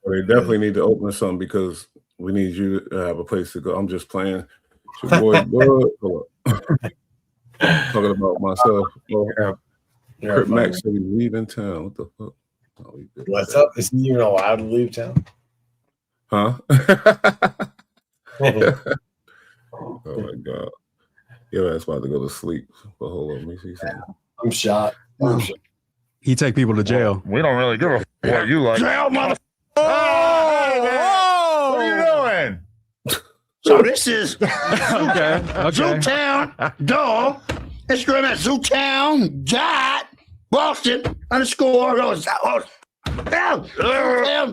Well, they definitely need to open something because we need you to have a place to go. I'm just playing. It's your boy Bud. Talking about myself. Crip Mac said he's leaving town. What the fuck? Oh, what's up? Is he even allowed to leave town? Huh? Oh my god. Your ass about to go to sleep. But hold on, let me see something. I'm shot. He take people to jail. We don't really give a what you like. Jail, mother. Oh, what are you doing? So this is Okay. Zootown, duh. Instagram at Zootown, Boston, _, Zootown,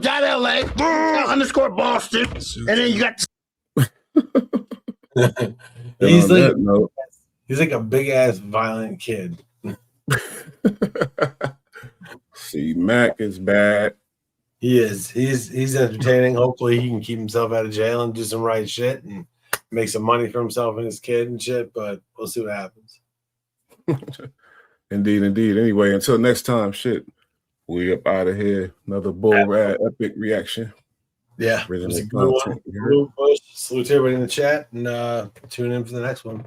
.LA, Zootown, Boston. And then you got he's like a big ass violent kid. See, Mac is bad. He is. He's entertaining. Hopefully he can keep himself out of jail and do some right shit and make some money for himself and his kid and shit, but we'll see what happens. Indeed. Anyway, until next time, shit. We up out of here. Another BullRad epic reaction. Yeah. It was a good one. Salute to everybody in the chat and tune in for the next one.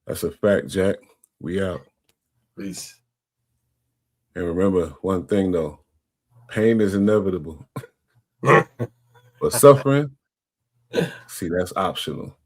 That's a fact, Jack. We out. Peace. And remember one thing though, pain is inevitable. But suffering, see, that's optional.